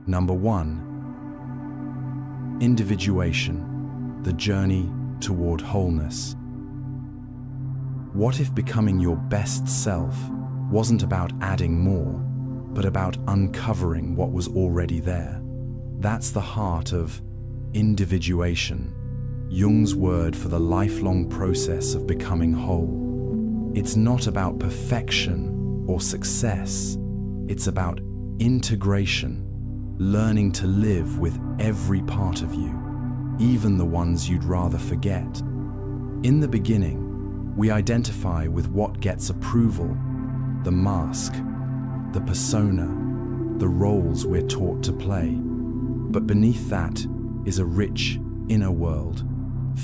Number 1. Individuation, the journey toward wholeness. What if becoming your best self wasn't about adding more, but about uncovering what was already there? That's the heart of individuation, Jung's word for the lifelong process of becoming whole. It's not about perfection or success. It's about integration, learning to live with every part of you, even the ones you'd rather forget. In the beginning, we identify with what gets approval, the mask, the persona, the roles we're taught to play. But beneath that is a rich inner world,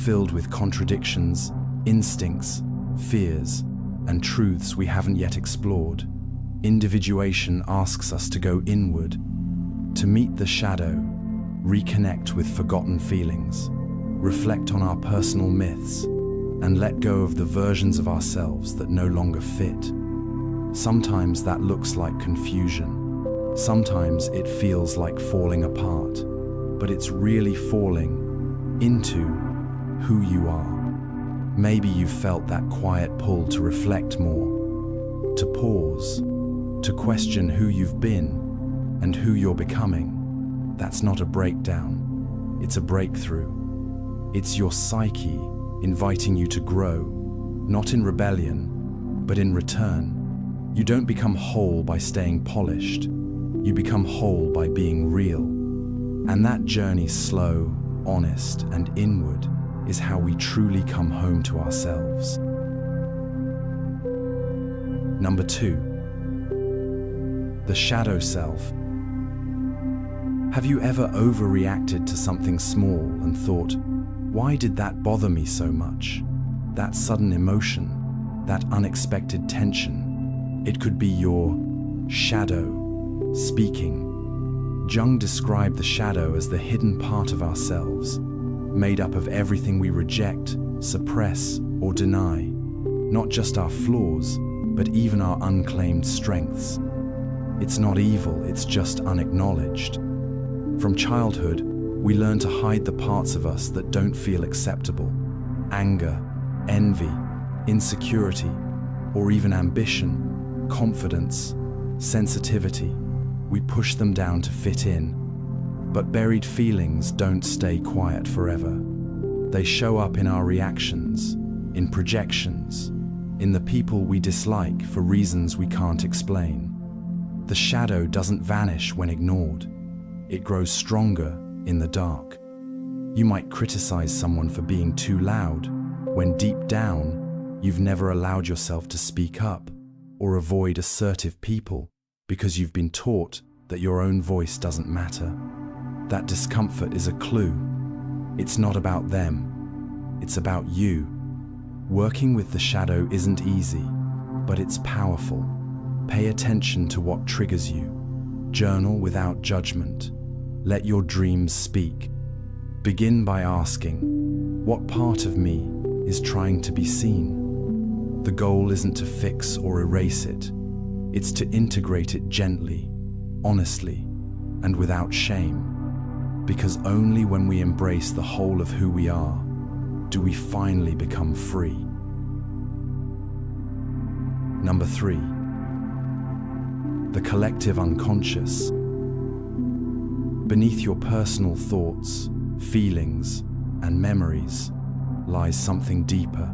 filled with contradictions, instincts, fears, and truths we haven't yet explored. Individuation asks us to go inward, to meet the shadow, reconnect with forgotten feelings, reflect on our personal myths, and let go of the versions of ourselves that no longer fit. Sometimes that looks like confusion. Sometimes it feels like falling apart, but it's really falling into who you are. Maybe you felt that quiet pull to reflect more, to pause, to question who you've been and who you're becoming. That's not a breakdown, it's a breakthrough. It's your psyche inviting you to grow, not in rebellion, but in return. You don't become whole by staying polished. You become whole by being real. And that journey, slow, honest, and inward, is how we truly come home to ourselves. Number 2. The shadow self. Have you ever overreacted to something small and thought, why did that bother me so much? That sudden emotion, that unexpected tension. It could be your shadow speaking. Jung described the shadow as the hidden part of ourselves, made up of everything we reject, suppress, or deny. Not just our flaws, but even our unclaimed strengths. It's not evil, it's just unacknowledged. From childhood, we learn to hide the parts of us that don't feel acceptable. Anger, envy, insecurity, or even ambition, confidence, sensitivity. We push them down to fit in. But buried feelings don't stay quiet forever. They show up in our reactions, in projections, in the people we dislike for reasons we can't explain. The shadow doesn't vanish when ignored. It grows stronger in the dark. You might criticize someone for being too loud, when deep down, you've never allowed yourself to speak up or avoid assertive people because you've been taught that your own voice doesn't matter. That discomfort is a clue. It's not about them, it's about you. Working with the shadow isn't easy, but it's powerful. Pay attention to what triggers you. Journal without judgment. Let your dreams speak. Begin by asking, what part of me is trying to be seen? The goal isn't to fix or erase it. It's to integrate it gently, honestly, and without shame. Because only when we embrace the whole of who we are, do we finally become free. Number 3. The collective unconscious. Beneath your personal thoughts, feelings, and memories lies something deeper.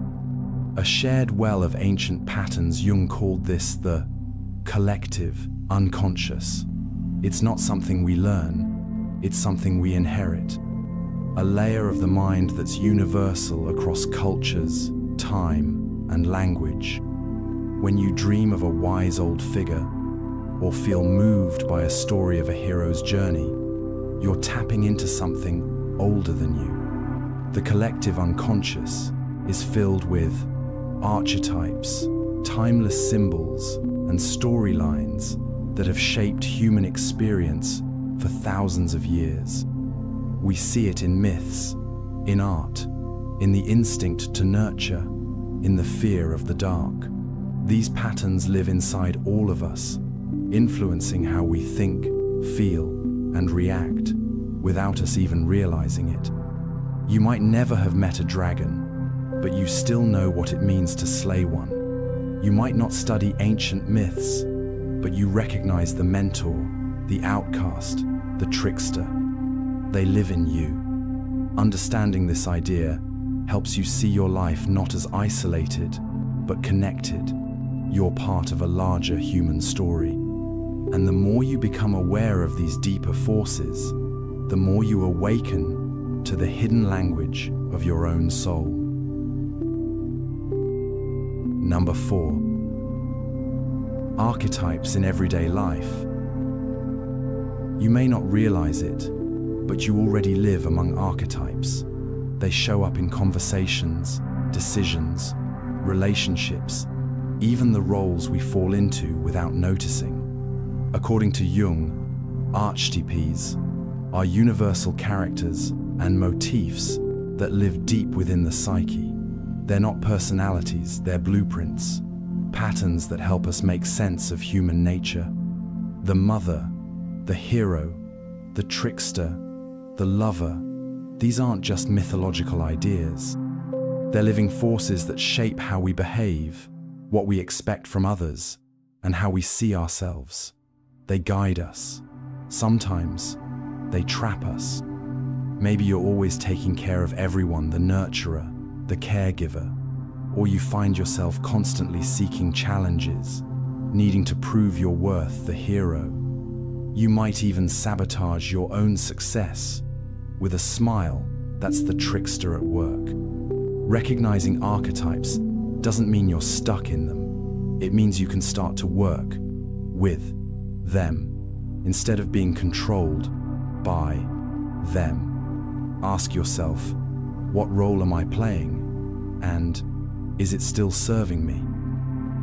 A shared well of ancient patterns. Jung called this the collective unconscious. It's not something we learn, it's something we inherit. A layer of the mind that's universal across cultures, time, and language. When you dream of a wise old figure, or feel moved by a story of a hero's journey, you're tapping into something older than you. The collective unconscious is filled with archetypes, timeless symbols, and storylines that have shaped human experience for thousands of years. We see it in myths, in art, in the instinct to nurture, in the fear of the dark. These patterns live inside all of us, influencing how we think, feel, and react without us even realizing it. You might never have met a dragon, but you still know what it means to slay one. You might not study ancient myths, but you recognize the mentor, the outcast, the trickster. They live in you. Understanding this idea helps you see your life not as isolated, but connected. You're part of a larger human story. And the more you become aware of these deeper forces, the more you awaken to the hidden language of your own soul. Number 4. Archetypes in everyday life. You may not realize it, but you already live among archetypes. They show up in conversations, decisions, relationships, even the roles we fall into without noticing. According to Jung, archetypes are universal characters and motifs that live deep within the psyche. They're not personalities, they're blueprints, patterns that help us make sense of human nature. The mother, the hero, the trickster, the lover, these aren't just mythological ideas. They're living forces that shape how we behave, what we expect from others, and how we see ourselves. They guide us. Sometimes they trap us. Maybe you're always taking care of everyone, the nurturer, the caregiver, or you find yourself constantly seeking challenges, needing to prove your worth, the hero. You might even sabotage your own success with a smile. That's the trickster at work. Recognizing archetypes doesn't mean you're stuck in them. It means you can start to work with them instead of being controlled by them. Ask yourself, what role am I playing? And is it still serving me?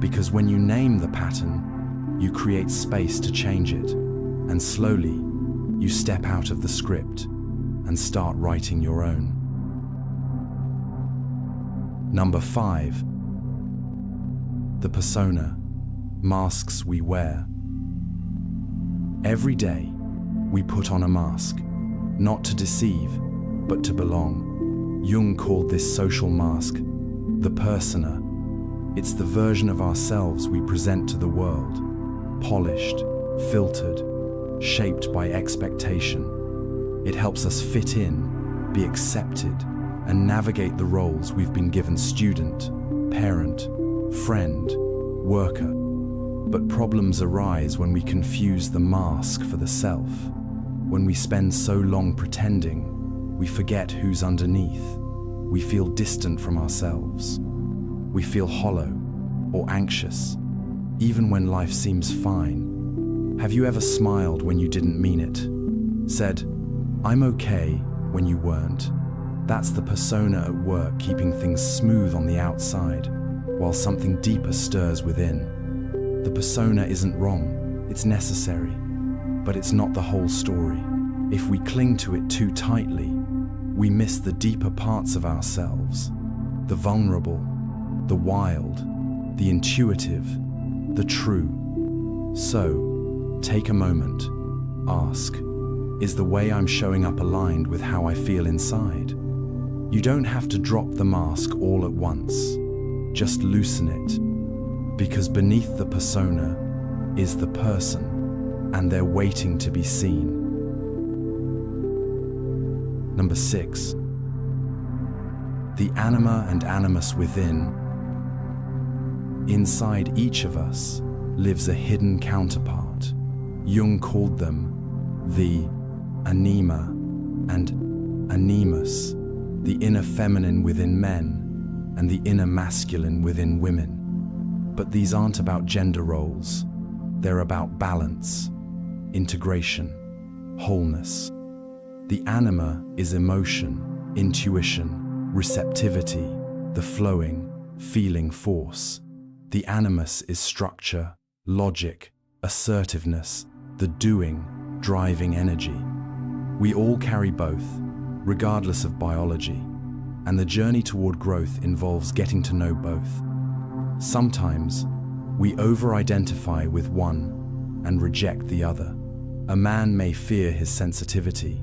Because when you name the pattern, you create space to change it. And slowly, you step out of the script and start writing your own. Number 5. The persona, masks we wear. Every day, we put on a mask, not to deceive, but to belong. Jung called this social mask the persona. It's the version of ourselves we present to the world, polished, filtered, shaped by expectation. It helps us fit in, be accepted, and navigate the roles we've been given: student, parent, friend, worker. But problems arise when we confuse the mask for the self. When we spend so long pretending, we forget who's underneath. We feel distant from ourselves. We feel hollow or anxious, even when life seems fine. Have you ever smiled when you didn't mean it? Said, "I'm okay," when you weren't? That's the persona at work, keeping things smooth on the outside, while something deeper stirs within. The persona isn't wrong, it's necessary, but it's not the whole story. If we cling to it too tightly, we miss the deeper parts of ourselves, the vulnerable, the wild, the intuitive, the true. So, take a moment, ask, is the way I'm showing up aligned with how I feel inside? You don't have to drop the mask all at once, just loosen it. Because beneath the persona is the person, and they're waiting to be seen. Number 6. The anima and animus within. Inside each of us lives a hidden counterpart. Jung called them the anima and animus, the inner feminine within men and the inner masculine within women. But these aren't about gender roles. They're about balance, integration, wholeness. The anima is emotion, intuition, receptivity, the flowing, feeling force. The animus is structure, logic, assertiveness, the doing, driving energy. We all carry both, regardless of biology, and the journey toward growth involves getting to know both. Sometimes, we over-identify with one and reject the other. A man may fear his sensitivity.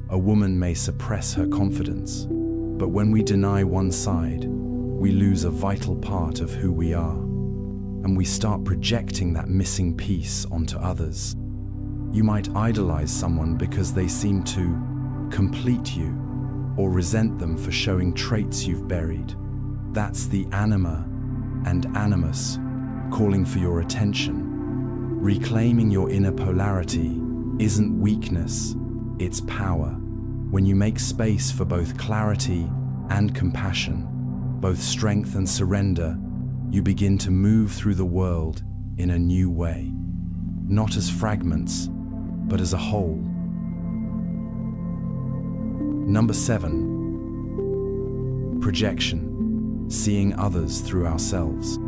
A woman may suppress her confidence. But when we deny one side, we lose a vital part of who we are, and we start projecting that missing piece onto others. You might idolize someone because they seem to complete you, or resent them for showing traits you've buried. That's the anima and animus calling for your attention. Reclaiming your inner polarity isn't weakness, it's power. When you make space for both clarity and compassion, both strength and surrender, you begin to move through the world in a new way, not as fragments, but as a whole. Number 7, projection, seeing others through ourselves.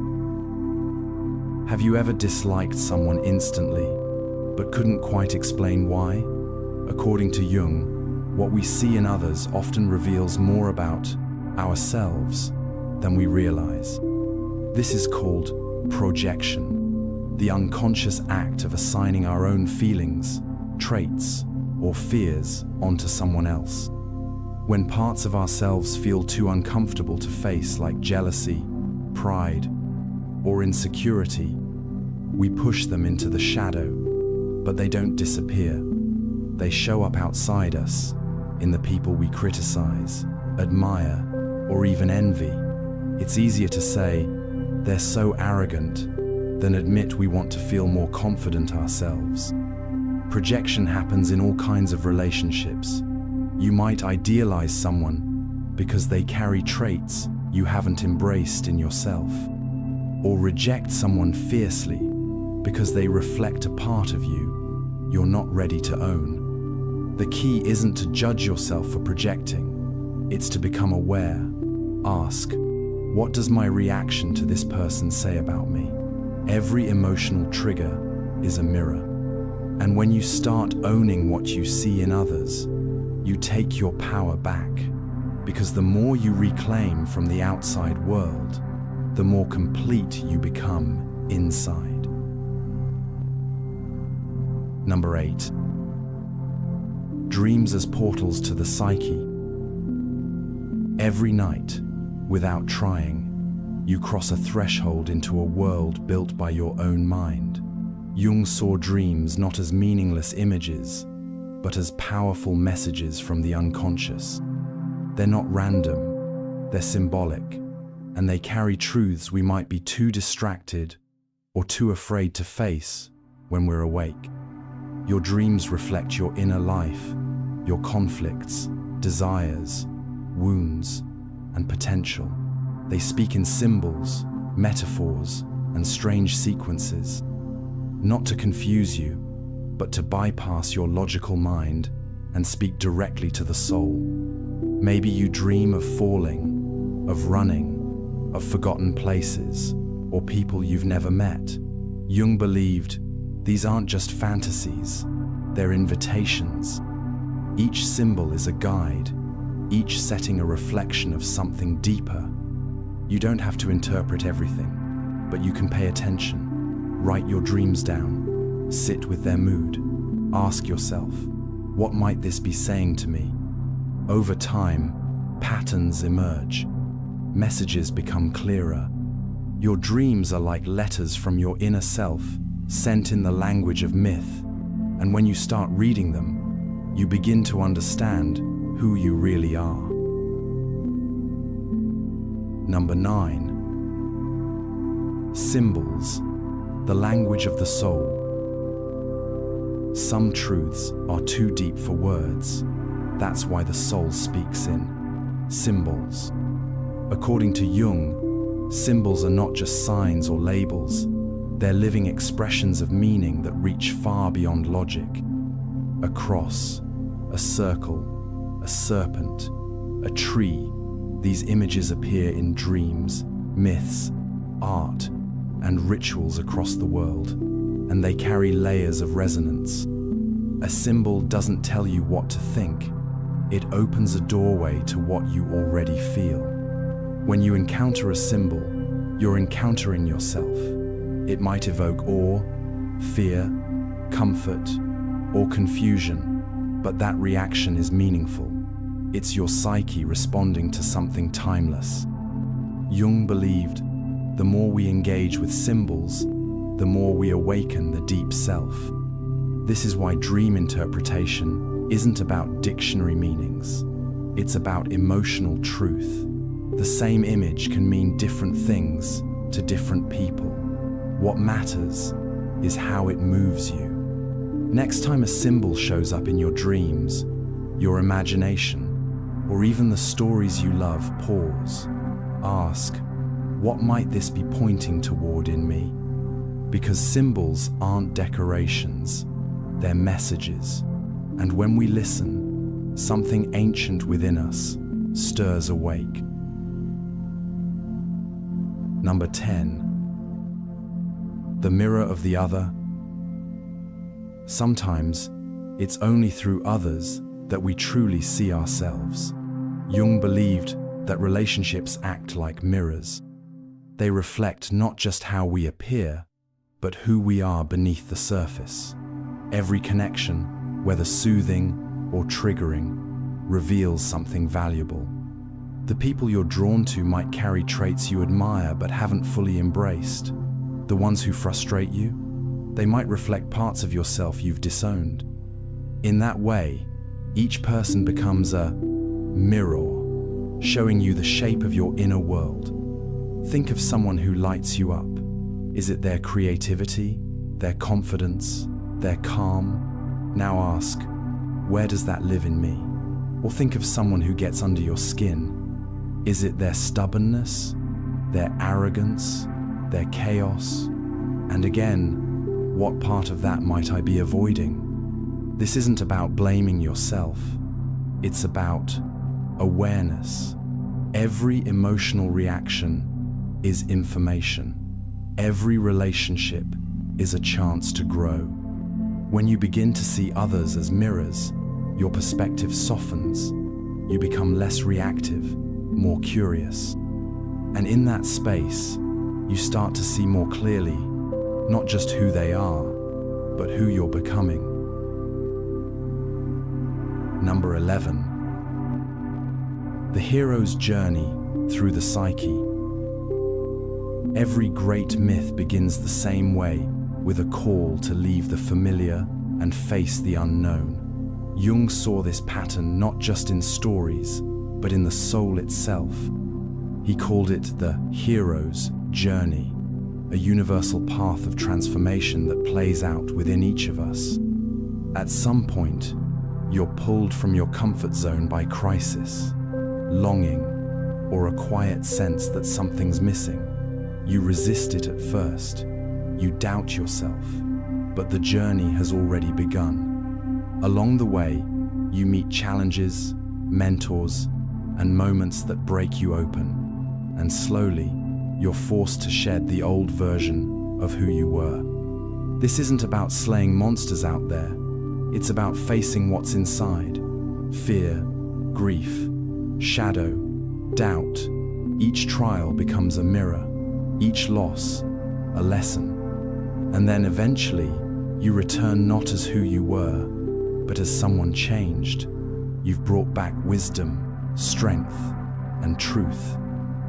Have you ever disliked someone instantly, but couldn't quite explain why? According to Jung, what we see in others often reveals more about ourselves than we realize. This is called projection, the unconscious act of assigning our own feelings, traits, or fears onto someone else. When parts of ourselves feel too uncomfortable to face, like jealousy, pride, or insecurity, we push them into the shadow, but they don't disappear. They show up outside us, in the people we criticize, admire, or even envy. It's easier to say, they're so arrogant, than admit we want to feel more confident ourselves. Projection happens in all kinds of relationships. You might idealize someone because they carry traits you haven't embraced in yourself, or reject someone fiercely because they reflect a part of you you're not ready to own. The key isn't to judge yourself for projecting, it's to become aware. Ask, what does my reaction to this person say about me? Every emotional trigger is a mirror. And when you start owning what you see in others, you take your power back. Because the more you reclaim from the outside world, the more complete you become inside. Number 8. Dreams as portals to the psyche. Every night, without trying, you cross a threshold into a world built by your own mind. Jung saw dreams not as meaningless images, but as powerful messages from the unconscious. They're not random, they're symbolic, and they carry truths we might be too distracted or too afraid to face when we're awake. Your dreams reflect your inner life, your conflicts, desires, wounds, and potential. They speak in symbols, metaphors, and strange sequences, not to confuse you, but to bypass your logical mind and speak directly to the soul. Maybe you dream of falling, of running, of forgotten places, or people you've never met. Jung believed these aren't just fantasies, they're invitations. Each symbol is a guide, each setting a reflection of something deeper. You don't have to interpret everything, but you can pay attention. Write your dreams down, sit with their mood. Ask yourself, what might this be saying to me? Over time, patterns emerge. Messages become clearer. Your dreams are like letters from your inner self, sent in the language of myth. And when you start reading them, you begin to understand who you really are. Number 9. Symbols, the language of the soul. Some truths are too deep for words. That's why the soul speaks in symbols. According to Jung, symbols are not just signs or labels. They're living expressions of meaning that reach far beyond logic. A cross, a circle, a serpent, a tree. These images appear in dreams, myths, art, and rituals across the world, and they carry layers of resonance. A symbol doesn't tell you what to think. It opens a doorway to what you already feel. When you encounter a symbol, you're encountering yourself. It might evoke awe, fear, comfort, or confusion, but that reaction is meaningful. It's your psyche responding to something timeless. Jung believed the more we engage with symbols, the more we awaken the deep self. This is why dream interpretation isn't about dictionary meanings. It's about emotional truth. The same image can mean different things to different people. What matters is how it moves you. Next time a symbol shows up in your dreams, your imagination, or even the stories you love, pause. Ask, what might this be pointing toward in me? Because symbols aren't decorations, they're messages. And when we listen, something ancient within us stirs awake. Number 10. The mirror of the other. Sometimes, it's only through others that we truly see ourselves. Jung believed that relationships act like mirrors. They reflect not just how we appear, but who we are beneath the surface. Every connection, whether soothing or triggering, reveals something valuable. The people you're drawn to might carry traits you admire but haven't fully embraced. The ones who frustrate you, they might reflect parts of yourself you've disowned. In that way, each person becomes a mirror, showing you the shape of your inner world. Think of someone who lights you up. Is it their creativity, their confidence, their calm? Now ask, where does that live in me? Or think of someone who gets under your skin. Is it their stubbornness, their arrogance, their chaos? And again, what part of that might I be avoiding? This isn't about blaming yourself. It's about awareness. Every emotional reaction is information. Every relationship is a chance to grow. When you begin to see others as mirrors, your perspective softens. You become less reactive, more curious. And in that space, you start to see more clearly, not just who they are, but who you're becoming. Number 11. The hero's journey through the psyche. Every great myth begins the same way, with a call to leave the familiar and face the unknown. Jung saw this pattern not just in stories, but in the soul itself. He called it the hero's journey, a universal path of transformation that plays out within each of us. At some point, you're pulled from your comfort zone by crisis, longing, or a quiet sense that something's missing. You resist it at first, you doubt yourself, but the journey has already begun. Along the way, you meet challenges, mentors, and moments that break you open, and slowly, you're forced to shed the old version of who you were. This isn't about slaying monsters out there, it's about facing what's inside. Fear, grief, shadow, doubt. Each trial becomes a mirror, each loss, a lesson. And then eventually, you return not as who you were, but as someone changed. You've brought back wisdom, strength, and truth.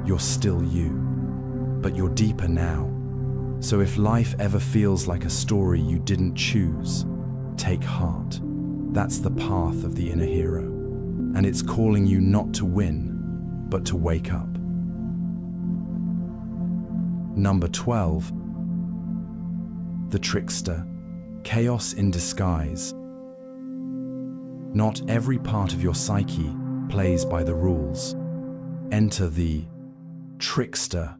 You're still you, but you're deeper now. So if life ever feels like a story you didn't choose, take heart. That's the path of the inner hero, and it's calling you not to win, but to wake up. Number 12. The trickster, chaos in disguise. Not every part of your psyche plays by the rules. Enter the trickster,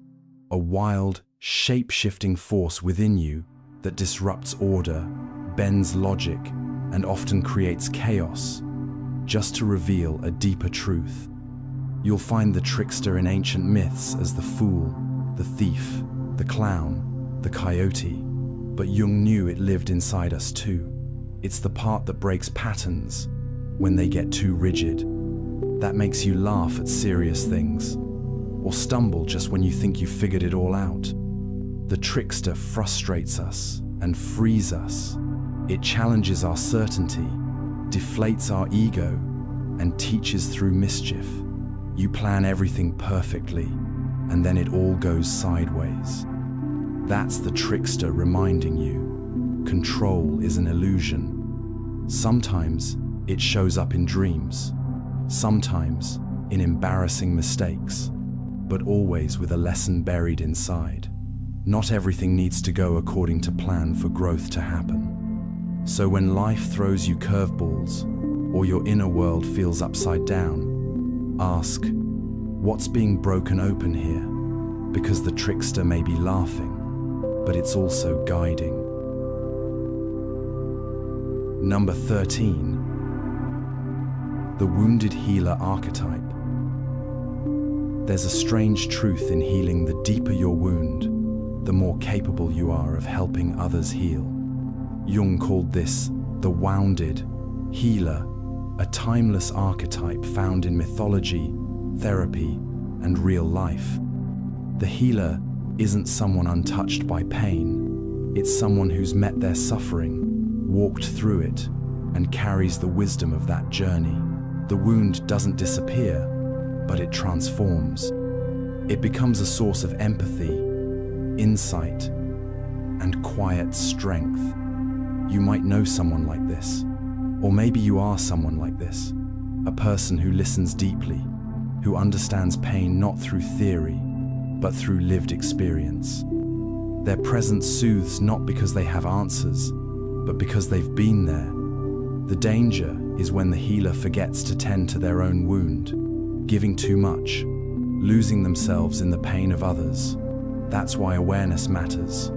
a wild, shape-shifting force within you that disrupts order, bends logic, and often creates chaos, just to reveal a deeper truth. You'll find the trickster in ancient myths as the fool, the thief, the clown, the coyote, but Jung knew it lived inside us too. It's the part that breaks patterns when they get too rigid, that makes you laugh at serious things, or stumble just when you think you've figured it all out. The trickster frustrates us and frees us. It challenges our certainty, deflates our ego, and teaches through mischief. You plan everything perfectly, and then it all goes sideways. That's the trickster reminding you, control is an illusion. Sometimes it shows up in dreams, sometimes in embarrassing mistakes, but always with a lesson buried inside. Not everything needs to go according to plan for growth to happen. So when life throws you curveballs, or your inner world feels upside down, ask, what's being broken open here? Because the trickster may be laughing, but it's also guiding. Number 13. The wounded healer archetype. There's a strange truth in healing. The deeper your wound, the more capable you are of helping others heal. Jung called this the wounded healer, a timeless archetype found in mythology, therapy, and real life. The healer isn't someone untouched by pain. It's someone who's met their suffering, walked through it, and carries the wisdom of that journey. The wound doesn't disappear, but it transforms. It becomes a source of empathy, insight, and quiet strength. You might know someone like this, or maybe you are someone like this, a person who listens deeply, who understands pain not through theory, but through lived experience. Their presence soothes not because they have answers, but because they've been there. The danger is when the healer forgets to tend to their own wound, giving too much, losing themselves in the pain of others. That's why awareness matters.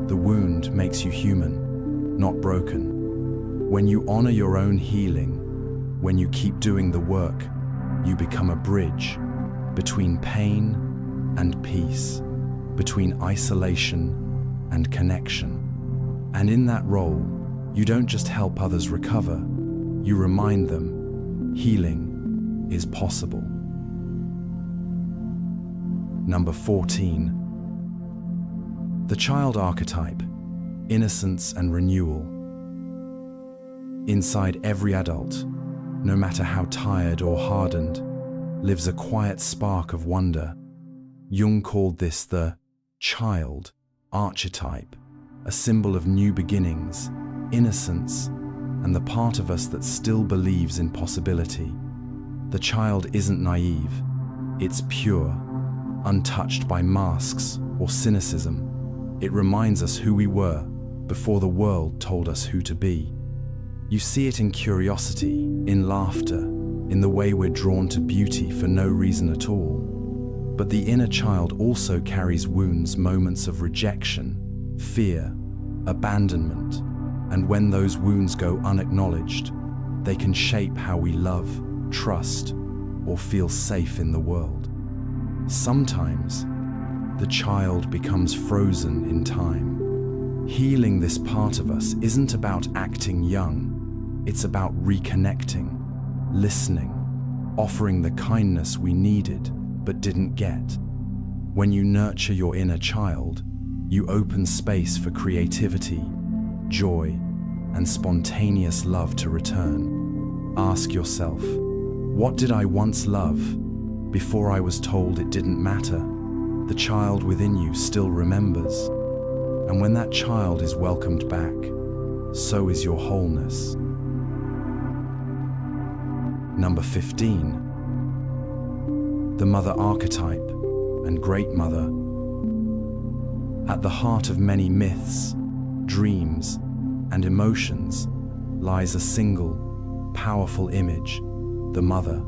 The wound makes you human, not broken. When you honor your own healing, when you keep doing the work, you become a bridge between pain and peace, between isolation and connection. And in that role, you don't just help others recover, you remind them healing is possible. Number 14. The child archetype, innocence and renewal. Inside every adult, no matter how tired or hardened, lives a quiet spark of wonder. Jung called this the child archetype, a symbol of new beginnings, innocence, and the part of us that still believes in possibility. The child isn't naive, it's pure, untouched by masks or cynicism. It reminds us who we were before the world told us who to be. You see it in curiosity, in laughter, in the way we're drawn to beauty for no reason at all. But the inner child also carries wounds, moments of rejection, fear, abandonment, and when those wounds go unacknowledged, they can shape how we love, trust, or feel safe in the world. Sometimes, the child becomes frozen in time. Healing this part of us isn't about acting young, it's about reconnecting, listening, offering the kindness we needed but didn't get. When you nurture your inner child, you open space for creativity, joy, and spontaneous love to return. Ask yourself, what did I once love before I was told it didn't matter? The child within you still remembers. And when that child is welcomed back, so is your wholeness. Number 15. The mother archetype and great mother. At the heart of many myths, dreams, and emotions lies a single, powerful image, the mother.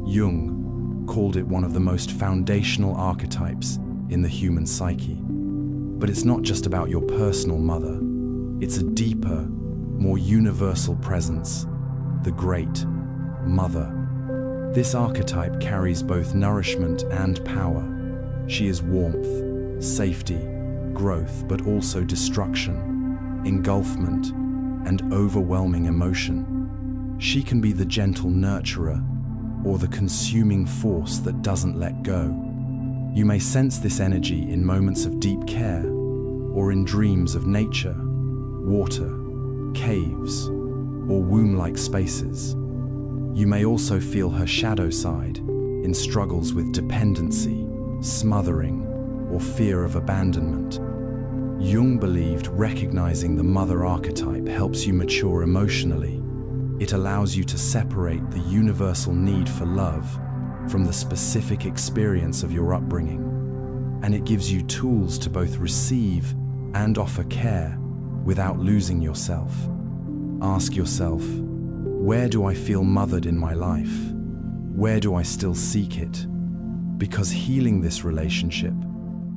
Jung called it one of the most foundational archetypes in the human psyche. But it's not just about your personal mother. It's a deeper, more universal presence, the great mother. This archetype carries both nourishment and power. She is warmth, safety, growth, but also destruction, engulfment, and overwhelming emotion. She can be the gentle nurturer or the consuming force that doesn't let go. You may sense this energy in moments of deep care or in dreams of nature, water, caves, or womb-like spaces. You may also feel her shadow side in struggles with dependency, smothering, or fear of abandonment. Jung believed recognizing the mother archetype helps you mature emotionally. It allows you to separate the universal need for love from the specific experience of your upbringing, and it gives you tools to both receive and offer care without losing yourself. Ask yourself, where do I feel mothered in my life? Where do I still seek it? Because healing this relationship,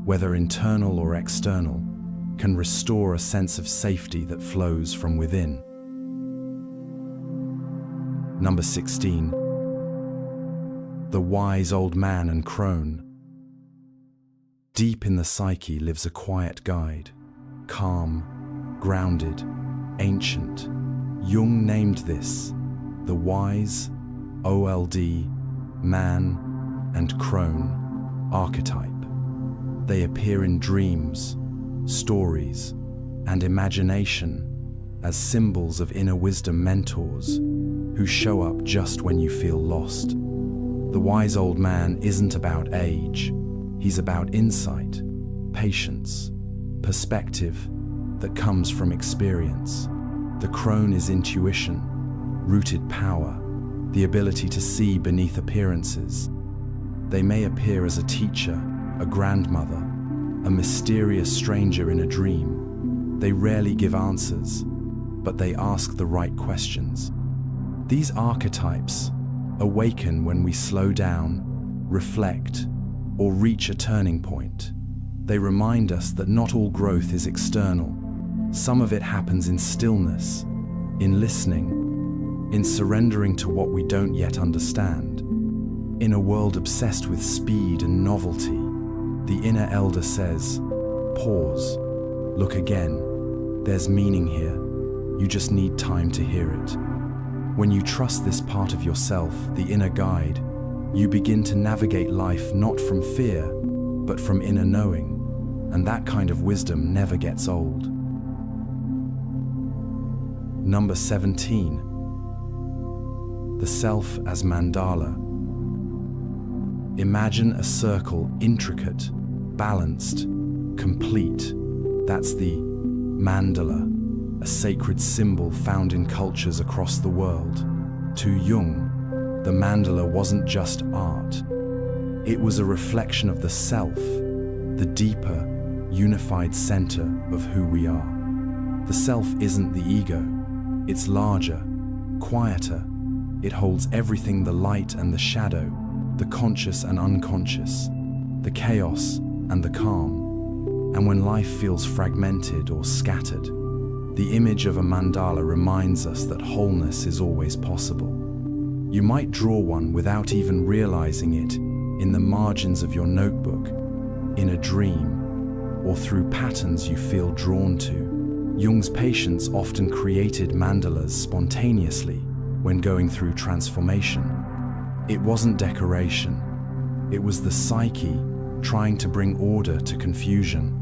whether internal or external, can restore a sense of safety that flows from within. Number 16. The wise old man and crone. Deep in the psyche lives a quiet guide, calm, grounded, ancient. Jung named this the wise, old, man, and crone archetype. They appear in dreams, stories, and imagination as symbols of inner wisdom mentors who show up just when you feel lost. The wise old man isn't about age. He's about insight, patience, perspective that comes from experience. The crone is intuition, rooted power, the ability to see beneath appearances. They may appear as a teacher, a grandmother, a mysterious stranger in a dream. They rarely give answers, but they ask the right questions. These archetypes awaken when we slow down, reflect, or reach a turning point. They remind us that not all growth is external. Some of it happens in stillness, in listening, in surrendering to what we don't yet understand. In a world obsessed with speed and novelty, the inner elder says, pause, look again. There's meaning here. You just need time to hear it. When you trust this part of yourself, the inner guide, you begin to navigate life not from fear, but from inner knowing. And that kind of wisdom never gets old. Number 17. The self as mandala. Imagine a circle intricate, balanced, complete. That's the mandala, a sacred symbol found in cultures across the world. To Jung, the mandala wasn't just art. It was a reflection of the self, the deeper, unified center of who we are. The self isn't the ego. It's larger, quieter. It holds everything: the light and the shadow, the conscious and unconscious, the chaos and the calm. And when life feels fragmented or scattered, the image of a mandala reminds us that wholeness is always possible. You might draw one without even realizing it, in the margins of your notebook, in a dream, or through patterns you feel drawn to. Jung's patients often created mandalas spontaneously when going through transformation. It wasn't decoration. It was the psyche trying to bring order to confusion.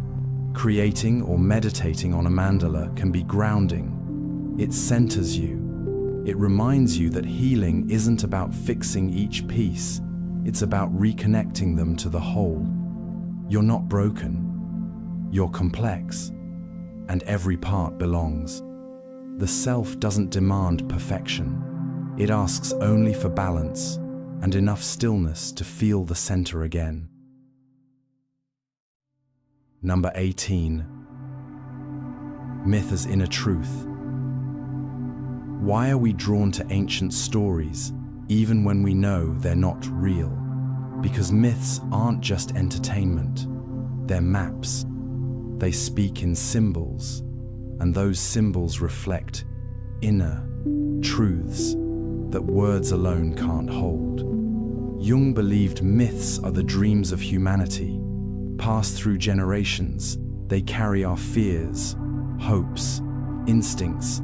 Creating or meditating on a mandala can be grounding. It centers you. It reminds you that healing isn't about fixing each piece. It's about reconnecting them to the whole. You're not broken. You're complex. And every part belongs. The self doesn't demand perfection. It asks only for balance and enough stillness to feel the center again. Number 18. Myth as inner truth. Why are we drawn to ancient stories, even when we know they're not real? Because myths aren't just entertainment. They're maps. They speak in symbols, and those symbols reflect inner truths that words alone can't hold. Jung believed myths are the dreams of humanity. Passed through generations, they carry our fears, hopes, instincts,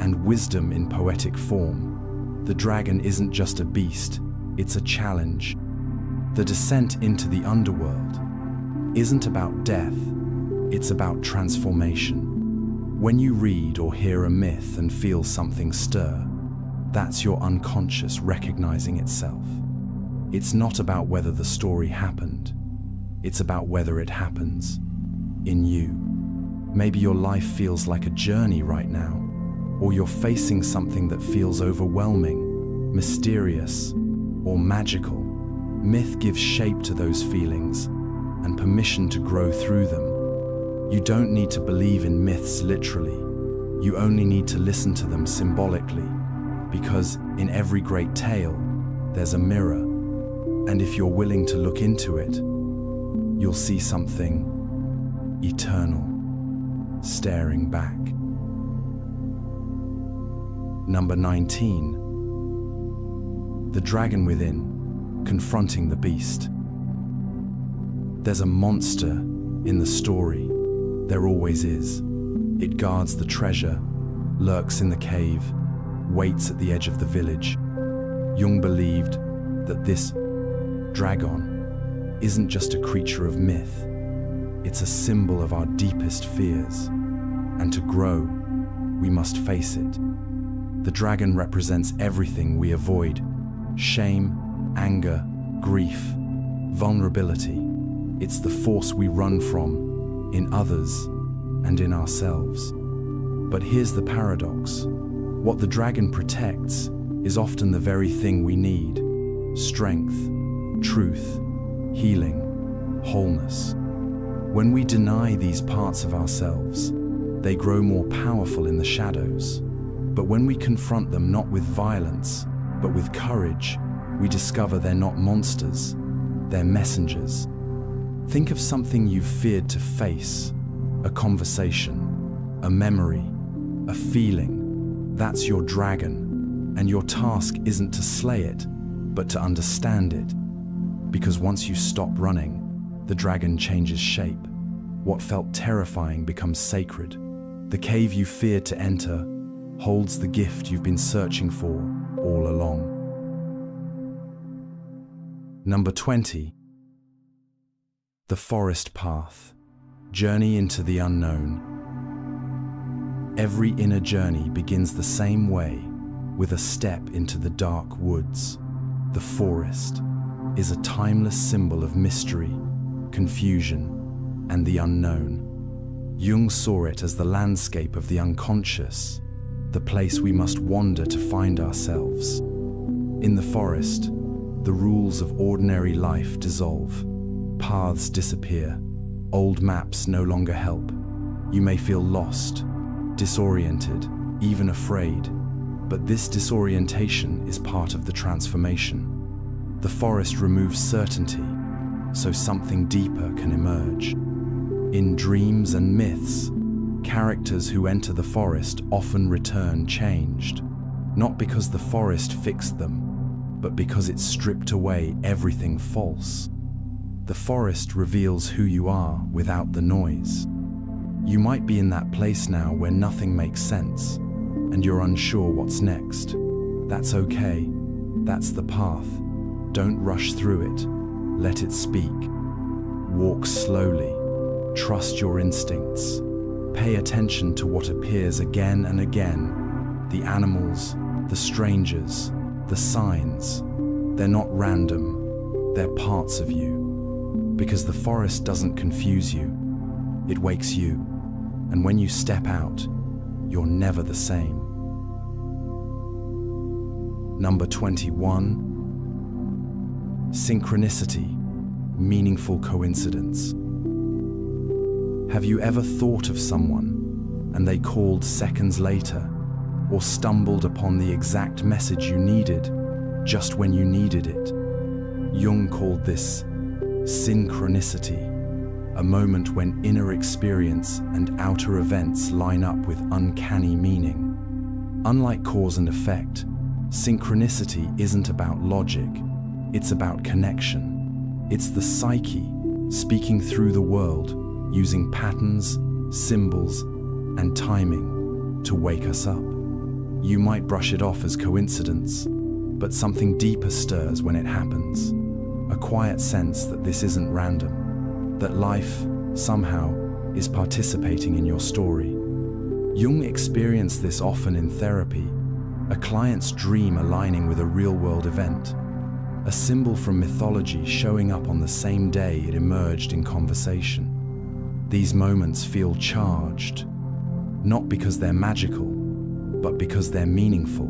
and wisdom in poetic form. The dragon isn't just a beast, it's a challenge. The descent into the underworld isn't about death, it's about transformation. When you read or hear a myth and feel something stir, that's your unconscious recognizing itself. It's not about whether the story happened. It's about whether it happens in you. Maybe your life feels like a journey right now, or you're facing something that feels overwhelming, mysterious, or magical. Myth gives shape to those feelings and permission to grow through them. You don't need to believe in myths literally. You only need to listen to them symbolically, because in every great tale, there's a mirror. And if you're willing to look into it, you'll see something eternal staring back. Number 19. The dragon within, confronting the beast. There's a monster in the story. There always is. It guards the treasure, lurks in the cave, waits at the edge of the village. Jung believed that this dragon isn't just a creature of myth. It's a symbol of our deepest fears. And to grow, we must face it. The dragon represents everything we avoid: shame, anger, grief, vulnerability. It's the force we run from in others and in ourselves. But here's the paradox. What the dragon protects is often the very thing we need: strength, truth, healing, wholeness. When we deny these parts of ourselves, they grow more powerful in the shadows. But when we confront them not with violence, but with courage, we discover they're not monsters, they're messengers. Think of something you've feared to face: a conversation, a memory, a feeling. That's your dragon, and your task isn't to slay it, but to understand it. Because once you stop running, the dragon changes shape. What felt terrifying becomes sacred. The cave you feared to enter holds the gift you've been searching for all along. Number 20. The forest path. Journey into the unknown. Every inner journey begins the same way, with a step into the dark woods. The forest is a timeless symbol of mystery, confusion, and the unknown. Jung saw it as the landscape of the unconscious, the place we must wander to find ourselves. In the forest, the rules of ordinary life dissolve. Paths disappear. Old maps no longer help. You may feel lost, disoriented, even afraid. But this disorientation is part of the transformation. The forest removes certainty, so something deeper can emerge. In dreams and myths, characters who enter the forest often return changed, not because the forest fixed them, but because it stripped away everything false. The forest reveals who you are without the noise. You might be in that place now where nothing makes sense, and you're unsure what's next. That's okay. That's the path. Don't rush through it. Let it speak. Walk slowly. Trust your instincts. Pay attention to what appears again and again. The animals, the strangers, the signs. They're not random. They're parts of you. Because the forest doesn't confuse you. It wakes you. And when you step out, you're never the same. Number 21. Synchronicity, meaningful coincidence. Have you ever thought of someone and they called seconds later, or stumbled upon the exact message you needed just when you needed it? Jung called this synchronicity, a moment when inner experience and outer events line up with uncanny meaning. Unlike cause and effect, synchronicity isn't about logic, it's about connection. It's the psyche speaking through the world, using patterns, symbols, and timing to wake us up. You might brush it off as coincidence, but something deeper stirs when it happens. A quiet sense that this isn't random, that life, somehow, is participating in your story. Jung experienced this often in therapy, a client's dream aligning with a real-world event, a symbol from mythology showing up on the same day it emerged in conversation. These moments feel charged, not because they're magical, but because they're meaningful.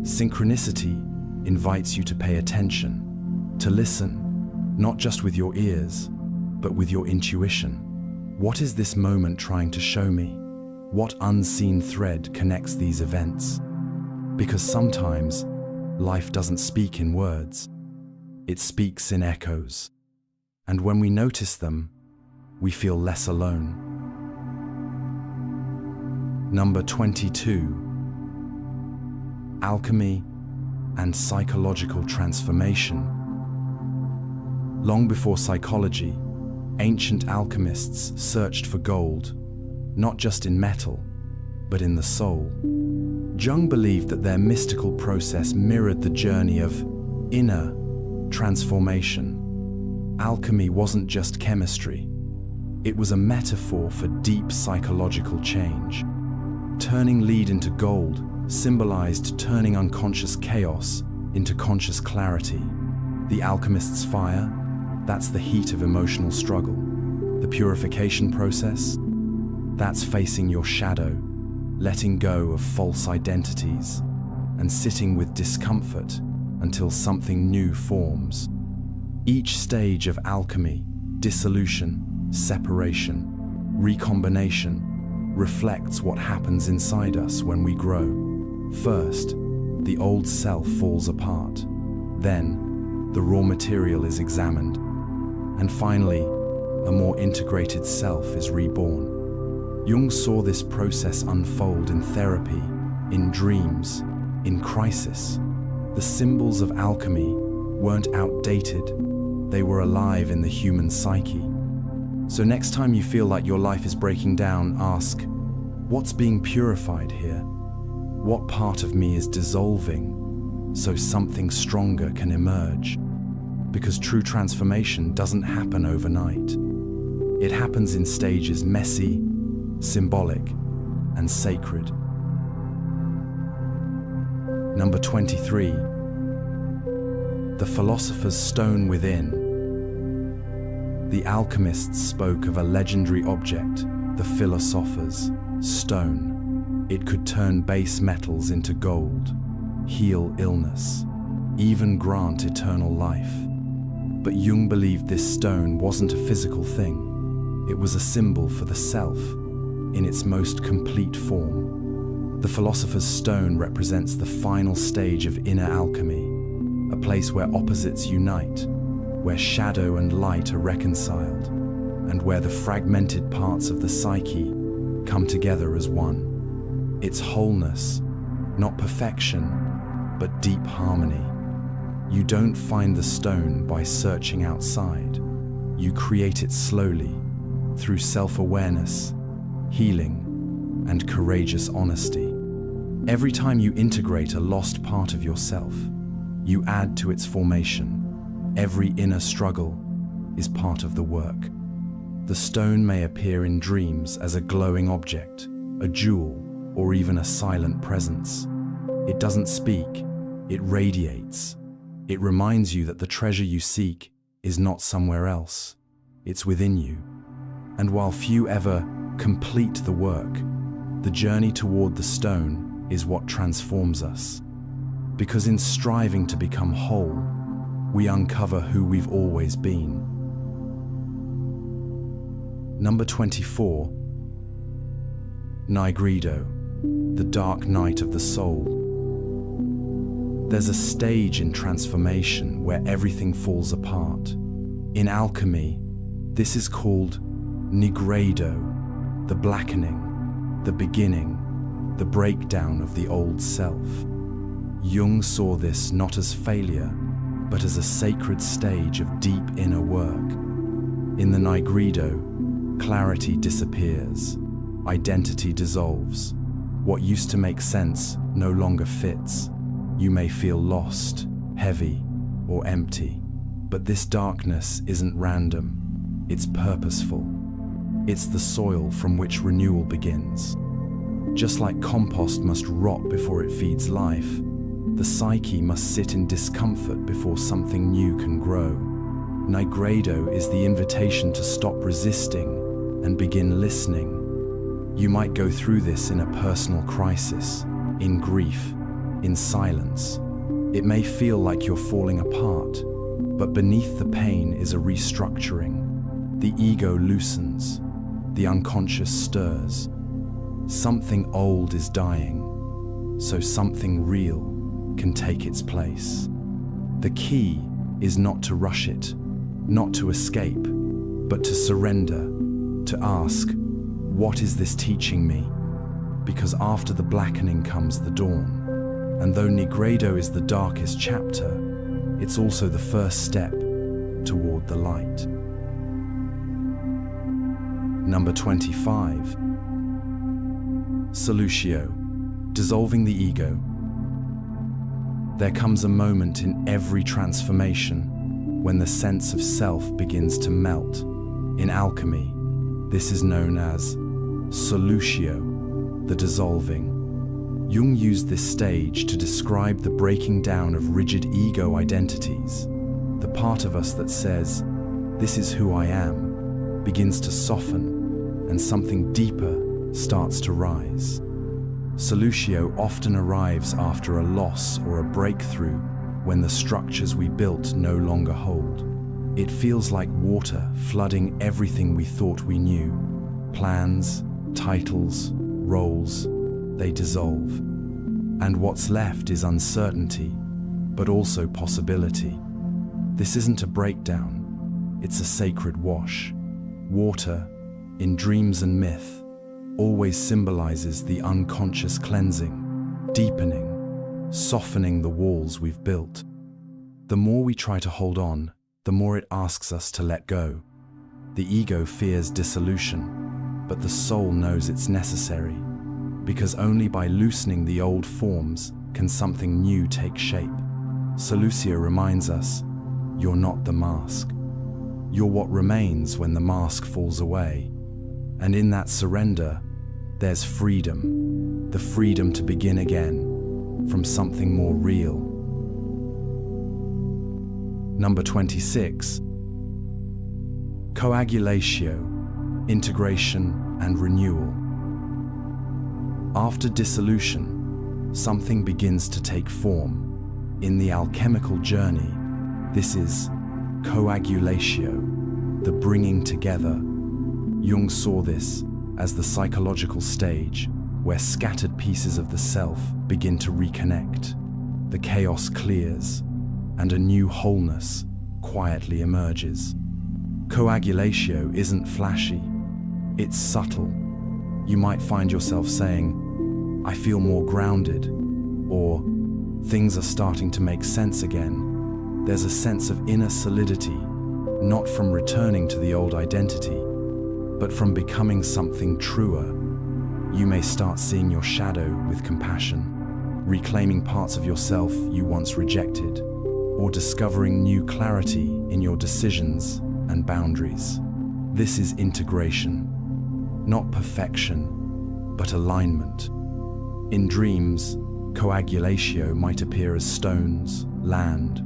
Synchronicity invites you to pay attention, to listen, not just with your ears, but with your intuition. What is this moment trying to show me? What unseen thread connects these events? Because sometimes life doesn't speak in words, it speaks in echoes. And when we notice them, we feel less alone. Number 22. Alchemy and psychological transformation. Long before psychology, ancient alchemists searched for gold, not just in metal, but in the soul. Jung believed that their mystical process mirrored the journey of inner transformation. Alchemy wasn't just chemistry, it was a metaphor for deep psychological change. Turning lead into gold symbolized turning unconscious chaos into conscious clarity. The alchemist's fire, that's the heat of emotional struggle. The purification process, that's facing your shadow, letting go of false identities, and sitting with discomfort until something new forms. Each stage of alchemy, dissolution, separation, recombination, reflects what happens inside us when we grow. First, the old self falls apart. Then, the raw material is examined. And finally, a more integrated self is reborn. Jung saw this process unfold in therapy, in dreams, in crisis. The symbols of alchemy weren't outdated, they were alive in the human psyche. So next time you feel like your life is breaking down, ask, what's being purified here? What part of me is dissolving so something stronger can emerge? Because true transformation doesn't happen overnight. It happens in stages messy, symbolic, and sacred. Number 23. The philosopher's stone within. The alchemists spoke of a legendary object, the philosopher's stone. It could turn base metals into gold, heal illness, even grant eternal life. But Jung believed this stone wasn't a physical thing. It was a symbol for the self, in its most complete form. The philosopher's stone represents the final stage of inner alchemy, a place where opposites unite, where shadow and light are reconciled, and where the fragmented parts of the psyche come together as one. It's wholeness, not perfection, but deep harmony. You don't find the stone by searching outside. You create it slowly, through self-awareness, healing, and courageous honesty. Every time you integrate a lost part of yourself, you add to its formation. Every inner struggle is part of the work. The stone may appear in dreams as a glowing object, a jewel, or even a silent presence. It doesn't speak, it radiates. It reminds you that the treasure you seek is not somewhere else, it's within you. And while few ever complete the work, the journey toward the stone is what transforms us. Because in striving to become whole, we uncover who we've always been. Number 24. Nigredo, the dark night of the soul. There's a stage in transformation where everything falls apart. In alchemy, this is called nigredo, the blackening, the beginning, the breakdown of the old self. Jung saw this not as failure, but as a sacred stage of deep inner work. In the nigredo, clarity disappears, identity dissolves. What used to make sense no longer fits. You may feel lost, heavy, or empty. But this darkness isn't random, it's purposeful. It's the soil from which renewal begins. Just like compost must rot before it feeds life, the psyche must sit in discomfort before something new can grow. Nigredo is the invitation to stop resisting and begin listening. You might go through this in a personal crisis, in grief, in silence. It may feel like you're falling apart, but beneath the pain is a restructuring. The ego loosens, the unconscious stirs. Something old is dying, so something real can take its place. The key is not to rush it, not to escape, but to surrender, to ask, what is this teaching me? Because after the blackening comes the dawn. And though Nigredo is the darkest chapter, it's also the first step toward the light. Number 25. Solutio, dissolving the ego. There comes a moment in every transformation when the sense of self begins to melt. In alchemy, this is known as solutio, the dissolving. Jung used this stage to describe the breaking down of rigid ego identities. The part of us that says, "This is who I am," begins to soften, and something deeper starts to rise. Solutio often arrives after a loss or a breakthrough, when the structures we built no longer hold. It feels like water flooding everything we thought we knew. Plans, titles, roles, they dissolve. And what's left is uncertainty, but also possibility. This isn't a breakdown, it's a sacred wash. Water, in dreams and myth, always symbolizes the unconscious cleansing, deepening, softening the walls we've built. The more we try to hold on, the more it asks us to let go. The ego fears dissolution, but the soul knows it's necessary, because only by loosening the old forms can something new take shape. Solutio reminds us, you're not the mask. You're what remains when the mask falls away. And in that surrender, there's freedom, the freedom to begin again, from something more real. Number 26. Coagulatio, integration and renewal. After dissolution, something begins to take form. In the alchemical journey, this is coagulatio, the bringing together. Jung saw this as the psychological stage where scattered pieces of the self begin to reconnect. The chaos clears, and a new wholeness quietly emerges. Coagulatio isn't flashy, it's subtle. You might find yourself saying, "I feel more grounded," or "Things are starting to make sense again." There's a sense of inner solidity, not from returning to the old identity, but from becoming something truer. You may start seeing your shadow with compassion, reclaiming parts of yourself you once rejected, or discovering new clarity in your decisions and boundaries. This is integration, not perfection, but alignment. In dreams, coagulatio might appear as stones, land,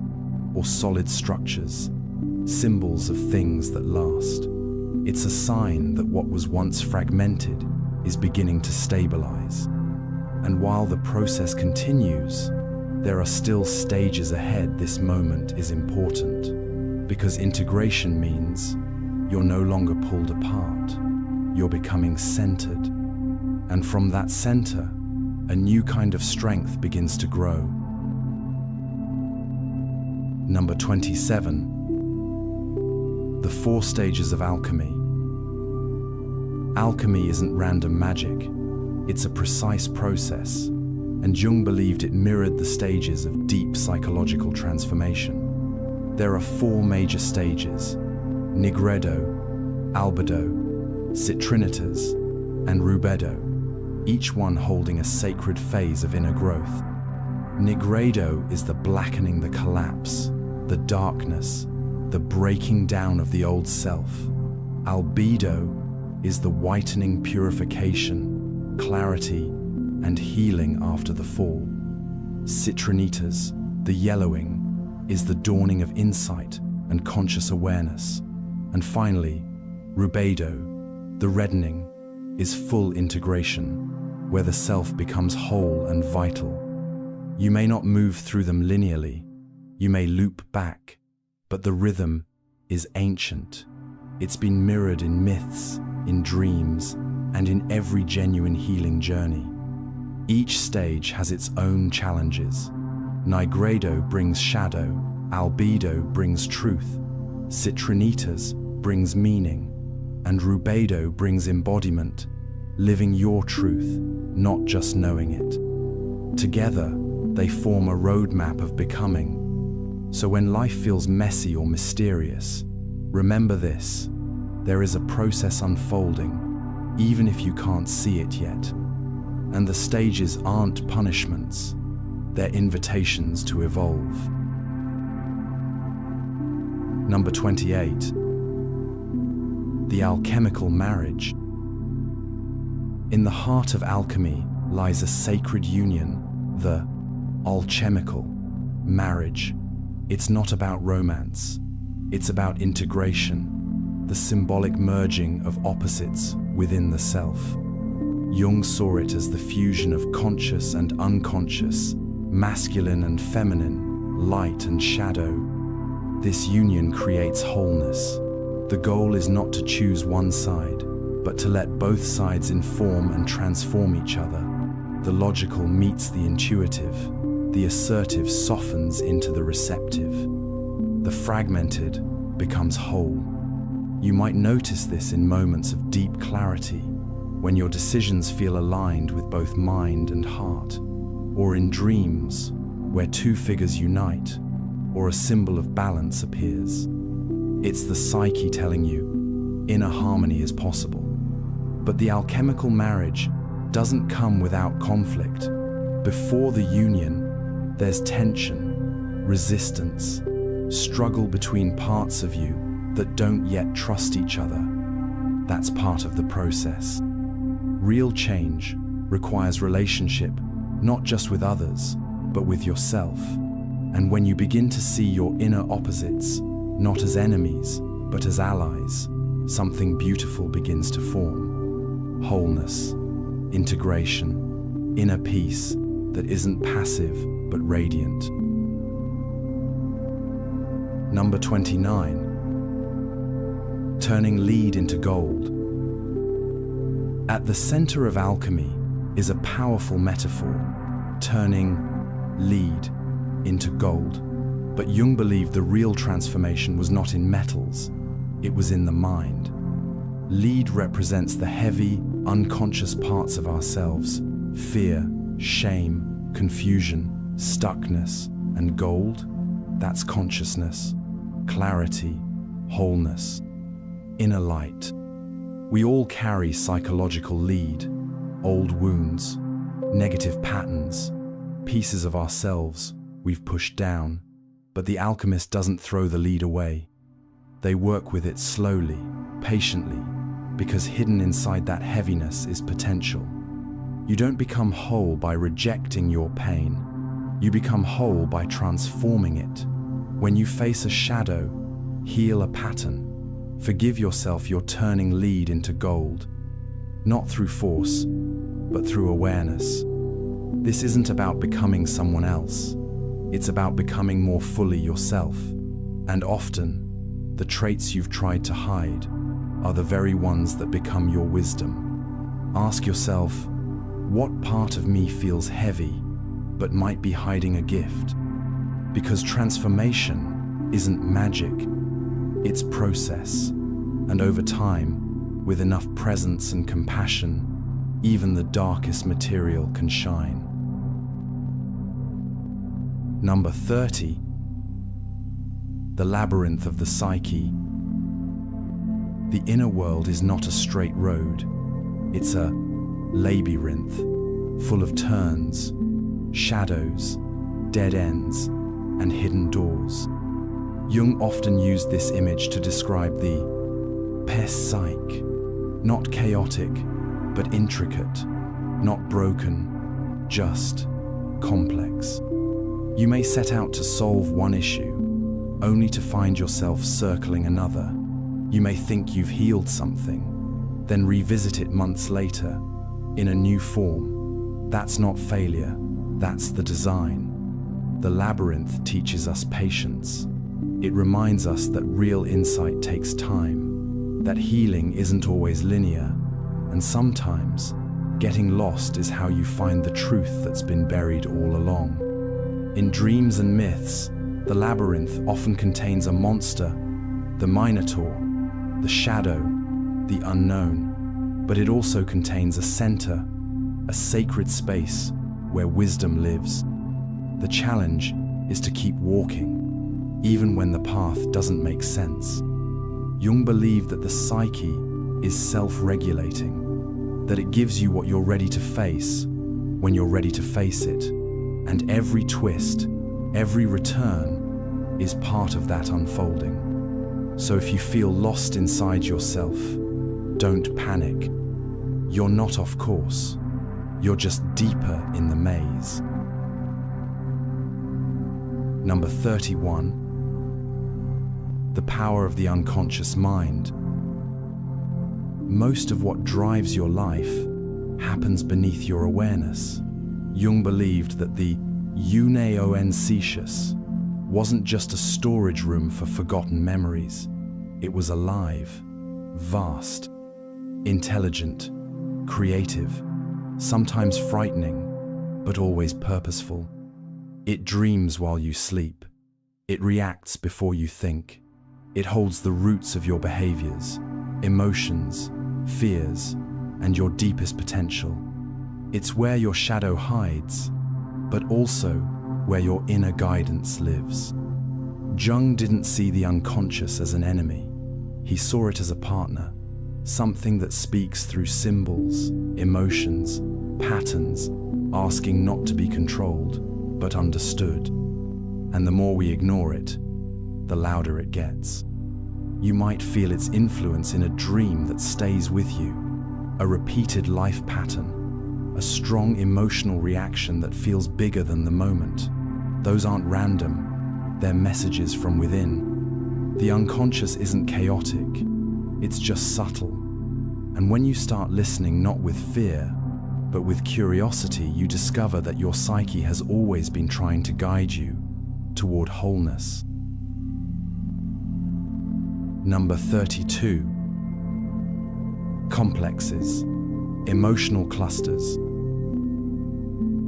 or solid structures, symbols of things that last. It's a sign that what was once fragmented is beginning to stabilize. And while the process continues, there are still stages ahead. This moment is important, because integration means you're no longer pulled apart, you're becoming centered. And from that center, a new kind of strength begins to grow. Number 27. The 4 stages of alchemy. Alchemy isn't random magic, it's a precise process, and Jung believed it mirrored the stages of deep psychological transformation. There are 4 major stages: Nigredo, Albedo, Citrinitas, and Rubedo, each one holding a sacred phase of inner growth. Nigredo is the blackening, the collapse, the darkness, the breaking down of the old self. Albedo is the whitening, purification, clarity, and healing after the fall. Citrinitas, the yellowing, is the dawning of insight and conscious awareness. And finally, rubedo, the reddening, is full integration, where the self becomes whole and vital. You may not move through them linearly, you may loop back, but the rhythm is ancient. It's been mirrored in myths, in dreams, and in every genuine healing journey. Each stage has its own challenges. Nigredo brings shadow, albedo brings truth, citrinitas brings meaning, and rubedo brings embodiment, living your truth, not just knowing it. Together, they form a roadmap of becoming. So when life feels messy or mysterious, remember this: there is a process unfolding, even if you can't see it yet. And the stages aren't punishments, they're invitations to evolve. Number 28. The alchemical marriage. In the heart of alchemy lies a sacred union, the alchemical marriage. It's not about romance, it's about integration, the symbolic merging of opposites within the self. Jung saw it as the fusion of conscious and unconscious, masculine and feminine, light and shadow. This union creates wholeness. The goal is not to choose one side, but to let both sides inform and transform each other. The logical meets the intuitive, the assertive softens into the receptive. The fragmented becomes whole. You might notice this in moments of deep clarity, when your decisions feel aligned with both mind and heart, or in dreams where two figures unite, or a symbol of balance appears. It's the psyche telling you inner harmony is possible. But the alchemical marriage doesn't come without conflict. Before the union, there's tension, resistance, struggle between parts of you that don't yet trust each other. That's part of the process. Real change requires relationship, not just with others, but with yourself. And when you begin to see your inner opposites, not as enemies, but as allies, something beautiful begins to form. Wholeness, integration, inner peace that isn't passive, but radiant. Number 29. Turning lead into gold. At the center of alchemy is a powerful metaphor, turning lead into gold. But Jung believed the real transformation was not in metals, it was in the mind. Lead represents the heavy, unconscious parts of ourselves: fear, shame, confusion, stuckness. And gold? That's consciousness, clarity, wholeness, inner light. We all carry psychological lead, old wounds, negative patterns, pieces of ourselves we've pushed down. But the alchemist doesn't throw the lead away. They work with it slowly, patiently, because hidden inside that heaviness is potential. You don't become whole by rejecting your pain. You become whole by transforming it. When you face a shadow, heal a pattern. Forgive yourself, you're turning lead into gold. Not through force, but through awareness. This isn't about becoming someone else. It's about becoming more fully yourself. And often, the traits you've tried to hide are the very ones that become your wisdom. Ask yourself, what part of me feels heavy, but might be hiding a gift? Because transformation isn't magic, it's process. And over time, with enough presence and compassion, even the darkest material can shine. Number 30. The labyrinth of the psyche. The inner world is not a straight road. It's a labyrinth, full of turns, shadows, dead ends, and hidden doors. Jung often used this image to describe the psyche, not chaotic, but intricate, not broken, just complex. You may set out to solve one issue, only to find yourself circling another. You may think you've healed something, then revisit it months later, in a new form. That's not failure, that's the design. The labyrinth teaches us patience. It reminds us that real insight takes time, that healing isn't always linear, and sometimes getting lost is how you find the truth that's been buried all along. In dreams and myths, the labyrinth often contains a monster, the Minotaur, the shadow, the unknown, but it also contains a center, a sacred space where wisdom lives. The challenge is to keep walking, even when the path doesn't make sense. Jung believed that the psyche is self-regulating, that it gives you what you're ready to face when you're ready to face it, and every twist, every return is part of that unfolding. So if you feel lost inside yourself, don't panic. You're not off course. You're just deeper in the maze. Number 31. The power of the unconscious mind. Most of what drives your life happens beneath your awareness. Jung believed that the unconscious wasn't just a storage room for forgotten memories. It was alive, vast, intelligent, creative, sometimes frightening, but always purposeful. It dreams while you sleep. It reacts before you think. It holds the roots of your behaviors, emotions, fears, and your deepest potential. It's where your shadow hides, but also where your inner guidance lives. Jung didn't see the unconscious as an enemy. He saw it as a partner, something that speaks through symbols, emotions, patterns, asking not to be controlled, but understood. And the more we ignore it, the louder it gets. You might feel its influence in a dream that stays with you, a repeated life pattern, a strong emotional reaction that feels bigger than the moment. Those aren't random, they're messages from within. The unconscious isn't chaotic, it's just subtle. And when you start listening not with fear, but with curiosity, you discover that your psyche has always been trying to guide you toward wholeness. Number 32. Complexes, emotional clusters.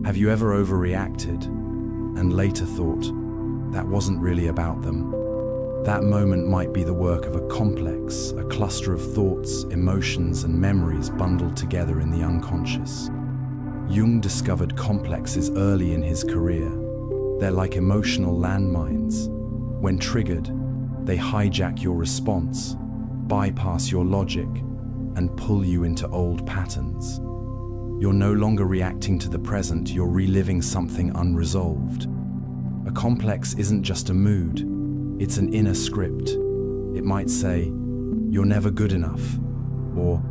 Have you ever overreacted and later thought that wasn't really about them? That moment might be the work of a complex, a cluster of thoughts, emotions, and memories bundled together in the unconscious. Jung discovered complexes early in his career. They're like emotional landmines. When triggered, they hijack your response, bypass your logic, and pull you into old patterns. You're no longer reacting to the present, you're reliving something unresolved. A complex isn't just a mood, it's an inner script. It might say, "You're never good enough," or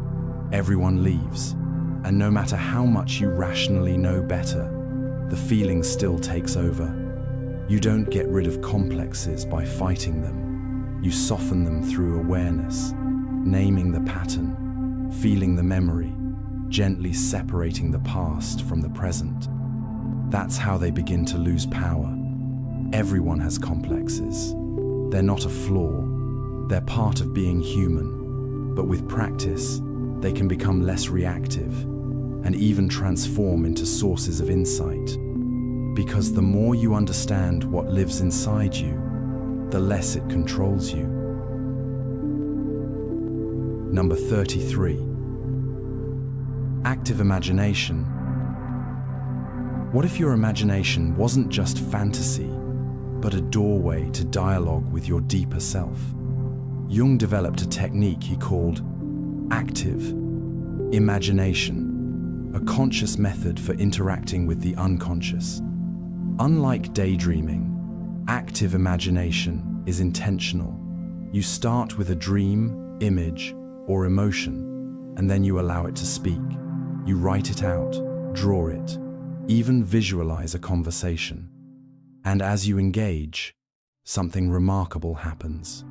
"Everyone leaves." And no matter how much you rationally know better, the feeling still takes over. You don't get rid of complexes by fighting them. You soften them through awareness, naming the pattern, feeling the memory, gently separating the past from the present. That's how they begin to lose power. Everyone has complexes. They're not a flaw. They're part of being human. But with practice, they can become less reactive and even transform into sources of insight. Because the more you understand what lives inside you, the less it controls you. Number 33. Active imagination. What if your imagination wasn't just fantasy, but a doorway to dialogue with your deeper self? Jung developed a technique he called active imagination, a conscious method for interacting with the unconscious. Unlike daydreaming, active imagination is intentional. You start with a dream, image, or emotion, and then you allow it to speak. You write it out, draw it, Even visualize a conversation. And as you engage, something remarkable happens.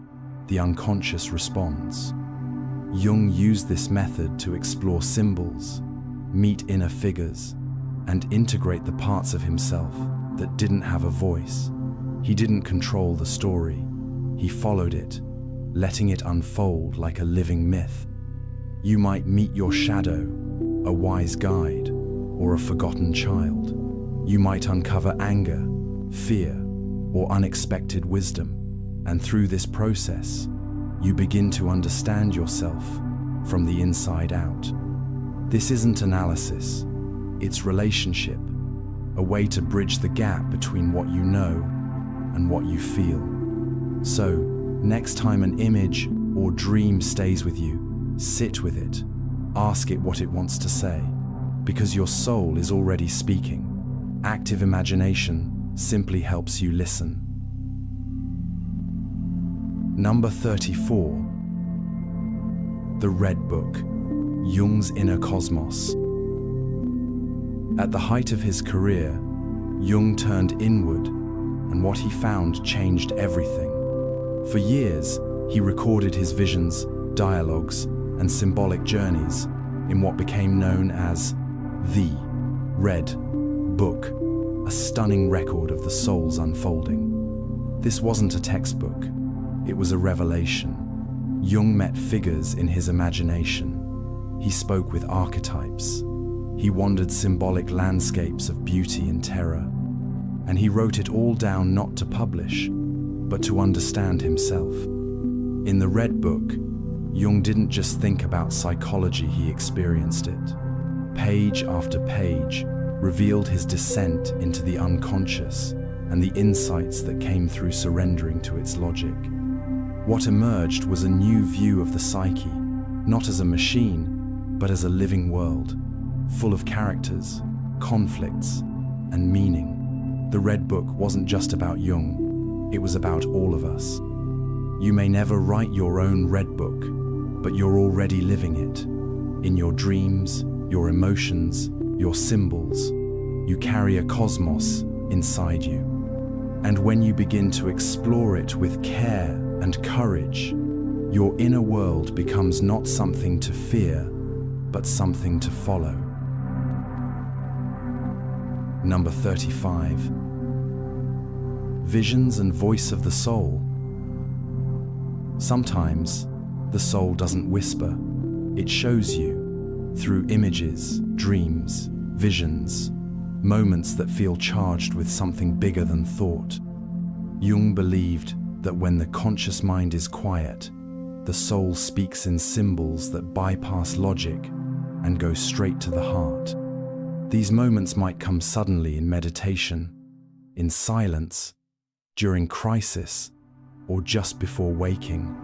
The unconscious responds. Jung used this method to explore symbols, meet inner figures, and integrate the parts of himself that didn't have a voice. He didn't control the story. He followed it, letting it unfold like a living myth. You might meet your shadow, a wise guide, or a forgotten child. You might uncover anger, fear, or unexpected wisdom. And through this process, you begin to understand yourself from the inside out. This isn't analysis, it's relationship, a way to bridge the gap between what you know and what you feel. So, next time an image or dream stays with you, sit with it, ask it what it wants to say, because your soul is already speaking. Active imagination simply helps you listen. Number 34. The Red Book, Jung's Inner Cosmos. At the height of his career, Jung turned inward, and what he found changed everything. For years, he recorded his visions, dialogues, and symbolic journeys in what became known as the Red Book, a stunning record of the soul's unfolding. This wasn't a textbook. It was a revelation. Jung met figures in his imagination. He spoke with archetypes. He wandered symbolic landscapes of beauty and terror. And he wrote it all down not to publish, but to understand himself. In the Red Book, Jung didn't just think about psychology, he experienced it. Page after page revealed his descent into the unconscious and the insights that came through surrendering to its logic. What emerged was a new view of the psyche, not as a machine, but as a living world, full of characters, conflicts, and meaning. The Red Book wasn't just about Jung, it was about all of us. You may never write your own Red Book, but you're already living it. In your dreams, your emotions, your symbols, you carry a cosmos inside you. And when you begin to explore it with care and courage, your inner world becomes not something to fear, but something to follow. Number 35. Visions and voice of the soul. Sometimes, the soul doesn't whisper. It shows you, through images, dreams, visions, moments that feel charged with something bigger than thought. Jung believed that when the conscious mind is quiet, the soul speaks in symbols that bypass logic and go straight to the heart. These moments might come suddenly in meditation, in silence, during crisis, or just before waking.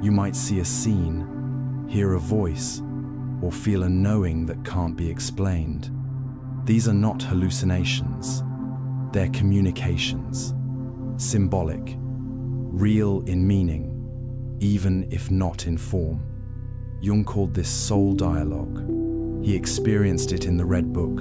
You might see a scene, hear a voice, or feel a knowing that can't be explained. These are not hallucinations, they're communications, symbolic, real in meaning, even if not in form. Jung called this soul dialogue. He experienced it in the Red Book.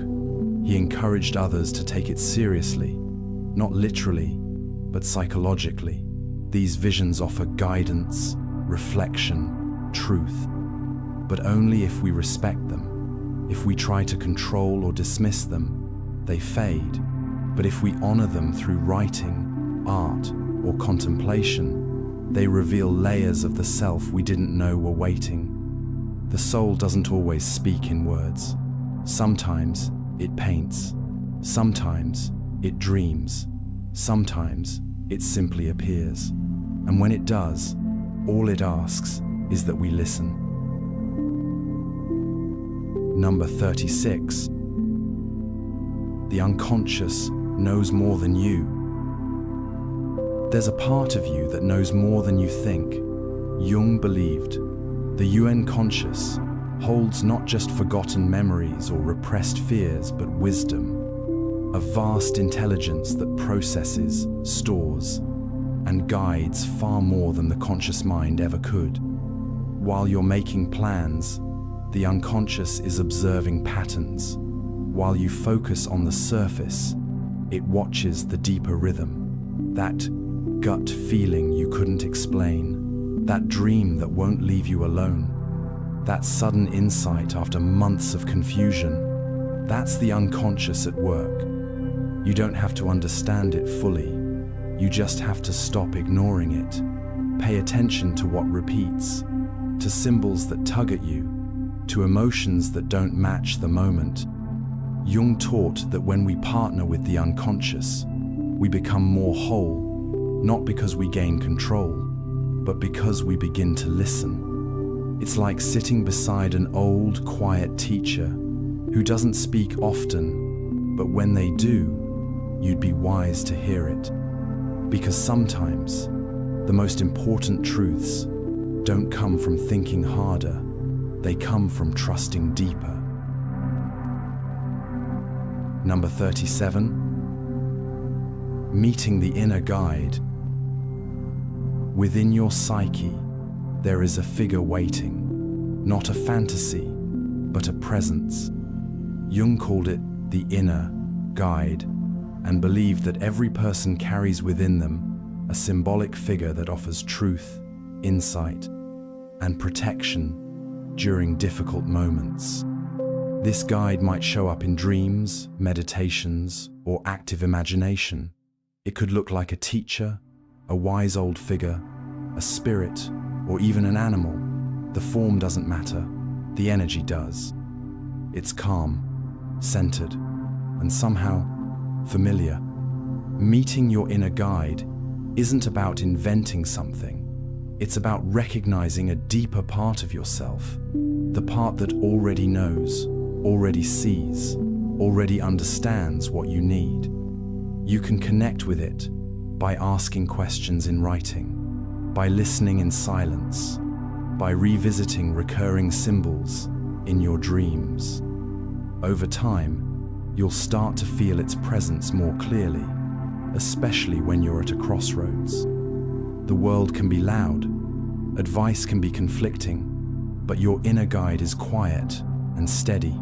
He encouraged others to take it seriously, not literally, but psychologically. These visions offer guidance, reflection, truth, but only if we respect them. If we try to control or dismiss them, they fade. But if we honor them through writing, art, or contemplation, they reveal layers of the self we didn't know were waiting. The soul doesn't always speak in words. Sometimes it paints. Sometimes it dreams. Sometimes it simply appears. And when it does, all it asks is that we listen. Number 36. The unconscious knows more than you. There's a part of you that knows more than you think. Jung believed the UN conscious holds not just forgotten memories or repressed fears, but wisdom, a vast intelligence that processes, stores, and guides far more than the conscious mind ever could. While you're making plans, the unconscious is observing patterns, while you focus on the surface, it watches the deeper rhythm, that gut feeling you couldn't explain, that dream that won't leave you alone, that sudden insight after months of confusion. That's the unconscious at work. You don't have to understand it fully. You just have to stop ignoring it. Pay attention to what repeats, to symbols that tug at you, to emotions that don't match the moment. Jung taught that when we partner with the unconscious, we become more whole, not because we gain control, but because we begin to listen. It's like sitting beside an old, quiet teacher who doesn't speak often, but when they do, you'd be wise to hear it. Because sometimes, the most important truths don't come from thinking harder, they come from trusting deeper. Number 37. Meeting the inner guide. Within your psyche, there is a figure waiting, not a fantasy, but a presence. Jung called it the inner guide, and believed that every person carries within them a symbolic figure that offers truth, insight, and protection during difficult moments. This guide might show up in dreams, meditations, or active imagination. It could look like a teacher, a wise old figure, a spirit, or even an animal. The form doesn't matter, the energy does. It's calm, centered, and somehow familiar. Meeting your inner guide isn't about inventing something. It's about recognizing a deeper part of yourself, the part that already knows, already sees, already understands what you need. You can connect with it by asking questions in writing, by listening in silence, by revisiting recurring symbols in your dreams. Over time, you'll start to feel its presence more clearly, especially when you're at a crossroads. The world can be loud, advice can be conflicting, but your inner guide is quiet and steady.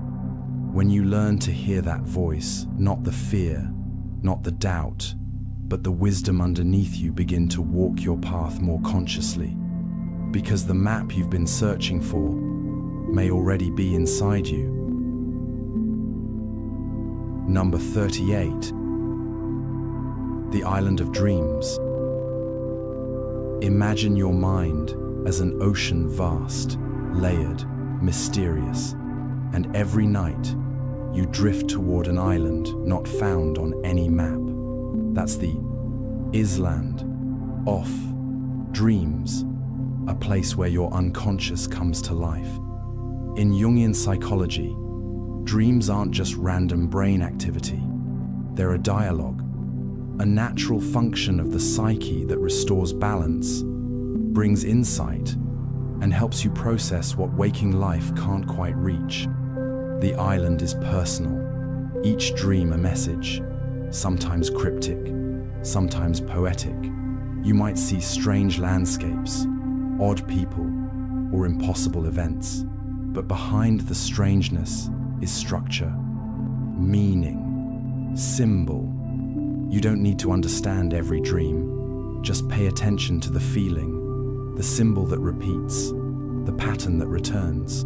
When you learn to hear that voice, not the fear, not the doubt, but the wisdom underneath you begin to walk your path more consciously, because the map you've been searching for may already be inside you. Number 38. The Island of Dreams. Imagine your mind as an ocean vast, layered, mysterious, and every night you drift toward an island not found on any map. That's the island of dreams, a place where your unconscious comes to life. In Jungian psychology, dreams aren't just random brain activity. They're a dialogue, a natural function of the psyche that restores balance, brings insight, and helps you process what waking life can't quite reach. The island is personal, each dream a message, sometimes cryptic, sometimes poetic. You might see strange landscapes, odd people, or impossible events. But behind the strangeness is structure, meaning, symbol. You don't need to understand every dream. Just pay attention to the feeling, the symbol that repeats, the pattern that returns.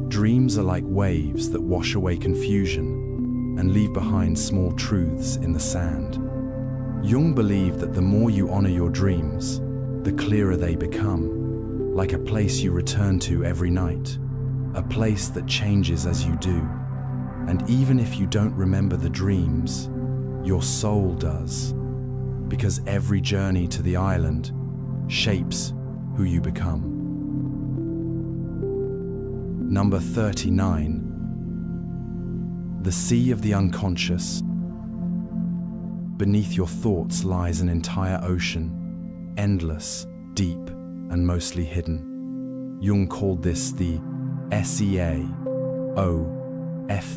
Dreams are like waves that wash away confusion and leave behind small truths in the sand. Jung believed that the more you honor your dreams, the clearer they become, like a place you return to every night, a place that changes as you do. And even if you don't remember the dreams, your soul does, because every journey to the island shapes who you become. Number 39. The Sea of the Unconscious. Beneath your thoughts lies an entire ocean, endless, deep, and mostly hidden. Jung called this the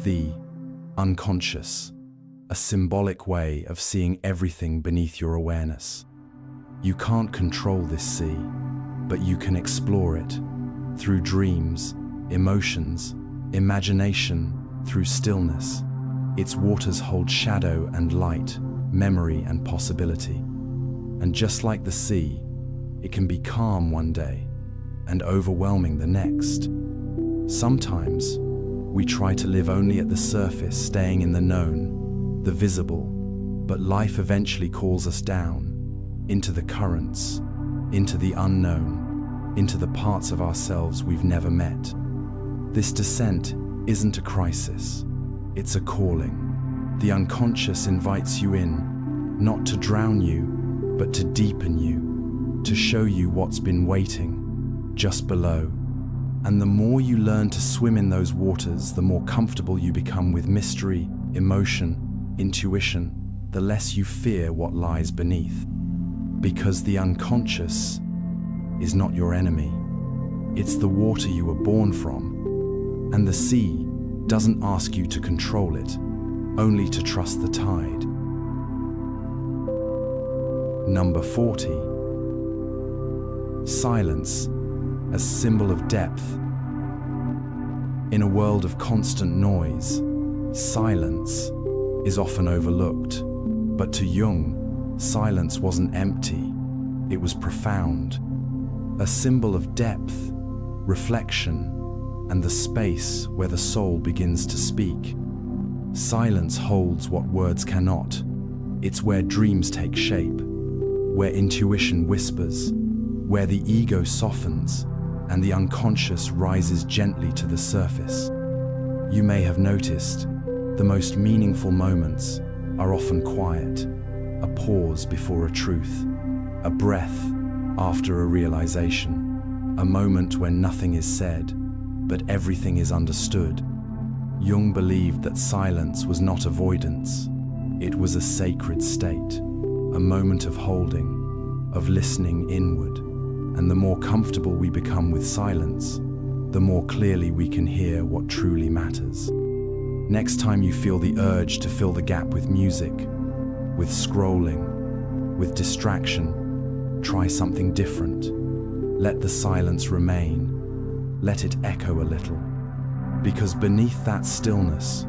the unconscious, a symbolic way of seeing everything beneath your awareness. You can't control this sea, but you can explore it through dreams, emotions, imagination, through stillness. Its waters hold shadow and light, memory and possibility. And just like the sea, it can be calm one day and overwhelming the next. Sometimes, we try to live only at the surface, staying in the known, the visible, but life eventually calls us down, into the currents, into the unknown, into the parts of ourselves we've never met. This descent isn't a crisis, it's a calling. The unconscious invites you in, not to drown you, but to deepen you, to show you what's been waiting just below. And the more you learn to swim in those waters, the more comfortable you become with mystery, emotion, intuition, the less you fear what lies beneath. Because the unconscious is not your enemy. It's the water you were born from. And the sea doesn't ask you to control it, only to trust the tide. Number 40. Silence as symbol of depth. In a world of constant noise, silence is often overlooked. But to Jung, silence wasn't empty, it was profound. A symbol of depth, reflection, and the space where the soul begins to speak. Silence holds what words cannot. It's where dreams take shape, where intuition whispers, where the ego softens, and the unconscious rises gently to the surface. You may have noticed, the most meaningful moments are often quiet, a pause before a truth, a breath after a realization, a moment when nothing is said, but everything is understood. Jung believed that silence was not avoidance, it was a sacred state, a moment of holding, of listening inward. And the more comfortable we become with silence, the more clearly we can hear what truly matters. Next time you feel the urge to fill the gap with music, with scrolling, with distraction, try something different. Let the silence remain. Let it echo a little. Because beneath that stillness,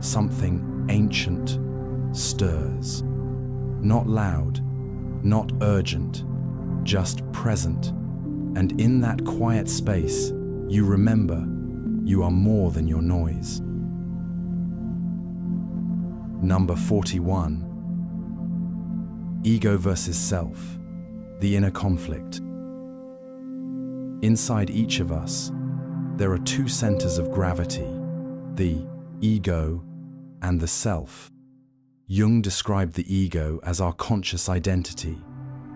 something ancient stirs. Not loud, not urgent, just present. And in that quiet space, you remember you are more than your noise. Number 41. Ego versus self, the inner conflict. Inside each of us, there are two centers of gravity, the ego and the self. Jung described the ego as our conscious identity,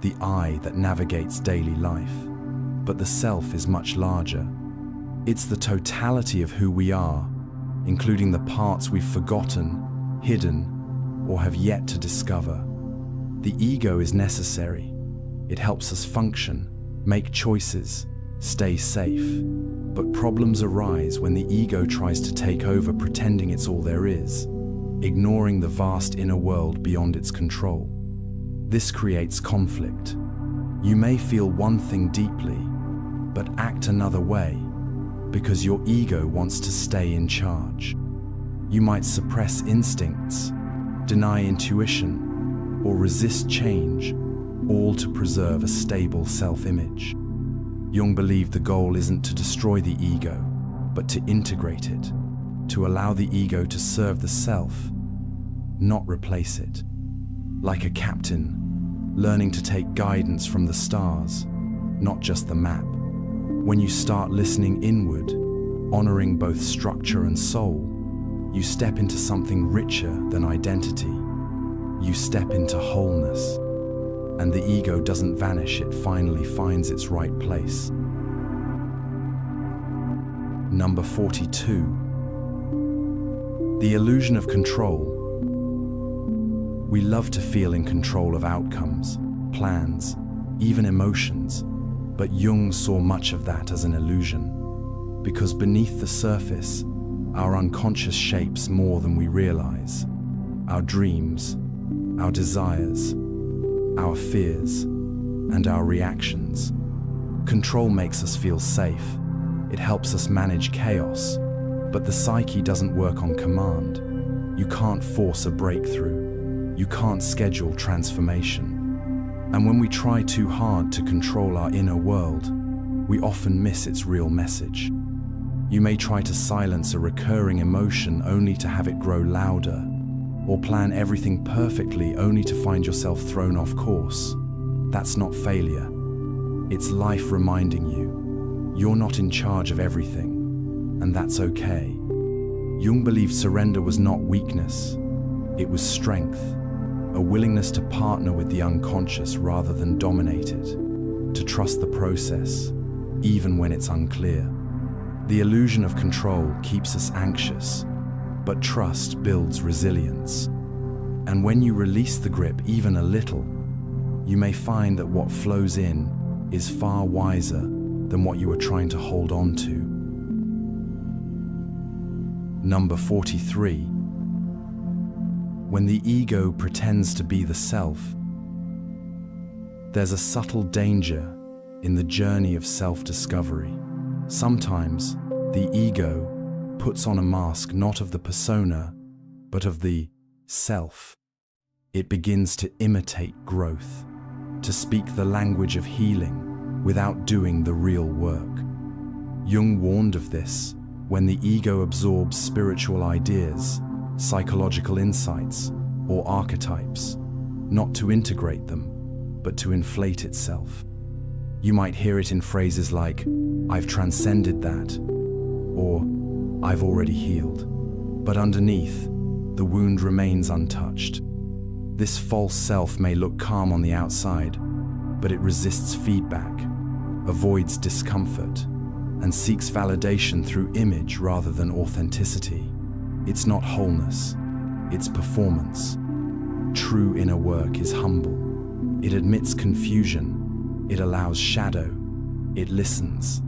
the I that navigates daily life. But the self is much larger. It's the totality of who we are, including the parts we've forgotten, hidden, or have yet to discover. The ego is necessary. It helps us function, make choices, stay safe. But problems arise when the ego tries to take over, pretending it's all there is, ignoring the vast inner world beyond its control. This creates conflict. You may feel one thing deeply, but act another way, because your ego wants to stay in charge. You might suppress instincts, deny intuition, or resist change, all to preserve a stable self-image. Jung believed the goal isn't to destroy the ego, but to integrate it, to allow the ego to serve the self, not replace it. Like a captain, learning to take guidance from the stars, not just the map. When you start listening inward, honoring both structure and soul, you step into something richer than identity. You step into wholeness. And the ego doesn't vanish, it finally finds its right place. Number 42. The illusion of control. We love to feel in control of outcomes, plans, even emotions, but Jung saw much of that as an illusion, because beneath the surface, our unconscious shapes more than we realize. Our dreams, our desires, our fears, and our reactions. Control makes us feel safe. It helps us manage chaos, but the psyche doesn't work on command. You can't force a breakthrough. You can't schedule transformation. And when we try too hard to control our inner world, we often miss its real message. You may try to silence a recurring emotion only to have it grow louder, or plan everything perfectly only to find yourself thrown off course. That's not failure. It's life reminding you, you're not in charge of everything, and that's okay. Jung believed surrender was not weakness, it was strength, a willingness to partner with the unconscious rather than dominate it, to trust the process, even when it's unclear. The illusion of control keeps us anxious, but trust builds resilience. And when you release the grip even a little, you may find that what flows in is far wiser than what you were trying to hold on to. Number 43. When the ego pretends to be the self, there's a subtle danger in the journey of self-discovery. Sometimes the ego puts on a mask not of the persona, but of the self. It begins to imitate growth, to speak the language of healing without doing the real work. Jung warned of this when the ego absorbs spiritual ideas, psychological insights, or archetypes, not to integrate them, but to inflate itself. You might hear it in phrases like, "I've transcended that," or "I've already healed." But underneath, the wound remains untouched. This false self may look calm on the outside, but it resists feedback, avoids discomfort, and seeks validation through image rather than authenticity. It's not wholeness, it's performance. True inner work is humble. It admits confusion, it allows shadow, it listens,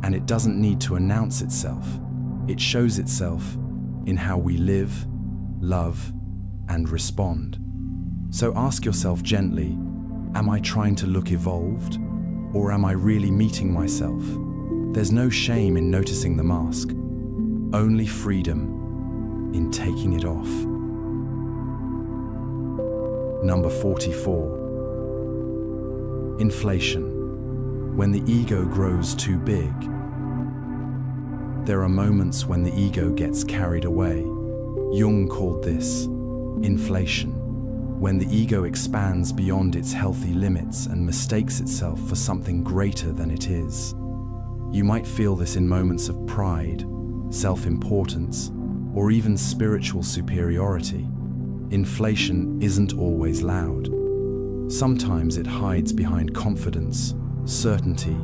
and it doesn't need to announce itself. It shows itself in how we live, love, and respond. So ask yourself gently, am I trying to look evolved, or am I really meeting myself? There's no shame in noticing the mask, only freedom in taking it off. Number 44. Inflation. When the ego grows too big. There are moments when the ego gets carried away. Jung called this inflation, when the ego expands beyond its healthy limits and mistakes itself for something greater than it is. You might feel this in moments of pride, self-importance, or even spiritual superiority. Inflation isn't always loud. Sometimes it hides behind confidence, certainty,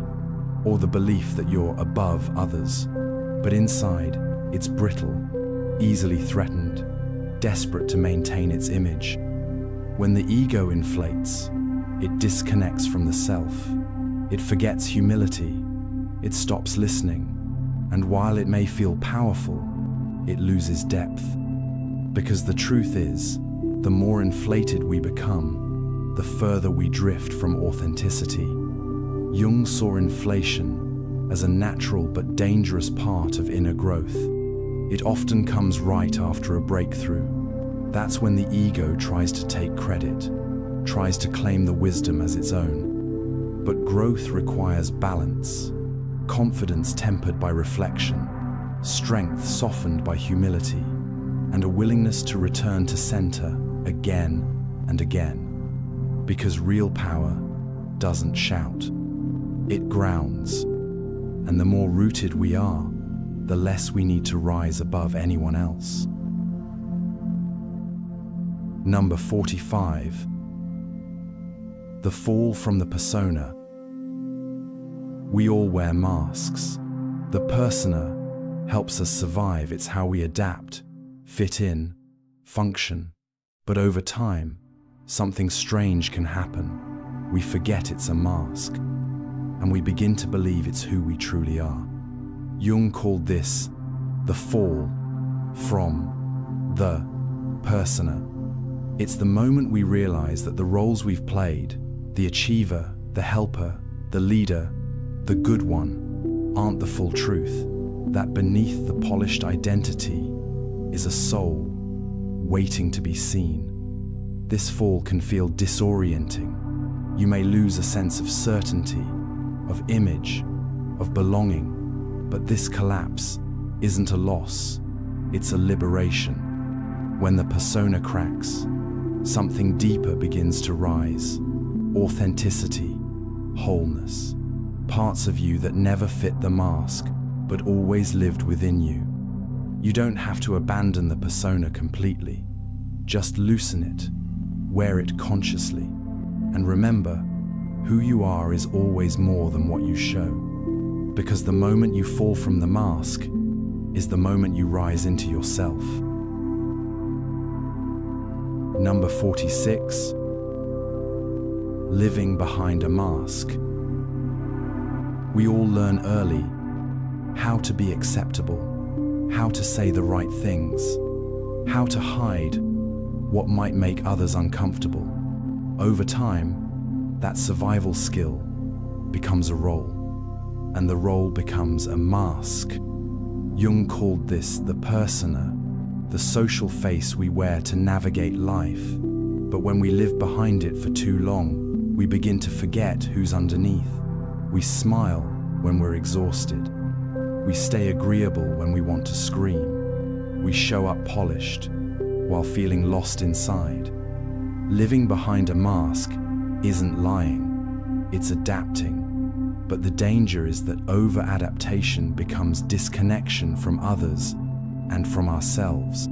or the belief that you're above others. But inside, it's brittle, easily threatened, desperate to maintain its image. When the ego inflates, it disconnects from the self. It forgets humility. It stops listening. And while it may feel powerful, it loses depth. Because the truth is, the more inflated we become, the further we drift from authenticity. Jung saw inflation as a natural but dangerous part of inner growth. It often comes right after a breakthrough. That's when the ego tries to take credit, tries to claim the wisdom as its own. But growth requires balance, confidence tempered by reflection, strength softened by humility, and a willingness to return to center again and again. Because real power doesn't shout, it grounds. And the more rooted we are, the less we need to rise above anyone else. Number 45. The fall from the persona. We all wear masks. The persona helps us survive. It's how we adapt, fit in, function. But over time, something strange can happen. We forget it's a mask, and we begin to believe it's who we truly are. Jung called this the fall from the persona. It's the moment we realize that the roles we've played, the achiever, the helper, the leader, the good one, aren't the full truth. That beneath the polished identity is a soul, waiting to be seen. This fall can feel disorienting. You may lose a sense of certainty, of image, of belonging, but this collapse isn't a loss, it's a liberation. When the persona cracks, something deeper begins to rise. Authenticity, wholeness, parts of you that never fit the mask, but always lived within you. You don't have to abandon the persona completely. Just loosen it, wear it consciously, and remember, who you are is always more than what you show. Because the moment you fall from the mask is the moment you rise into yourself. Number 46. Living behind a mask. We all learn early how to be acceptable, how to say the right things, how to hide what might make others uncomfortable. Over time, that survival skill becomes a role, and the role becomes a mask. Jung called this the persona, the social face we wear to navigate life. But when we live behind it for too long, we begin to forget who's underneath. We smile when we're exhausted. We stay agreeable when we want to scream. We show up polished while feeling lost inside. Living behind a mask isn't lying, it's adapting. But the danger is that over-adaptation becomes disconnection from others and from ourselves.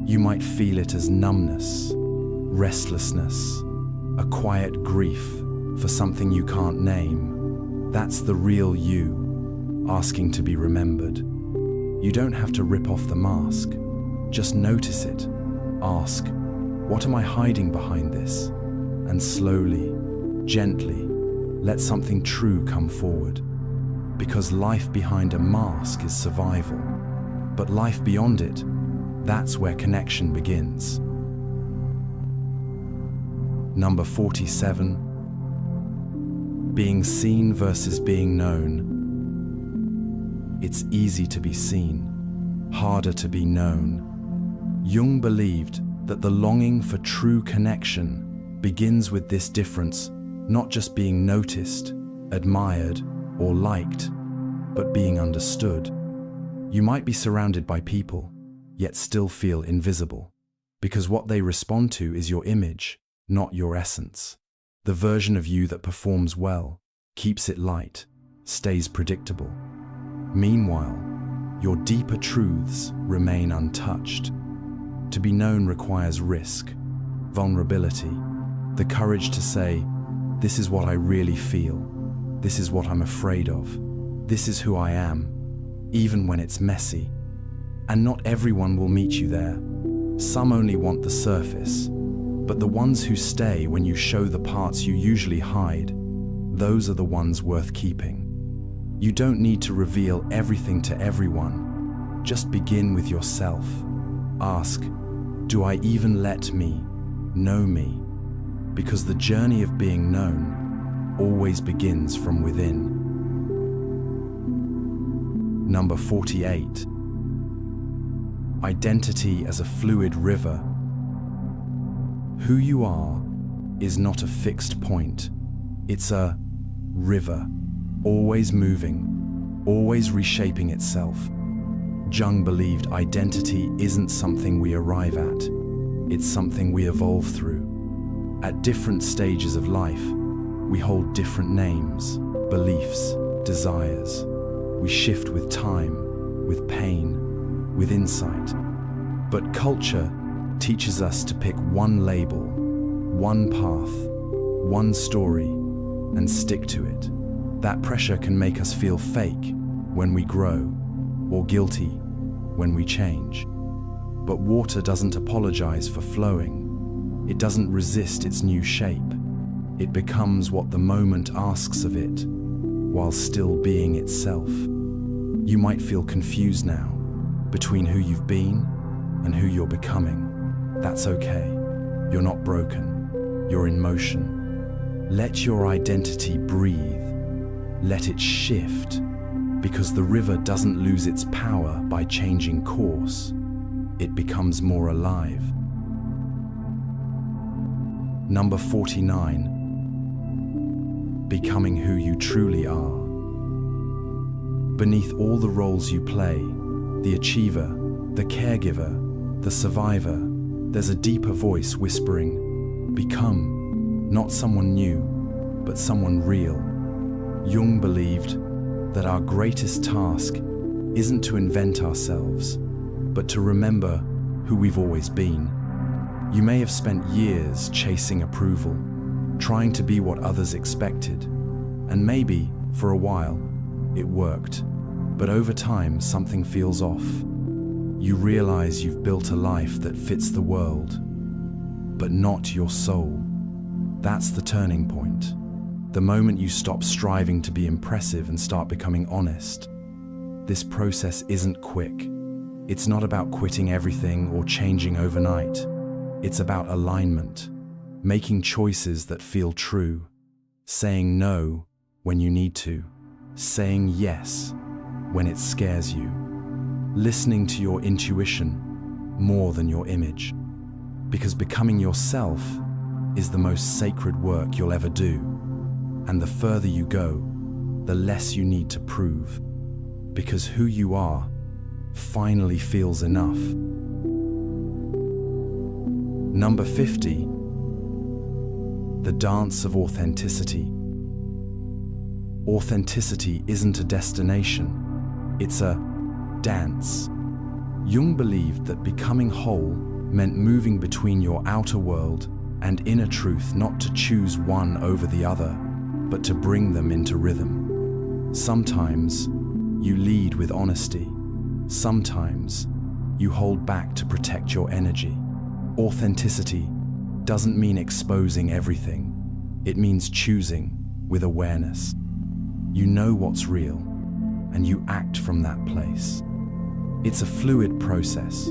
You might feel it as numbness, restlessness, a quiet grief for something you can't name. That's the real you, asking to be remembered. You don't have to rip off the mask. Just notice it. Ask, what am I hiding behind this? And slowly, gently, let something true come forward. Because life behind a mask is survival. But life beyond it, that's where connection begins. Number 47. Being seen versus being known. It's easy to be seen, harder to be known. Jung believed that the longing for true connection begins with this difference, not just being noticed, admired, or liked, but being understood. You might be surrounded by people, yet still feel invisible, because what they respond to is your image, not your essence. The version of you that performs well, keeps it light, stays predictable. Meanwhile, your deeper truths remain untouched. To be known requires risk, vulnerability, the courage to say, this is what I really feel, this is what I'm afraid of, this is who I am, even when it's messy. And not everyone will meet you there. Some only want the surface, but the ones who stay when you show the parts you usually hide, those are the ones worth keeping. You don't need to reveal everything to everyone. Just begin with yourself. Ask, do I even let me know me? Because the journey of being known always begins from within. Number 48. Identity as a fluid river. Who you are is not a fixed point. It's a river, always moving, always reshaping itself. Jung believed identity isn't something we arrive at, it's something we evolve through. At different stages of life, we hold different names, beliefs, desires. We shift with time, with pain, with insight. But culture teaches us to pick one label, one path, one story, and stick to it. That pressure can make us feel fake when we grow, or guilty when we change. But water doesn't apologize for flowing. It doesn't resist its new shape. It becomes what the moment asks of it, while still being itself. You might feel confused now, between who you've been and who you're becoming. That's okay. You're not broken. You're in motion. Let your identity breathe. Let it shift, because the river doesn't lose its power by changing course. It becomes more alive. Number 49. Becoming who you truly are. Beneath all the roles you play, the achiever, the caregiver, the survivor, there's a deeper voice whispering, become, not someone new, but someone real. Jung believed that our greatest task isn't to invent ourselves, but to remember who we've always been. You may have spent years chasing approval, trying to be what others expected, and maybe, for a while, it worked. But over time, something feels off. You realize you've built a life that fits the world, but not your soul. That's the turning point. The moment you stop striving to be impressive and start becoming honest. This process isn't quick. It's not about quitting everything or changing overnight. It's about alignment, making choices that feel true, saying no when you need to, saying yes when it scares you, listening to your intuition more than your image. Because becoming yourself is the most sacred work you'll ever do. And the further you go, the less you need to prove. Because who you are finally feels enough. Number 50. The dance of authenticity. Authenticity isn't a destination, it's a dance. Jung believed that becoming whole meant moving between your outer world and inner truth, not to choose one over the other, but to bring them into rhythm. Sometimes you lead with honesty. Sometimes you hold back to protect your energy. Authenticity doesn't mean exposing everything. It means choosing with awareness. You know what's real, and you act from that place. It's a fluid process.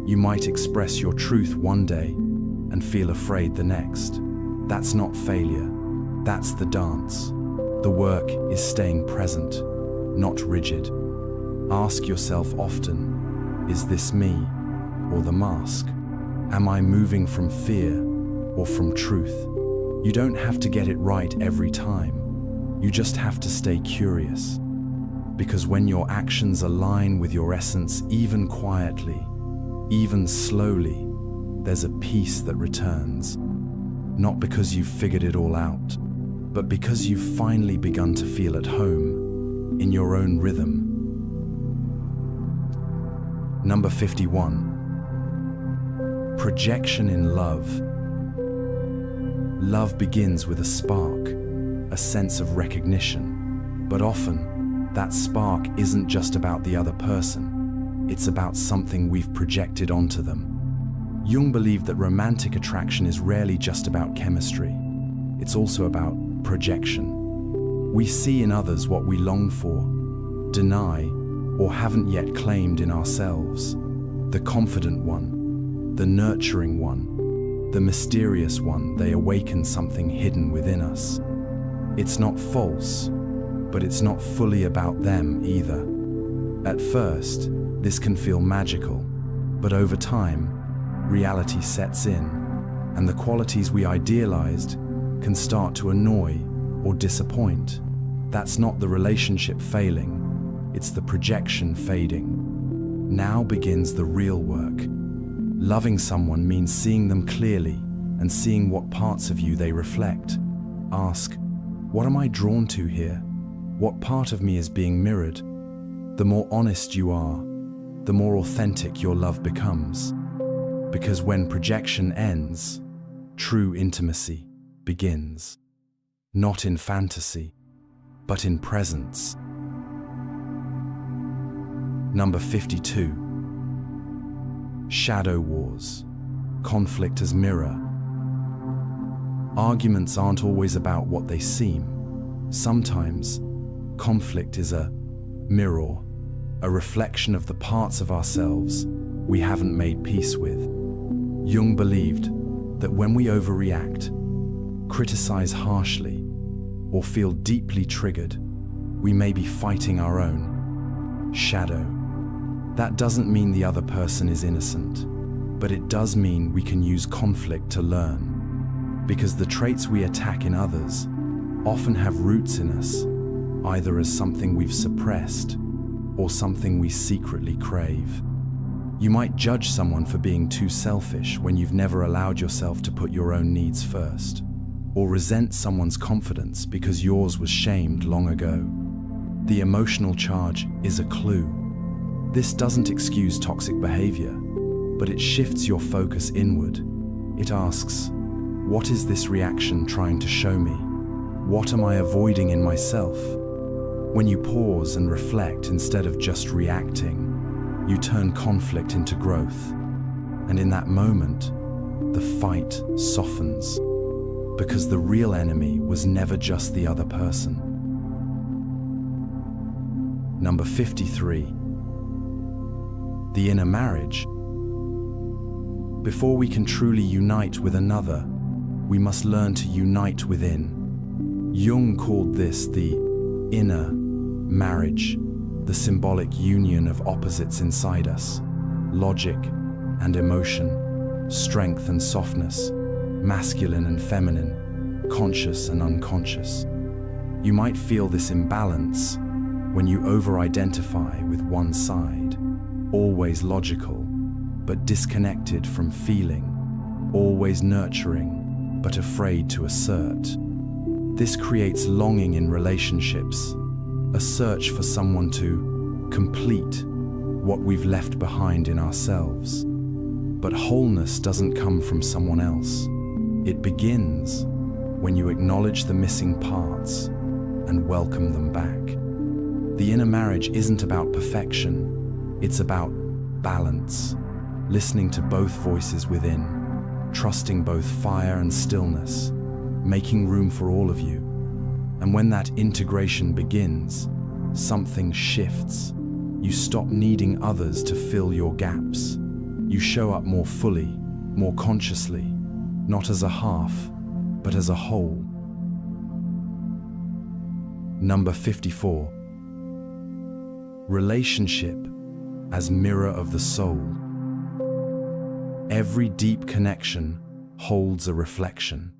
You might express your truth one day and feel afraid the next. That's not failure. That's the dance. The work is staying present, not rigid. Ask yourself often, is this me or the mask? Am I moving from fear or from truth? You don't have to get it right every time. You just have to stay curious. Because when your actions align with your essence, even quietly, even slowly, there's a peace that returns. Not because you've figured it all out, but because you've finally begun to feel at home in your own rhythm. Number 51. Projection in love. Love begins with a spark, a sense of recognition, but often that spark isn't just about the other person, it's about something we've projected onto them. Jung believed that romantic attraction is rarely just about chemistry, it's also about projection. We see in others what we long for, deny, or haven't yet claimed in ourselves. The confident one, the nurturing one, the mysterious one. They awaken something hidden within us. It's not false, but it's not fully about them either. At first, this can feel magical, but over time, reality sets in, and the qualities we idealized can start to annoy or disappoint. That's not the relationship failing, it's the projection fading. Now begins the real work. Loving someone means seeing them clearly and seeing what parts of you they reflect. Ask, what am I drawn to here? What part of me is being mirrored? The more honest you are, the more authentic your love becomes. Because when projection ends, true intimacy begins. Not in fantasy, but in presence. Number 52. Shadow wars. Conflict as mirror. Arguments aren't always about what they seem. Sometimes, conflict is a mirror, a reflection of the parts of ourselves we haven't made peace with. Jung believed that when we overreact, criticize harshly, or feel deeply triggered, we may be fighting our own shadow. That doesn't mean the other person is innocent, but it does mean we can use conflict to learn. Because the traits we attack in others often have roots in us, either as something we've suppressed or something we secretly crave. You might judge someone for being too selfish when you've never allowed yourself to put your own needs first, or resent someone's confidence because yours was shamed long ago. The emotional charge is a clue. This doesn't excuse toxic behavior, but it shifts your focus inward. It asks, what is this reaction trying to show me? What am I avoiding in myself? When you pause and reflect instead of just reacting, you turn conflict into growth. And in that moment, the fight softens, because the real enemy was never just the other person. Number 53. The inner marriage. Before we can truly unite with another, we must learn to unite within. Jung called this the inner marriage, the symbolic union of opposites inside us: logic and emotion, strength and softness, masculine and feminine, conscious and unconscious. You might feel this imbalance when you over-identify with one side, always logical, but disconnected from feeling, always nurturing, but afraid to assert. This creates longing in relationships, a search for someone to complete what we've left behind in ourselves. But wholeness doesn't come from someone else. It begins when you acknowledge the missing parts and welcome them back. The inner marriage isn't about perfection, it's about balance, listening to both voices within, trusting both fire and stillness, making room for all of you. And when that integration begins, something shifts. You stop needing others to fill your gaps. You show up more fully, more consciously, not as a half, but as a whole. Number 54. Relationship as mirror of the soul. Every deep connection holds a reflection.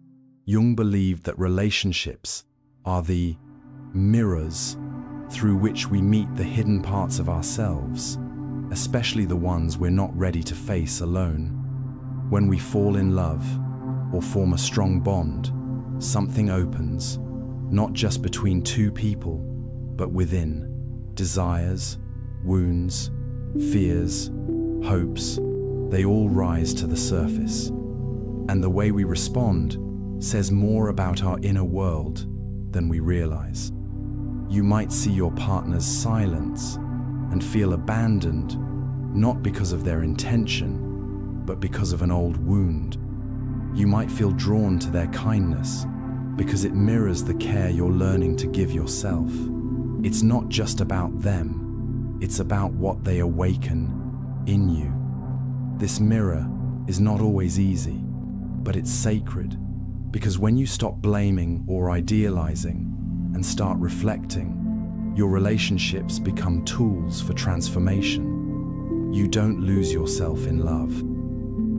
Jung believed that relationships are the mirrors through which we meet the hidden parts of ourselves, especially the ones we're not ready to face alone. When we fall in love or form a strong bond, something opens, not just between two people, but within. Desires, wounds, fears, hopes, they all rise to the surface. And the way we respond says more about our inner world than we realize. You might see your partner's silence and feel abandoned, not because of their intention, but because of an old wound. You might feel drawn to their kindness because it mirrors the care you're learning to give yourself. It's not just about them, it's about what they awaken in you. This mirror is not always easy, but it's sacred, because when you stop blaming or idealizing and start reflecting, your relationships become tools for transformation. You don't lose yourself in love.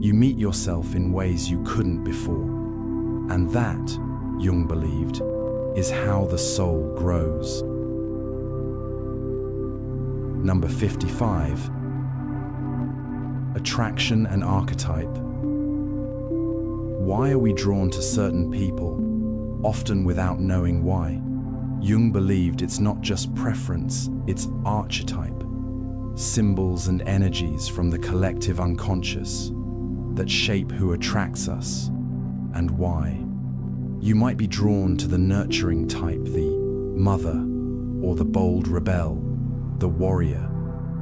You meet yourself in ways you couldn't before. And that, Jung believed, is how the soul grows. Number 55. Attraction and archetype. Why are we drawn to certain people, often without knowing why? Jung believed it's not just preference, it's archetype, symbols and energies from the collective unconscious that shape who attracts us and why. You might be drawn to the nurturing type, the mother, or the bold rebel, the warrior,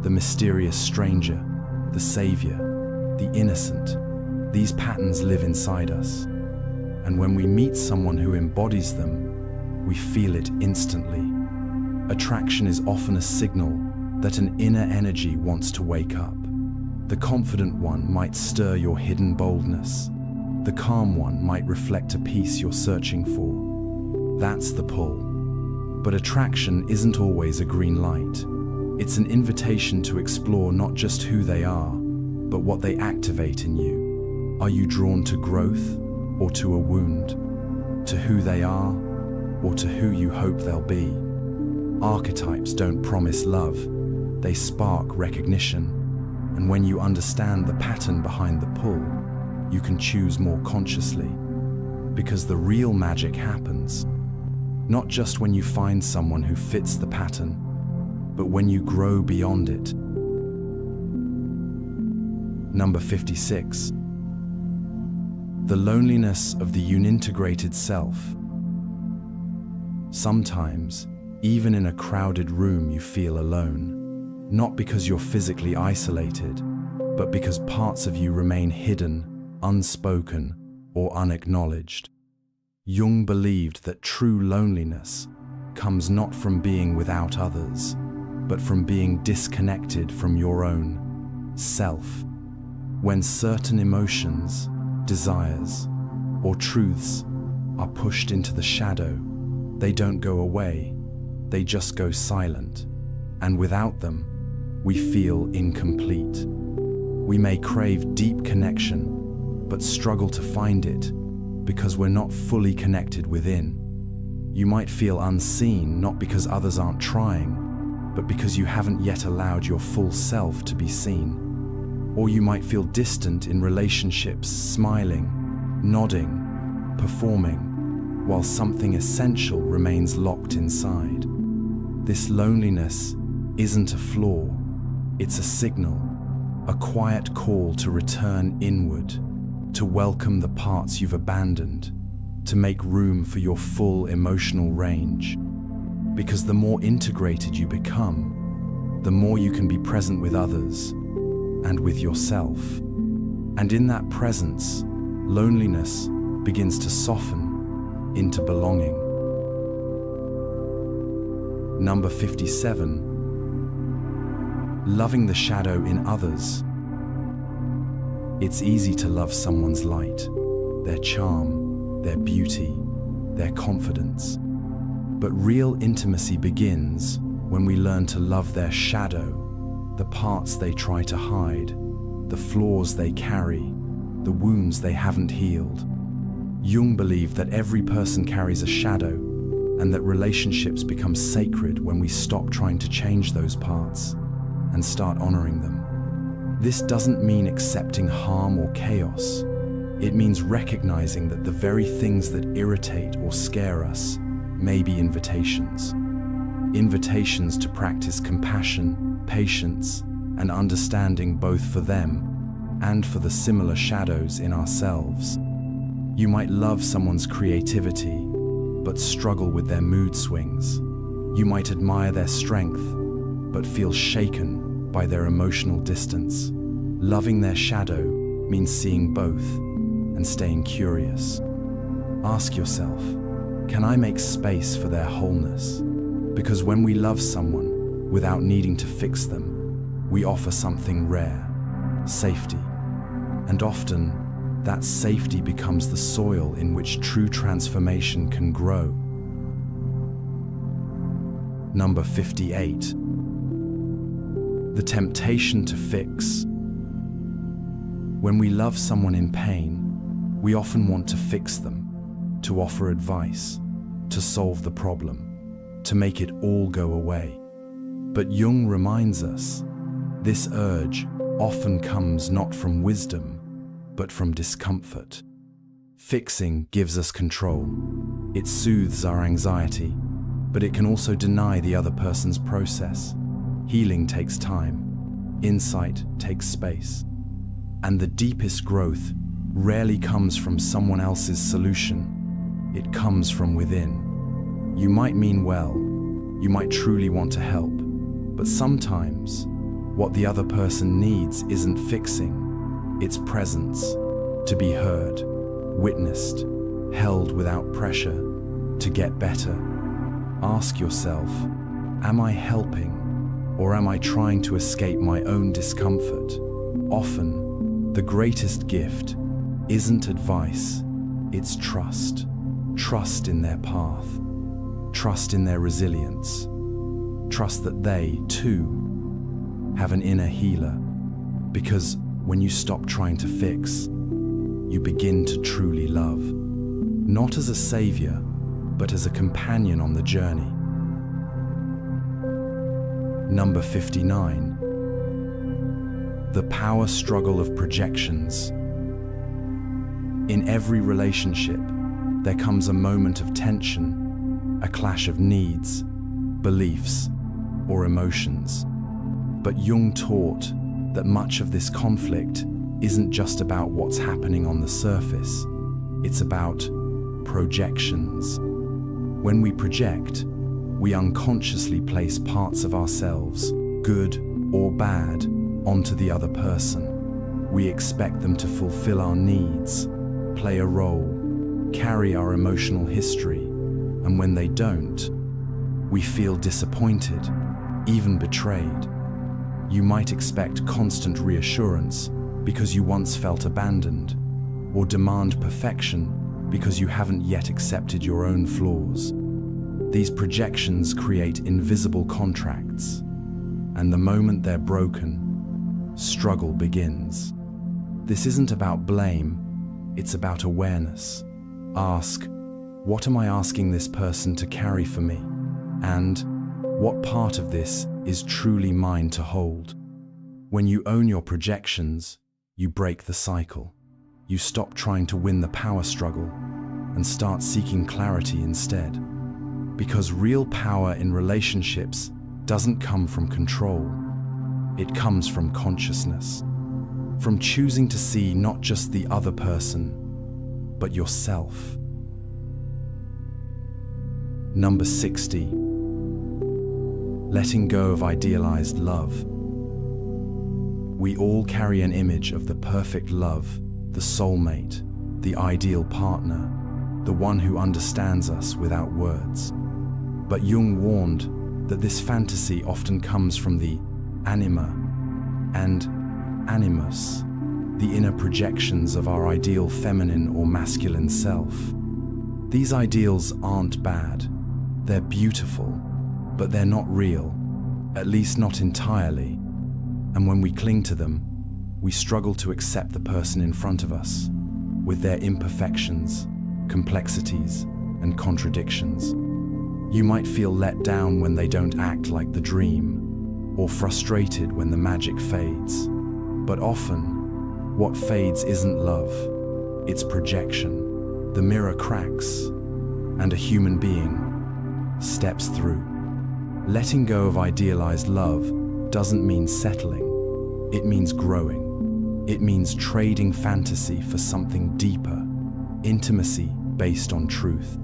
the mysterious stranger, the savior, the innocent. These patterns live inside us, and when we meet someone who embodies them, we feel it instantly. Attraction is often a signal that an inner energy wants to wake up. The confident one might stir your hidden boldness. The calm one might reflect a peace you're searching for. That's the pull. But attraction isn't always a green light. It's an invitation to explore not just who they are, but what they activate in you. Are you drawn to growth, or to a wound, to who they are or to who you hope they'll be. Archetypes don't promise love, they spark recognition, and when you understand the pattern behind the pull, you can choose more consciously, because the real magic happens, not just when you find someone who fits the pattern, but when you grow beyond it. Number 56. The loneliness of the unintegrated self. Sometimes, even in a crowded room, you feel alone, not because you're physically isolated, but because parts of you remain hidden, unspoken, or unacknowledged. Jung believed that true loneliness comes not from being without others, but from being disconnected from your own self. When certain emotions, desires, or truths are pushed into the shadow, they don't go away, they just go silent. And without them, we feel incomplete. We may crave deep connection, but struggle to find it because we're not fully connected within. You might feel unseen, not because others aren't trying, but because you haven't yet allowed your full self to be seen. Or you might feel distant in relationships, smiling, nodding, performing, while something essential remains locked inside. This loneliness isn't a flaw, it's a signal, a quiet call to return inward, to welcome the parts you've abandoned, to make room for your full emotional range. Because the more integrated you become, the more you can be present with others and with yourself. And in that presence, loneliness begins to soften into belonging. Number 57. Loving the shadow in others. It's easy to love someone's light, their charm, their beauty, their confidence. But real intimacy begins when we learn to love their shadow, the parts they try to hide, the flaws they carry, the wounds they haven't healed. Jung believed that every person carries a shadow, and that relationships become sacred when we stop trying to change those parts and start honoring them. This doesn't mean accepting harm or chaos. It means recognizing that the very things that irritate or scare us may be invitations. Invitations to practice compassion, patience, and understanding, both for them and for the similar shadows in ourselves. You might love someone's creativity, but struggle with their mood swings. You might admire their strength, but feel shaken by their emotional distance. Loving their shadow means seeing both and staying curious. Ask yourself, can I make space for their wholeness? Because when we love someone without needing to fix them, we offer something rare, safety. And often, that safety becomes the soil in which true transformation can grow. Number 58. The temptation to fix. When we love someone in pain, we often want to fix them, to offer advice, to solve the problem, to make it all go away. But Jung reminds us, this urge often comes not from wisdom, but from discomfort. Fixing gives us control. It soothes our anxiety, but it can also deny the other person's process. Healing takes time. Insight takes space. And the deepest growth rarely comes from someone else's solution. It comes from within. You might mean well, you might truly want to help, but sometimes what the other person needs isn't fixing, it's presence, to be heard, witnessed, held without pressure, to get better. Ask yourself, am I helping, or am I trying to escape my own discomfort? Often, the greatest gift isn't advice, it's trust. Trust in their path, trust in their resilience, trust that they, too, have an inner healer. Because when you stop trying to fix, you begin to truly love, not as a savior, but as a companion on the journey. Number 59. The power struggle of projections. In every relationship, there comes a moment of tension, a clash of needs, beliefs, or emotions. But Jung taught that much of this conflict isn't just about what's happening on the surface, it's about projections. When we project, we unconsciously place parts of ourselves, good or bad, onto the other person. We expect them to fulfill our needs, play a role, carry our emotional history, and when they don't, we feel disappointed, even betrayed. You might expect constant reassurance because you once felt abandoned, or demand perfection because you haven't yet accepted your own flaws. These projections create invisible contracts, and the moment they're broken, struggle begins. This isn't about blame, it's about awareness. Ask, what am I asking this person to carry for me? And what part of this is truly mine to hold? When you own your projections, you break the cycle. You stop trying to win the power struggle and start seeking clarity instead. Because real power in relationships doesn't come from control. It comes from consciousness, from choosing to see not just the other person, but yourself. Number 60. Letting go of idealized love. We all carry an image of the perfect love, the soulmate, the ideal partner, the one who understands us without words. But Jung warned that this fantasy often comes from the anima and animus, the inner projections of our ideal feminine or masculine self. These ideals aren't bad. They're beautiful, but they're not real, at least not entirely. And when we cling to them, we struggle to accept the person in front of us, with their imperfections, complexities, and contradictions. You might feel let down when they don't act like the dream, or frustrated when the magic fades. But often, what fades isn't love, it's projection. The mirror cracks, and a human being steps through. Letting go of idealized love doesn't mean settling, it means growing. It means trading fantasy for something deeper, intimacy based on truth.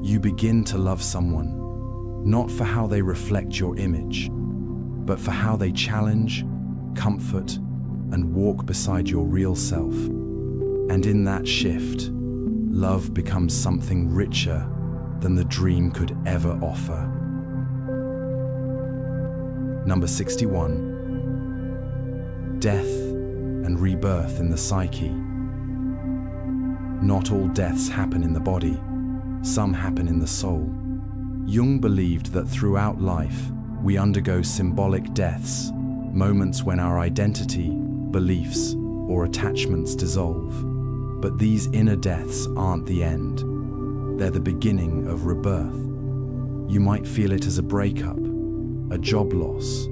You begin to love someone, not for how they reflect your image, but for how they challenge, comfort, and walk beside your real self. And in that shift, love becomes something richer than the dream could ever offer. Number 61. Death and rebirth in the psyche. Not all deaths happen in the body, some happen in the soul. Jung believed that throughout life, we undergo symbolic deaths, moments when our identity, beliefs, or attachments dissolve. But these inner deaths aren't the end. They're the beginning of rebirth. You might feel it as a breakup, a job loss,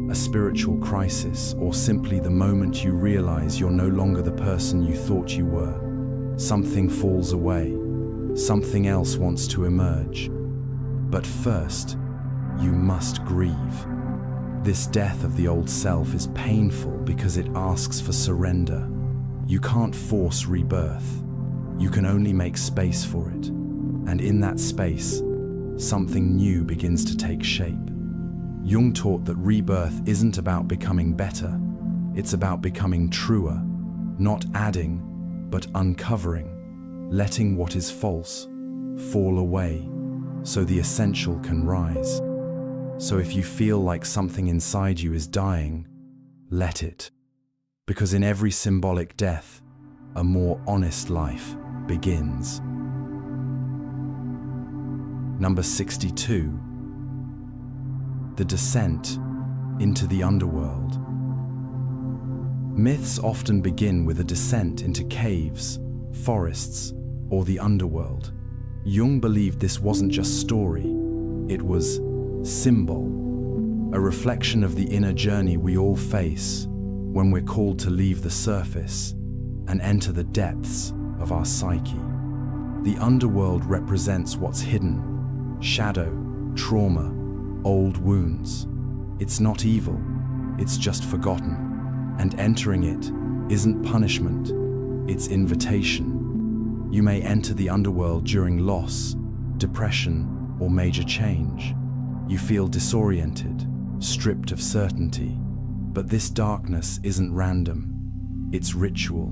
a spiritual crisis, or simply the moment you realize you're no longer the person you thought you were. Something falls away, something else wants to emerge. But first, you must grieve. This death of the old self is painful because it asks for surrender. You can't force rebirth. You can only make space for it. And in that space, something new begins to take shape. Jung taught that rebirth isn't about becoming better. It's about becoming truer, not adding, but uncovering, letting what is false fall away so the essential can rise. So if you feel like something inside you is dying, let it. Because in every symbolic death, a more honest life begins. Number 62. The descent into the underworld. Myths often begin with a descent into caves, forests, or the underworld. Jung believed this wasn't just story, it was symbol, a reflection of the inner journey we all face when we're called to leave the surface and enter the depths of our psyche. The underworld represents what's hidden: shadow, trauma, old wounds. It's not evil, it's just forgotten. And entering it isn't punishment, it's invitation. You may enter the underworld during loss, depression, or major change. You feel disoriented, stripped of certainty. But this darkness isn't random, it's ritual.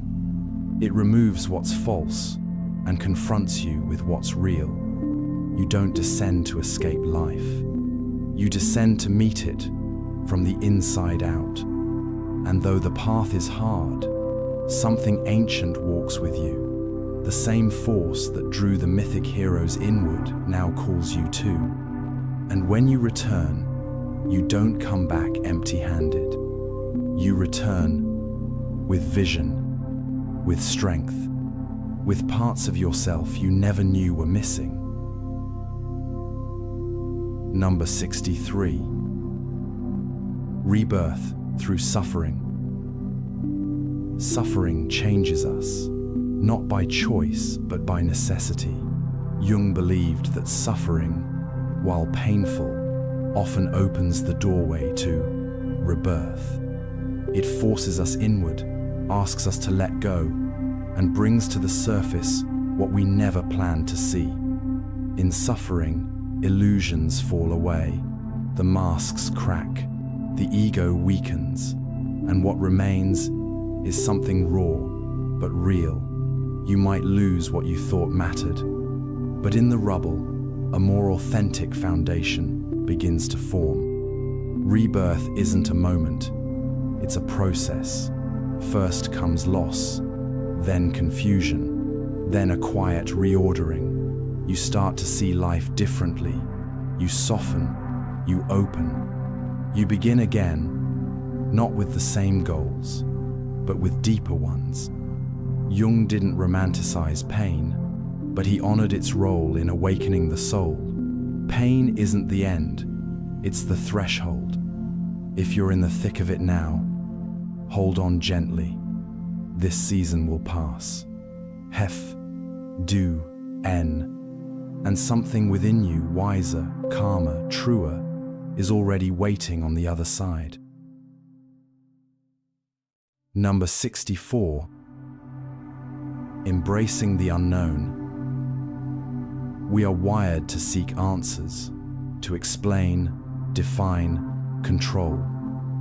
It removes what's false and confronts you with what's real. You don't descend to escape life. You descend to meet it from the inside out. And though the path is hard, something ancient walks with you. The same force that drew the mythic heroes inward now calls you too. And when you return, you don't come back empty-handed. You return with vision, with strength, with parts of yourself you never knew were missing. Number 63. Rebirth through suffering. Suffering changes us, not by choice, but by necessity. Jung believed that suffering, while painful, often opens the doorway to rebirth. It forces us inward, asks us to let go, and brings to the surface what we never planned to see. In suffering, illusions fall away, the masks crack, the ego weakens, and what remains is something raw but real. You might lose what you thought mattered, but in the rubble, a more authentic foundation begins to form. Rebirth isn't a moment, it's a process. First comes loss, then confusion, then a quiet reordering. You start to see life differently. You soften, you open. You begin again, not with the same goals, but with deeper ones. Jung didn't romanticize pain, but he honored its role in awakening the soul. Pain isn't the end, it's the threshold. If you're in the thick of it now, hold on gently. This season will pass. Hef, du, en, and something within you, wiser, calmer, truer, is already waiting on the other side. Number 64. Embracing the unknown. We are wired to seek answers, to explain, define, control.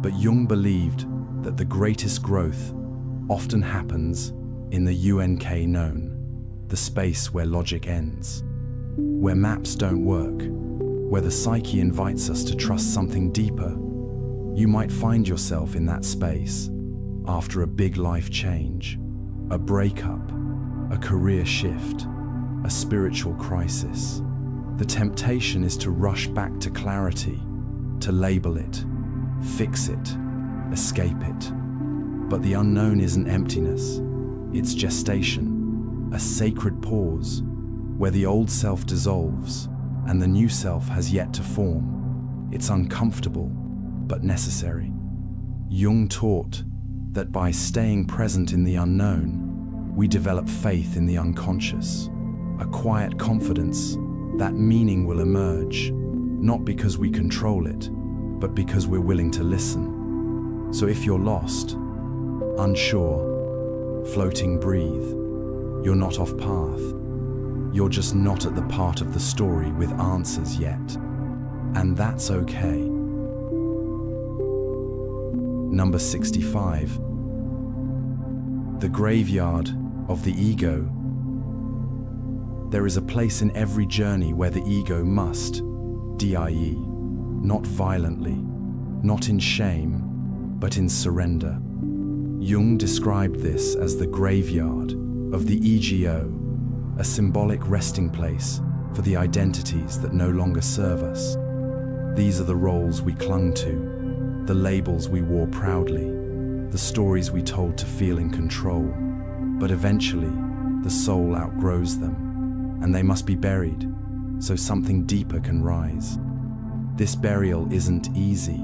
But Jung believed that the greatest growth often happens in the unknown, the space where logic ends, where maps don't work, where the psyche invites us to trust something deeper. You might find yourself in that space after a big life change, a breakup, a career shift, a spiritual crisis. The temptation is to rush back to clarity, to label it, fix it, escape it. But the unknown isn't emptiness, it's gestation, a sacred pause where the old self dissolves and the new self has yet to form. It's uncomfortable, but necessary. Jung taught that by staying present in the unknown, we develop faith in the unconscious, a quiet confidence that meaning will emerge, not because we control it, but because we're willing to listen. So if you're lost, unsure, floating, breathe. You're not off path. You're just not at the part of the story with answers yet. And that's okay. Number 65. The graveyard of the ego. There is a place in every journey where the ego must, die, not violently, not in shame, but in surrender. Jung described this as the graveyard of the ego, a symbolic resting place for the identities that no longer serve us. These are the roles we clung to, the labels we wore proudly, the stories we told to feel in control, but eventually the soul outgrows them, and they must be buried so something deeper can rise. This burial isn't easy.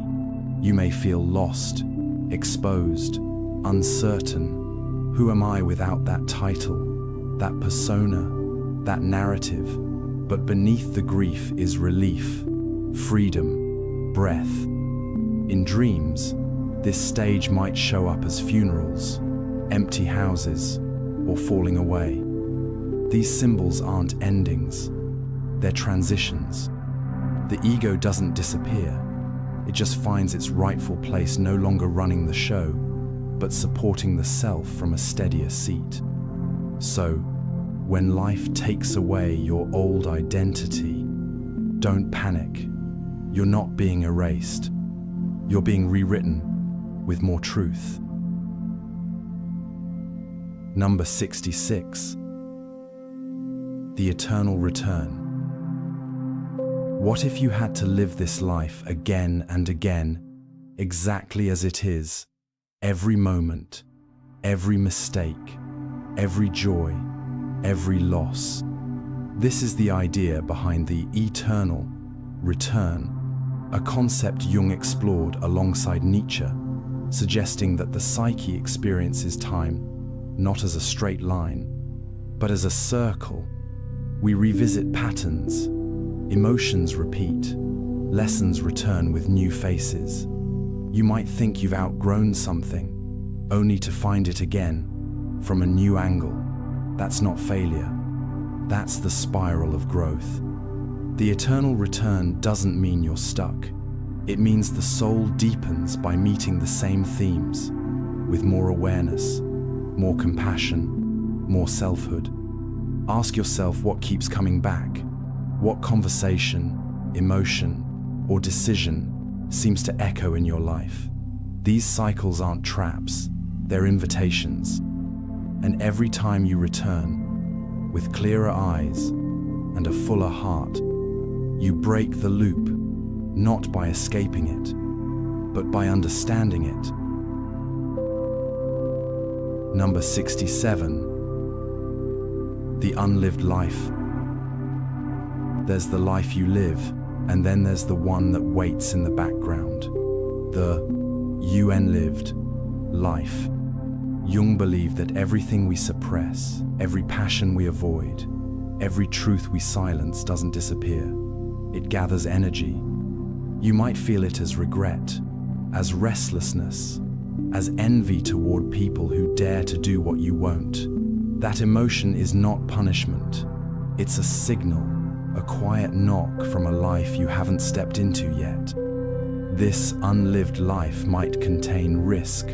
You may feel lost, exposed, uncertain. Who am I without that title, that persona, that narrative? But beneath the grief is relief, freedom, breath. In dreams, this stage might show up as funerals, empty houses, or falling away. These symbols aren't endings, they're transitions. The ego doesn't disappear. It just finds its rightful place, no longer running the show, but supporting the self from a steadier seat. So, when life takes away your old identity, don't panic. You're not being erased. You're being rewritten with more truth. Number 66. The eternal return. What if you had to live this life again and again, exactly as it is? Every moment, every mistake, every joy, every loss. This is the idea behind the eternal return, a concept Jung explored alongside Nietzsche, suggesting that the psyche experiences time not as a straight line, but as a circle. We revisit patterns, emotions repeat, lessons return with new faces. You might think you've outgrown something, only to find it again from a new angle. That's not failure. That's the spiral of growth. The eternal return doesn't mean you're stuck. It means the soul deepens by meeting the same themes, with more awareness, more compassion, more selfhood. Ask yourself what keeps coming back. What conversation, emotion, or decision seems to echo in your life? These cycles aren't traps, they're invitations. And every time you return, with clearer eyes and a fuller heart, you break the loop, not by escaping it, but by understanding it. Number 67. The unlived life. There's the life you live, and then there's the one that waits in the background. The unlived life. Jung believed that everything we suppress, every passion we avoid, every truth we silence doesn't disappear. It gathers energy. You might feel it as regret, as restlessness, as envy toward people who dare to do what you won't. That emotion is not punishment. It's a signal, a quiet knock from a life you haven't stepped into yet. This unlived life might contain risk,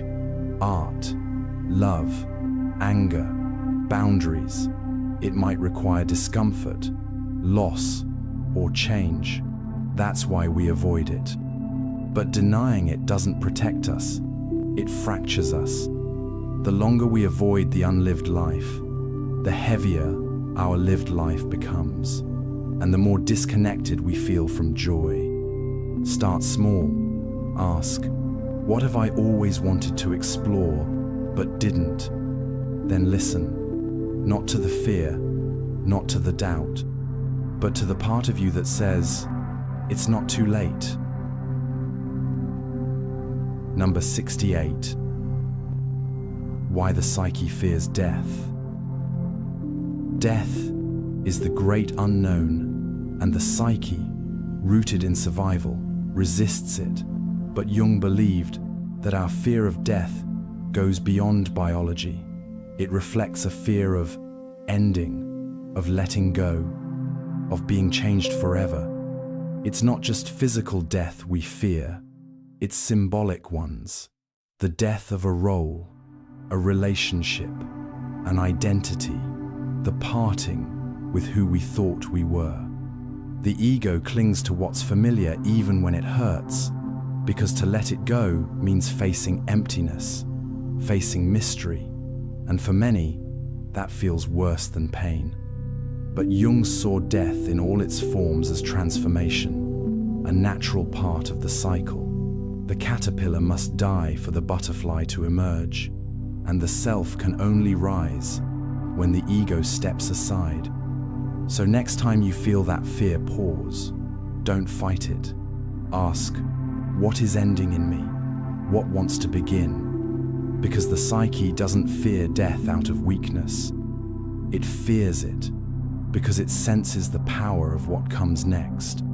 art, love, anger, boundaries. It might require discomfort, loss, or change. That's why we avoid it. But denying it doesn't protect us. It fractures us. The longer we avoid the unlived life, the heavier our lived life becomes, and the more disconnected we feel from joy. Start small. Ask, what have I always wanted to explore, but didn't? Then listen, not to the fear, not to the doubt, but to the part of you that says, it's not too late. Number 68. Why the psyche fears death. Death is the great unknown, and the psyche, rooted in survival, resists it. But Jung believed that our fear of death goes beyond biology. It reflects a fear of ending, of letting go, of being changed forever. It's not just physical death we fear, it's symbolic ones. The death of a role, a relationship, an identity, the parting with who we thought we were. The ego clings to what's familiar even when it hurts, because to let it go means facing emptiness, facing mystery, and for many, that feels worse than pain. But Jung saw death in all its forms as transformation, a natural part of the cycle. The caterpillar must die for the butterfly to emerge, and the self can only rise when the ego steps aside. So next time you feel that fear, pause. Don't fight it. Ask, what is ending in me? What wants to begin? Because the psyche doesn't fear death out of weakness. It fears it because it senses the power of what comes next.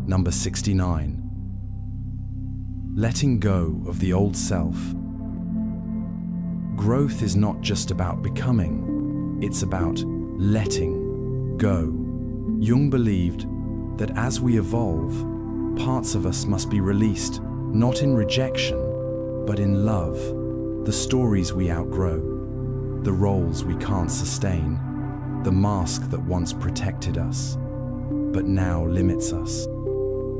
Number 69. Letting go of the old self. Growth is not just about becoming, it's about letting go. Jung believed that as we evolve, parts of us must be released, not in rejection, but in love. The stories we outgrow, the roles we can't sustain, the mask that once protected us, but now limits us.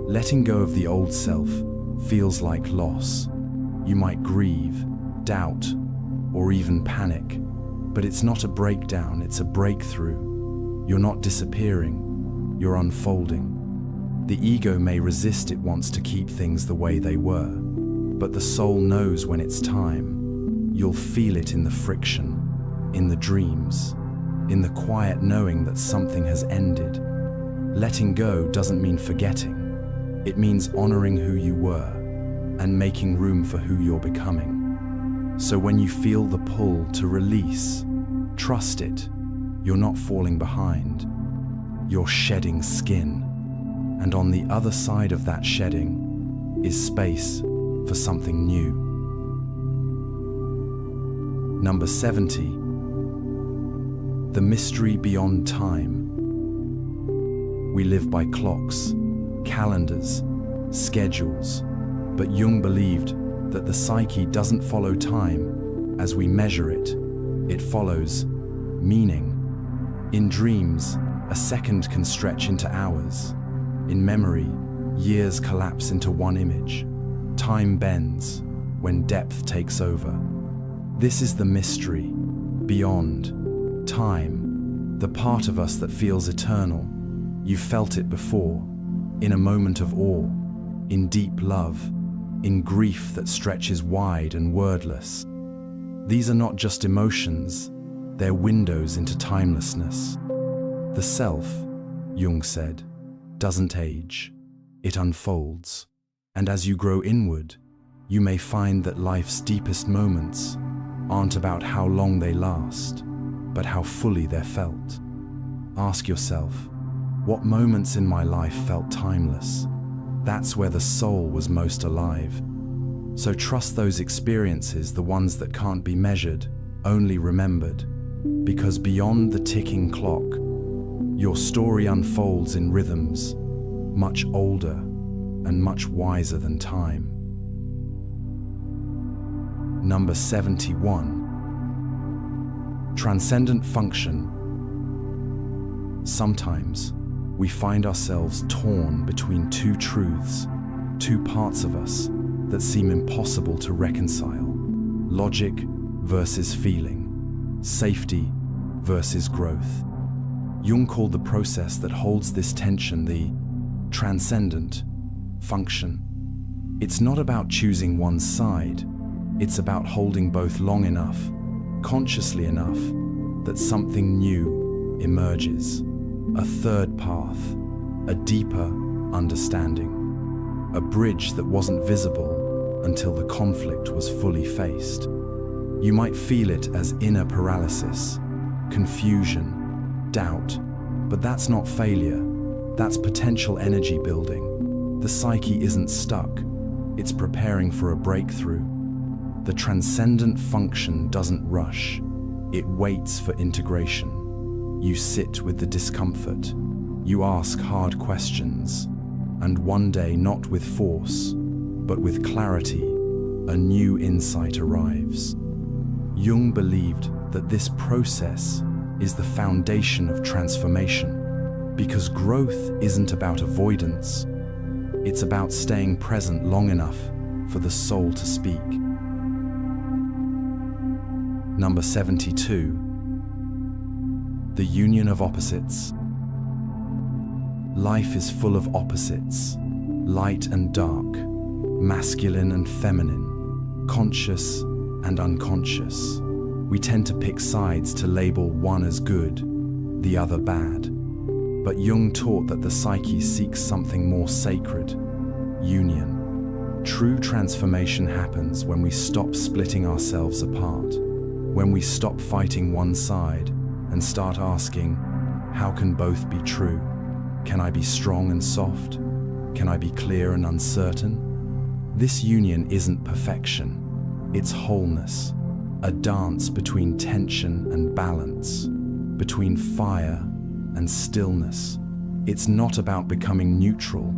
Letting go of the old self feels like loss. You might grieve, doubt, or even panic, but it's not a breakdown, it's a breakthrough. You're not disappearing, you're unfolding. The ego may resist, it wants to keep things the way they were, but the soul knows when it's time. You'll feel it in the friction, in the dreams, in the quiet knowing that something has ended. Letting go doesn't mean forgetting. It means honoring who you were and making room for who you're becoming. So when you feel the pull to release, trust it. You're not falling behind. You're shedding skin. And on the other side of that shedding is space for something new. Number 70. The mystery beyond time. We live by clocks, calendars, schedules, but Jung believed that the psyche doesn't follow time as we measure it. It follows meaning. In dreams, a second can stretch into hours. In memory, years collapse into one image. Time bends when depth takes over. This is the mystery beyond time, the part of us that feels eternal. You felt it before, in a moment of awe, in deep love, in grief that stretches wide and wordless. These are not just emotions, they're windows into timelessness. The self, Jung said, doesn't age, it unfolds. And as you grow inward, you may find that life's deepest moments aren't about how long they last, but how fully they're felt. Ask yourself, what moments in my life felt timeless? That's where the soul was most alive. So trust those experiences, the ones that can't be measured, only remembered. Because beyond the ticking clock, your story unfolds in rhythms much older and much wiser than time. Number 71. Transcendent function. Sometimes we find ourselves torn between two truths, two parts of us that seem impossible to reconcile. Logic versus feeling, safety versus growth. Jung called the process that holds this tension the transcendent function. It's not about choosing one side, it's about holding both long enough, consciously enough, that something new emerges. A third path, a deeper understanding, a bridge that wasn't visible until the conflict was fully faced. You might feel it as inner paralysis, confusion, doubt, but that's not failure, that's potential energy building. The psyche isn't stuck, it's preparing for a breakthrough. The transcendent function doesn't rush, it waits for integration. You sit with the discomfort, you ask hard questions, and one day, not with force, but with clarity, a new insight arrives. Jung believed that this process is the foundation of transformation, because growth isn't about avoidance, it's about staying present long enough for the soul to speak. Number 72. The union of opposites. Life is full of opposites, light and dark, masculine and feminine, conscious and unconscious. We tend to pick sides to label one as good, the other bad. But Jung taught that the psyche seeks something more sacred, union. True transformation happens when we stop splitting ourselves apart, when we stop fighting one side and start asking, how can both be true? Can I be strong and soft? Can I be clear and uncertain? This union isn't perfection, it's wholeness, a dance between tension and balance, between fire and stillness. It's not about becoming neutral,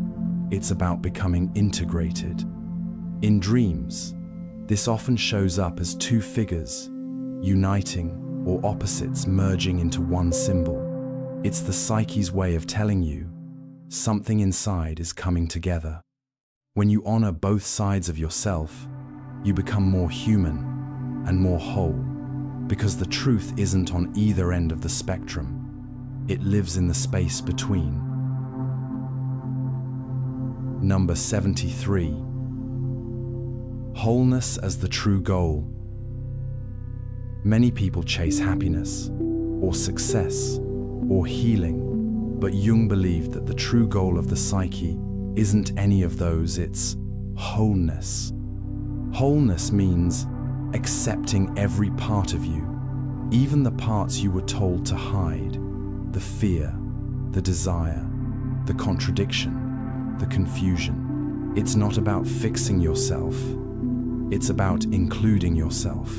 it's about becoming integrated. In dreams, this often shows up as two figures, uniting, or opposites merging into one symbol. It's the psyche's way of telling you something inside is coming together. When you honor both sides of yourself, you become more human and more whole, because the truth isn't on either end of the spectrum. It lives in the space between. Number 73. Wholeness as the true goal. Many people chase happiness, or success, or healing, but Jung believed that the true goal of the psyche isn't any of those, it's wholeness. Wholeness means accepting every part of you, even the parts you were told to hide, the fear, the desire, the contradiction, the confusion. It's not about fixing yourself. It's about including yourself.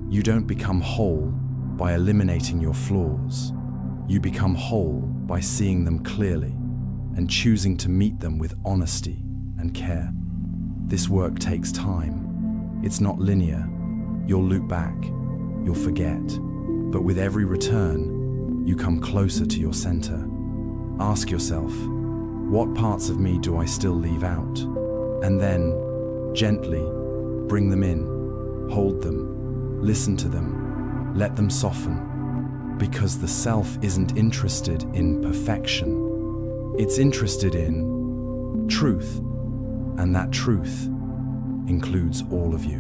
You don't become whole by eliminating your flaws. You become whole by seeing them clearly and choosing to meet them with honesty and care. This work takes time. It's not linear. You'll loop back, you'll forget. But with every return, you come closer to your center. Ask yourself, what parts of me do I still leave out? And then, gently, bring them in, hold them, listen to them, let them soften. Because the self isn't interested in perfection. It's interested in truth, and that truth includes all of you.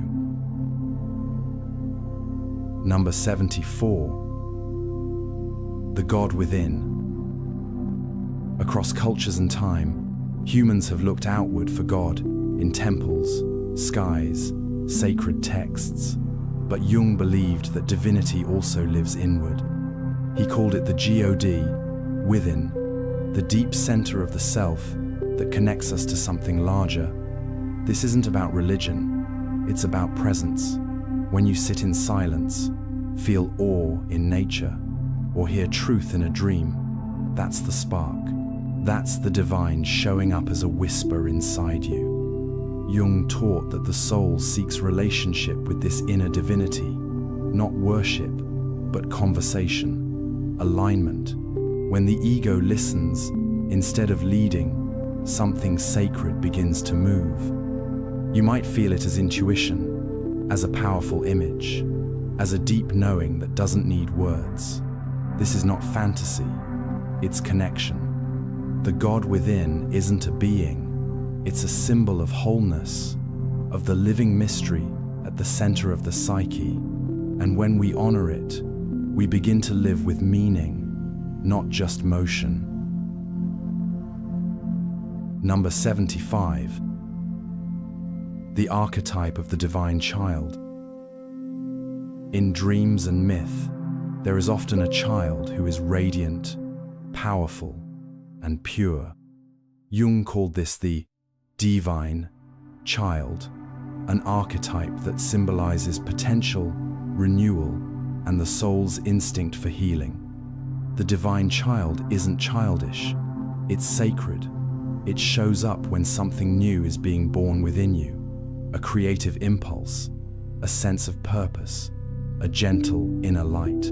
Number 74. The God within. Across cultures and time, humans have looked outward for God in temples, skies, sacred texts. But Jung believed that divinity also lives inward. He called it the God, within, the deep center of the self that connects us to something larger. This isn't about religion, it's about presence. When you sit in silence, feel awe in nature, or hear truth in a dream, that's the spark. That's the divine showing up as a whisper inside you. Jung taught that the soul seeks relationship with this inner divinity, not worship, but conversation, alignment. When the ego listens, instead of leading, something sacred begins to move. You might feel it as intuition, as a powerful image, as a deep knowing that doesn't need words. This is not fantasy, it's connection. The God within isn't a being. It's a symbol of wholeness, of the living mystery at the center of the psyche. And when we honor it, we begin to live with meaning, not just motion. Number 75. The archetype of the divine child. In dreams and myth, there is often a child who is radiant, powerful, and pure. Jung called this the divine child, an archetype that symbolizes potential, renewal, and the soul's instinct for healing. The divine child isn't childish, it's sacred. It shows up when something new is being born within you, a creative impulse, a sense of purpose, a gentle inner light.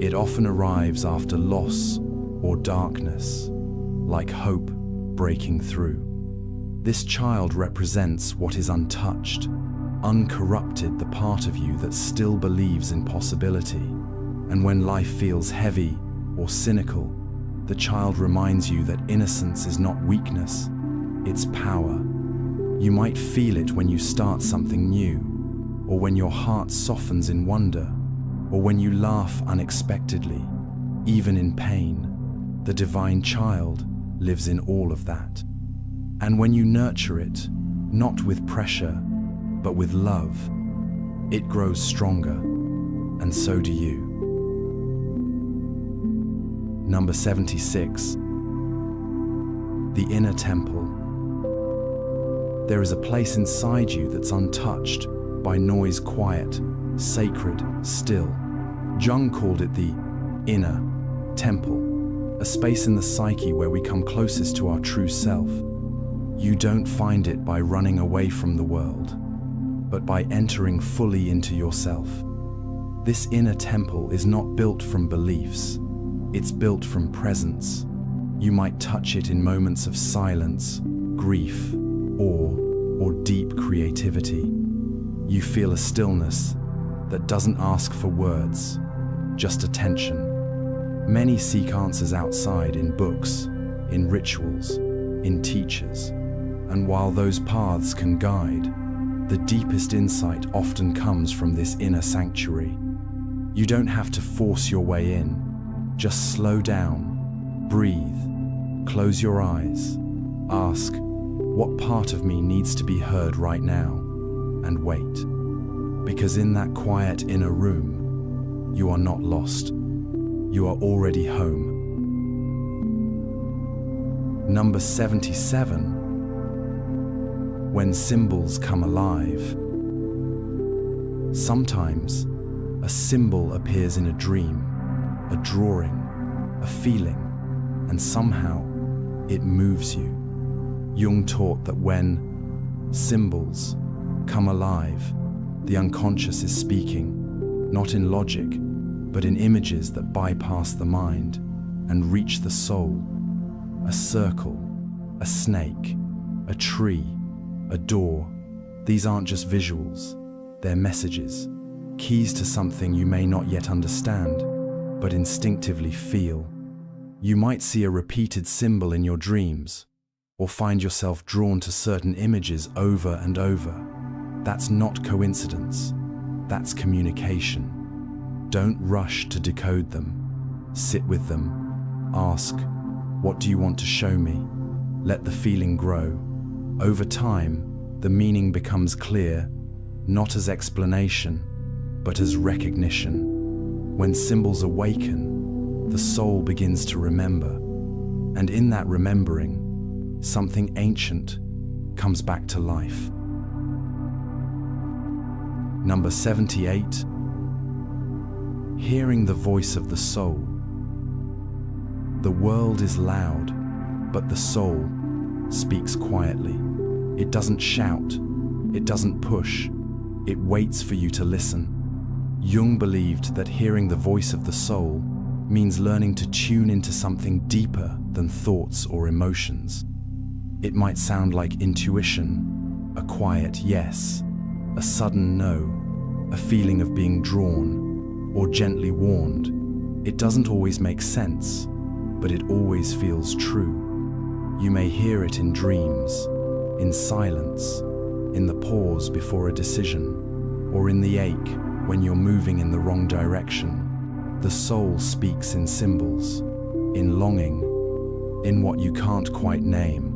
It often arrives after loss or darkness, like hope breaking through. This child represents what is untouched, uncorrupted, the part of you that still believes in possibility. And when life feels heavy or cynical, the child reminds you that innocence is not weakness, its power. You might feel it when you start something new, or when your heart softens in wonder, or when you laugh unexpectedly, even in pain. The divine child lives in all of that. And when you nurture it, not with pressure, but with love, it grows stronger, and so do you. Number 76. The inner temple. There is a place inside you that's untouched by noise, quiet, sacred, still. Jung called it the inner temple, a space in the psyche where we come closest to our true self. You don't find it by running away from the world, but by entering fully into yourself. This inner temple is not built from beliefs, it's built from presence. You might touch it in moments of silence, grief, awe, or deep creativity. You feel a stillness that doesn't ask for words, just attention. Many seek answers outside, in books, in rituals, in teachers. And while those paths can guide, the deepest insight often comes from this inner sanctuary. You don't have to force your way in. Just slow down, breathe, close your eyes, ask, what part of me needs to be heard right now? And wait. Because in that quiet inner room, you are not lost. You are already home. Number 77. When symbols come alive. Sometimes a symbol appears in a dream, a drawing, a feeling, and somehow it moves you. Jung taught that when symbols come alive, the unconscious is speaking, not in logic, but in images that bypass the mind and reach the soul. A circle, a snake, a tree, a door. These aren't just visuals, they're messages, keys to something you may not yet understand, but instinctively feel. You might see a repeated symbol in your dreams, or find yourself drawn to certain images over and over. That's not coincidence, that's communication. Don't rush to decode them. Sit with them. Ask, what do you want to show me? Let the feeling grow. Over time, the meaning becomes clear, not as explanation, but as recognition. When symbols awaken, the soul begins to remember, and in that remembering, something ancient comes back to life. Number 78. Hearing the voice of the soul. The world is loud, but the soul speaks quietly. It doesn't shout, it doesn't push, it waits for you to listen. Jung believed that hearing the voice of the soul means learning to tune into something deeper than thoughts or emotions. It might sound like intuition, a quiet yes, a sudden no, a feeling of being drawn, or gently warned. It doesn't always make sense, but it always feels true. You may hear it in dreams, in silence, in the pause before a decision, or in the ache when you're moving in the wrong direction. The soul speaks in symbols, in longing, in what you can't quite name.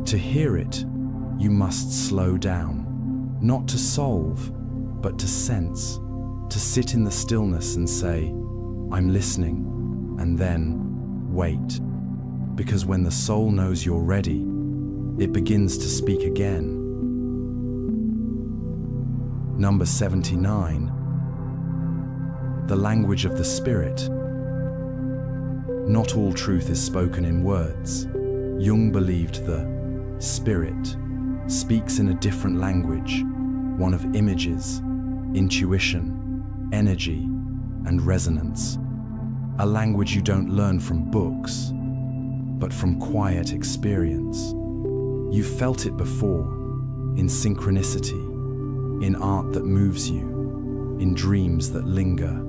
To hear it, you must slow down, not to solve, but to sense, to sit in the stillness and say, I'm listening, and then wait. Because when the soul knows you're ready, it begins to speak again. Number 79. The language of the spirit. Not all truth is spoken in words. Jung believed the spirit speaks in a different language, one of images, intuition, energy, and resonance. A language you don't learn from books, but from quiet experience. You've felt it before, in synchronicity, in art that moves you, in dreams that linger.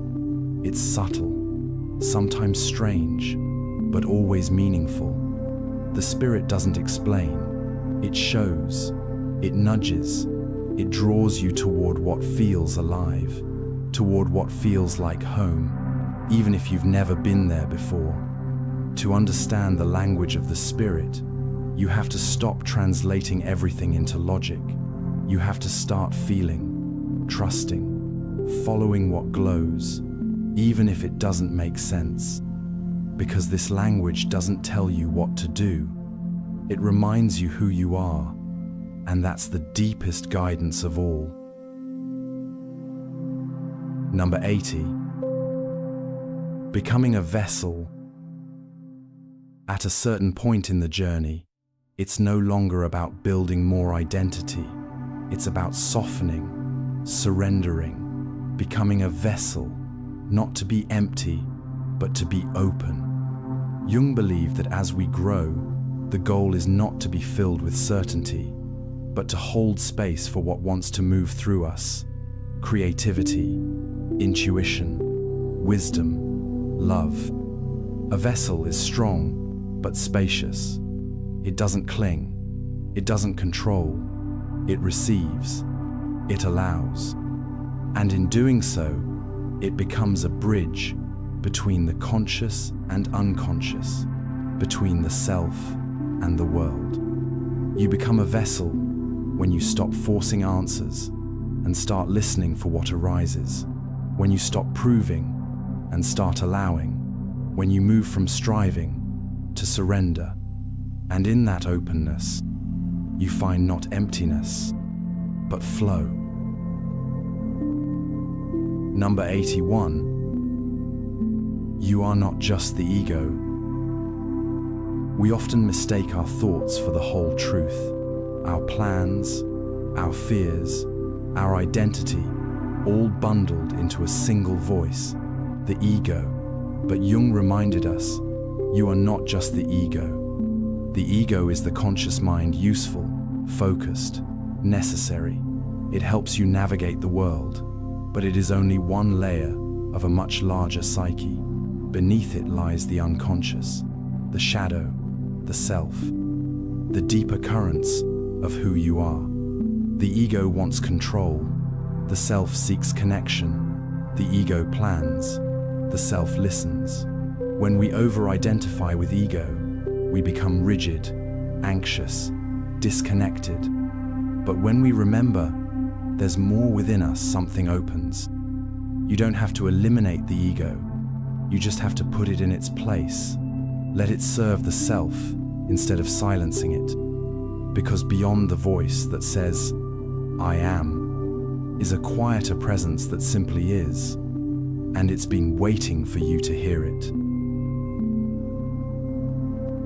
It's subtle, sometimes strange, but always meaningful. The spirit doesn't explain, It shows, it nudges, it draws you toward what feels alive, toward what feels like home, even if you've never been there before. To understand the language of the spirit, you have to stop translating everything into logic. You have to start feeling, trusting, following what glows, even if it doesn't make sense. Because this language doesn't tell you what to do. It reminds you who you are, and that's the deepest guidance of all. Number 80. Becoming a vessel. At a certain point in the journey, it's no longer about building more identity. It's about softening, surrendering, becoming a vessel, not to be empty, but to be open. Jung believed that as we grow, the goal is not to be filled with certainty, but to hold space for what wants to move through us. Creativity, intuition, wisdom, love. A vessel is strong, but spacious. It doesn't cling, it doesn't control, it receives, it allows. And in doing so, it becomes a bridge between the conscious and unconscious, between the self and the world. You become a vessel when you stop forcing answers and start listening for what arises, when you stop proving and start allowing, when you move from striving to surrender. And in that openness, you find not emptiness, but flow. Number 81. You are not just the ego. We often mistake our thoughts for the whole truth. Our plans, our fears, our identity, all bundled into a single voice, the ego. But Jung reminded us, you are not just the ego. The ego is the conscious mind, useful, focused, necessary. It helps you navigate the world, but it is only one layer of a much larger psyche. Beneath it lies the unconscious, the shadow, the self, the deeper currents of who you are. The ego wants control, the self seeks connection, the ego plans, the self listens. When we over-identify with ego, we become rigid, anxious, disconnected. But when we remember, there's more within us, something opens. You don't have to eliminate the ego, you just have to put it in its place. Let it serve the self instead of silencing it. Because beyond the voice that says, I am, is a quieter presence that simply is, and it's been waiting for you to hear it.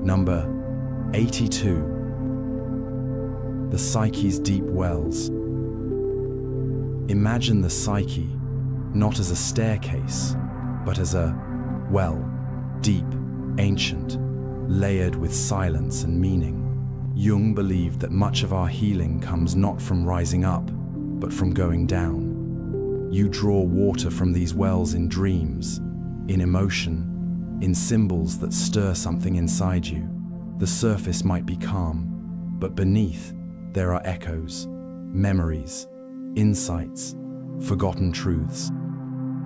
Number 82. The psyche's deep wells. Imagine the psyche not as a staircase, but as a well, deep, ancient, layered with silence and meaning. Jung believed that much of our healing comes not from rising up, but from going down. You draw water from these wells in dreams, in emotion, in symbols that stir something inside you. The surface might be calm, but beneath there are echoes, memories, insights, forgotten truths.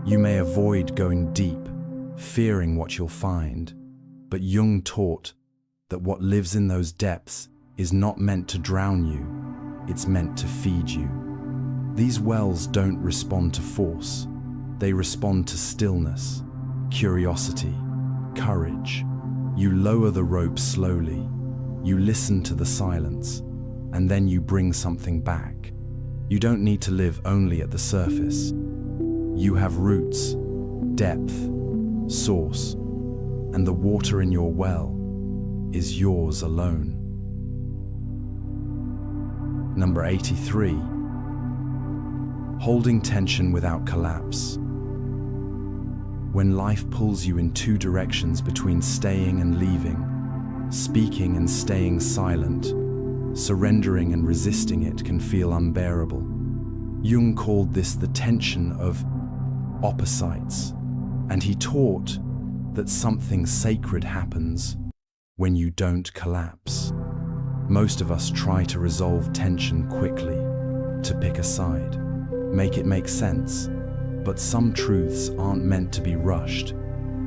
You may avoid going deep, fearing what you'll find, but Jung taught that what lives in those depths is not meant to drown you, it's meant to feed you. These wells don't respond to force, they respond to stillness, curiosity, courage. You lower the rope slowly, you listen to the silence, and then you bring something back. You don't need to live only at the surface. You have roots, depth, source, and the water in your well is yours alone. Number 83. Holding tension without collapse. When life pulls you in two directions between staying and leaving, speaking and staying silent, surrendering and resisting it can feel unbearable. Jung called this the tension of opposites, and he taught that something sacred happens when you don't collapse. Most of us try to resolve tension quickly, to pick a side, make it make sense. But some truths aren't meant to be rushed.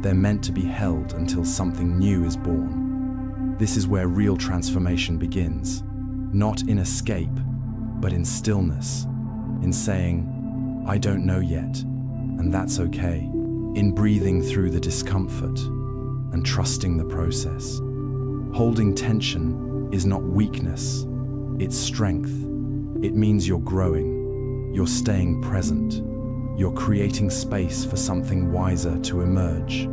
They're meant to be held until something new is born. This is where real transformation begins, not in escape, but in stillness, in saying, I don't know yet, and that's okay, in breathing through the discomfort and trusting the process. Holding tension is not weakness, it's strength. It means you're growing, you're staying present, you're creating space for something wiser to emerge,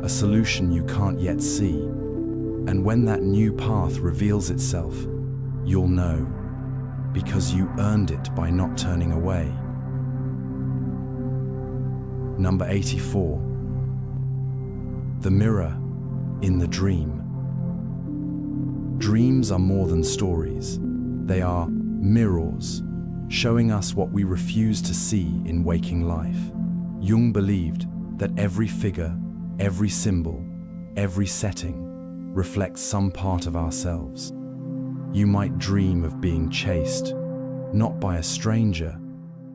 a solution you can't yet see. And when that new path reveals itself, you'll know, because you earned it by not turning away. Number 84. The mirror in the dream. Dreams are more than stories. They are mirrors, showing us what we refuse to see in waking life. Jung believed that every figure, every symbol, every setting reflects some part of ourselves. You might dream of being chased, not by a stranger,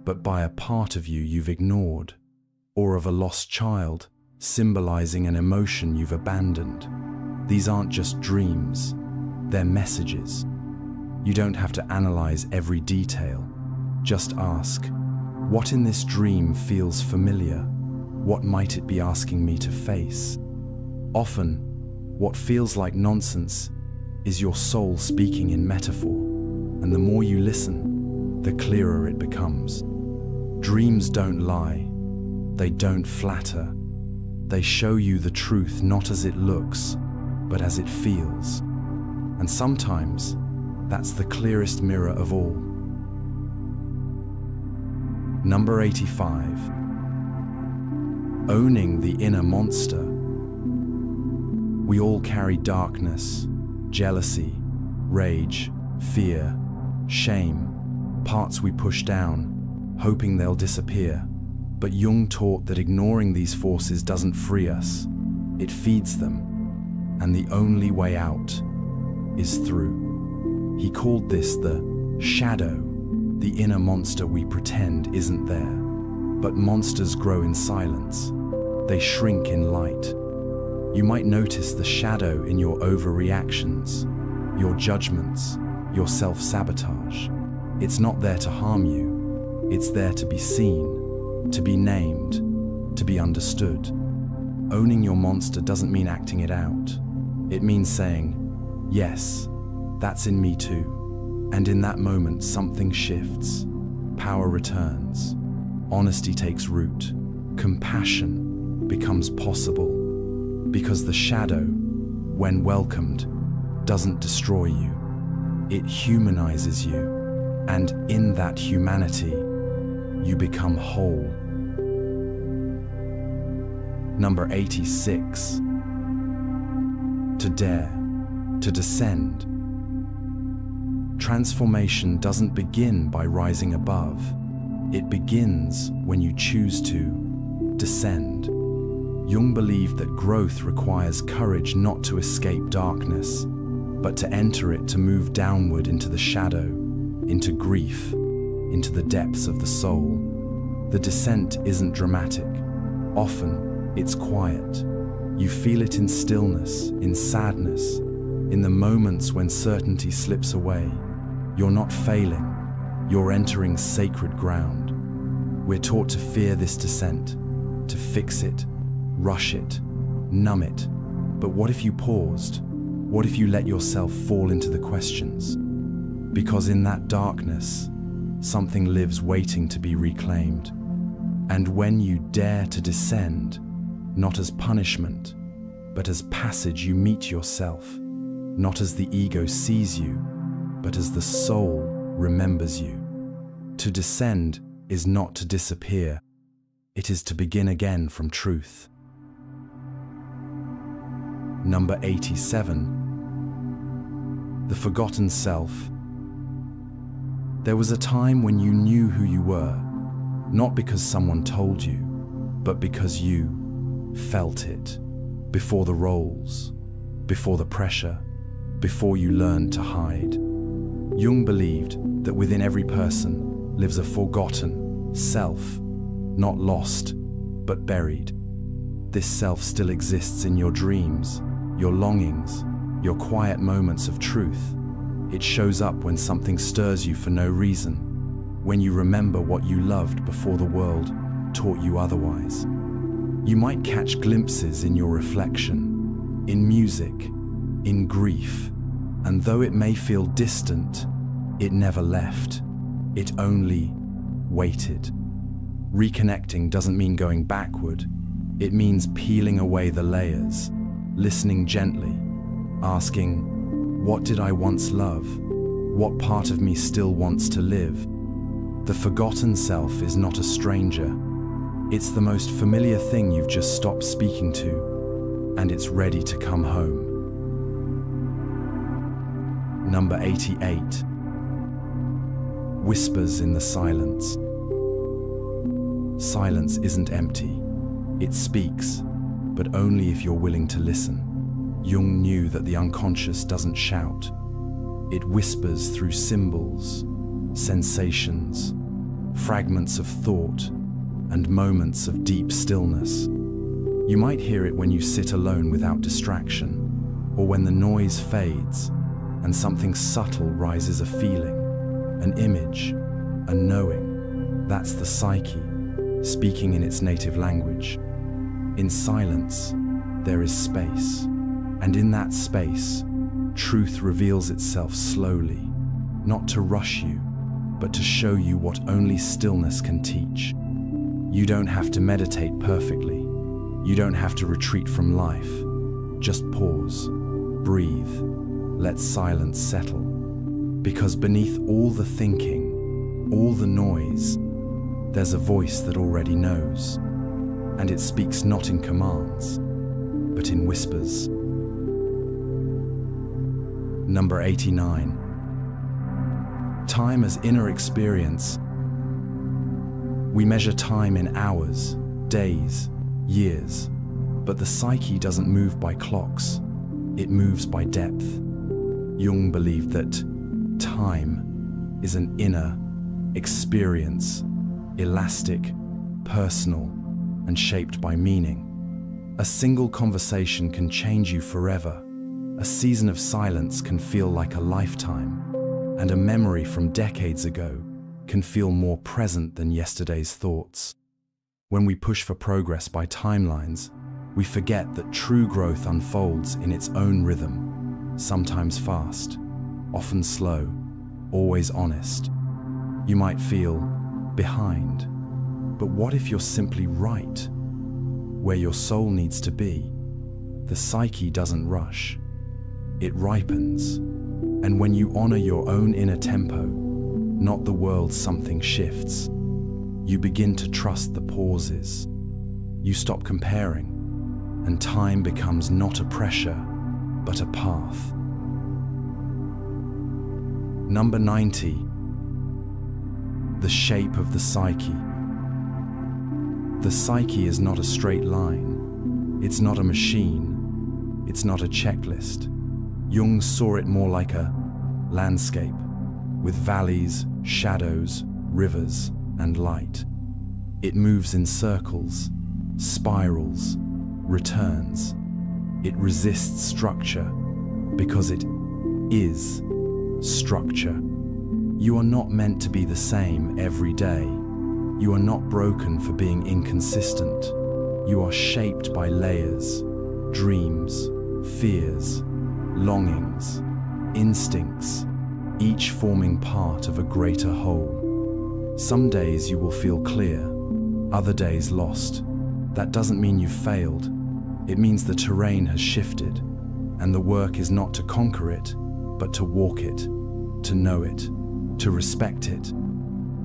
but by a part of you you've ignored, or of a lost child, symbolizing an emotion you've abandoned. These aren't just dreams, they're messages. You don't have to analyze every detail. Just ask, what in this dream feels familiar? What might it be asking me to face? Often, what feels like nonsense is your soul speaking in metaphor, and the more you listen, the clearer it becomes. Dreams don't lie, they don't flatter. They show you the truth not as it looks, but as it feels. And sometimes, that's the clearest mirror of all. Number 85. Owning the inner monster. We all carry darkness, jealousy, rage, fear, shame, parts we push down, hoping they'll disappear. But Jung taught that ignoring these forces doesn't free us, it feeds them, and the only way out is through. He called this the shadow, the inner monster we pretend isn't there. But monsters grow in silence. They shrink in light. You might notice the shadow in your overreactions, your judgments, your self-sabotage. It's not there to harm you. It's there to be seen, to be named, to be understood. Owning your monster doesn't mean acting it out. It means saying, yes, that's in me too. And in that moment, something shifts. Power returns. Honesty takes root. Compassion becomes possible. Because the shadow, when welcomed, doesn't destroy you. It humanizes you. And in that humanity, you become whole. Number 86. To dare, to descend. Transformation doesn't begin by rising above. It begins when you choose to descend. Jung believed that growth requires courage not to escape darkness, but to enter it, to move downward into the shadow, into grief, into the depths of the soul. The descent isn't dramatic. Often, it's quiet. You feel it in stillness, in sadness, in the moments when certainty slips away. You're not failing. You're entering sacred ground. We're taught to fear this descent, to fix it, rush it, numb it. But what if you paused? What if you let yourself fall into the questions? Because in that darkness, something lives waiting to be reclaimed. And when you dare to descend, not as punishment, but as passage, you meet yourself, not as the ego sees you, but as the soul remembers you. To descend is not to disappear. It is to begin again from truth. Number 87. The forgotten self. There was a time when you knew who you were, not because someone told you, but because you felt it. Before the roles, before the pressure, before you learned to hide. Jung believed that within every person lives a forgotten self, not lost, but buried. This self still exists in your dreams, your longings, your quiet moments of truth. It shows up when something stirs you for no reason, when you remember what you loved before the world taught you otherwise. You might catch glimpses in your reflection, in music, in grief, and though it may feel distant, it never left. It only waited. Reconnecting doesn't mean going backward. It means peeling away the layers, listening gently, asking, what did I once love? What part of me still wants to live? The forgotten self is not a stranger. It's the most familiar thing you've just stopped speaking to, and it's ready to come home. Number 88. Whispers in the silence. Silence isn't empty. It speaks, but only if you're willing to listen. Jung knew that the unconscious doesn't shout. It whispers through symbols, sensations, fragments of thought, and moments of deep stillness. You might hear it when you sit alone without distraction, or when the noise fades and something subtle rises, a feeling, an image, a knowing. That's the psyche, speaking in its native language. In silence, there is space, and in that space, truth reveals itself slowly, not to rush you, but to show you what only stillness can teach. You don't have to meditate perfectly. You don't have to retreat from life. Just pause, breathe, let silence settle. Because beneath all the thinking, all the noise, there's a voice that already knows. And it speaks not in commands, but in whispers. Number 89. Time as inner experience. We measure time in hours, days, years, but the psyche doesn't move by clocks. It moves by depth. Jung believed that time is an inner experience, elastic, personal, and shaped by meaning. A single conversation can change you forever. A season of silence can feel like a lifetime, and a memory from decades ago can feel more present than yesterday's thoughts. When we push for progress by timelines, we forget that true growth unfolds in its own rhythm, sometimes fast, often slow, always honest. You might feel behind, but what if you're simply right, where your soul needs to be? The psyche doesn't rush, it ripens, and when you honor your own inner tempo, not the world's, something shifts. You begin to trust the pauses. You stop comparing, and time becomes not a pressure, but a path. Number 90. The shape of the psyche. The psyche is not a straight line. It's not a machine. It's not a checklist. Jung saw it more like a landscape, with valleys, shadows, rivers, and light. It moves in circles, spirals, returns. It resists structure because it is structure. You are not meant to be the same every day. You are not broken for being inconsistent. You are shaped by layers, dreams, fears, longings, instincts, each forming part of a greater whole. Some days you will feel clear, other days lost. That doesn't mean you've failed. It means the terrain has shifted, and the work is not to conquer it, but to walk it, to know it, to respect it.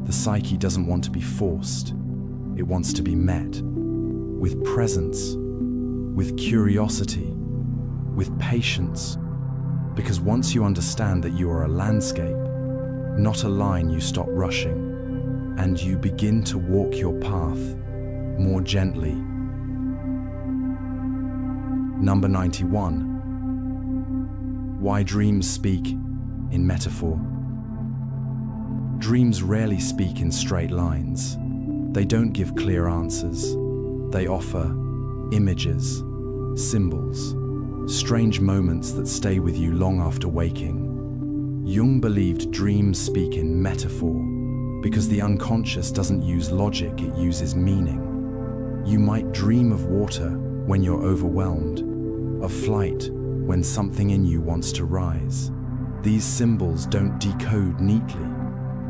The psyche doesn't want to be forced. It wants to be met with presence, with curiosity, with patience. Because once you understand that you are a landscape, not a line, you stop rushing, and you begin to walk your path more gently. Number 91. Why dreams speak in metaphor. Dreams rarely speak in straight lines. They don't give clear answers. They offer images, symbols, strange moments that stay with you long after waking. Jung believed dreams speak in metaphor because the unconscious doesn't use logic, it uses meaning. You might dream of water when you're overwhelmed, of flight when something in you wants to rise. These symbols don't decode neatly.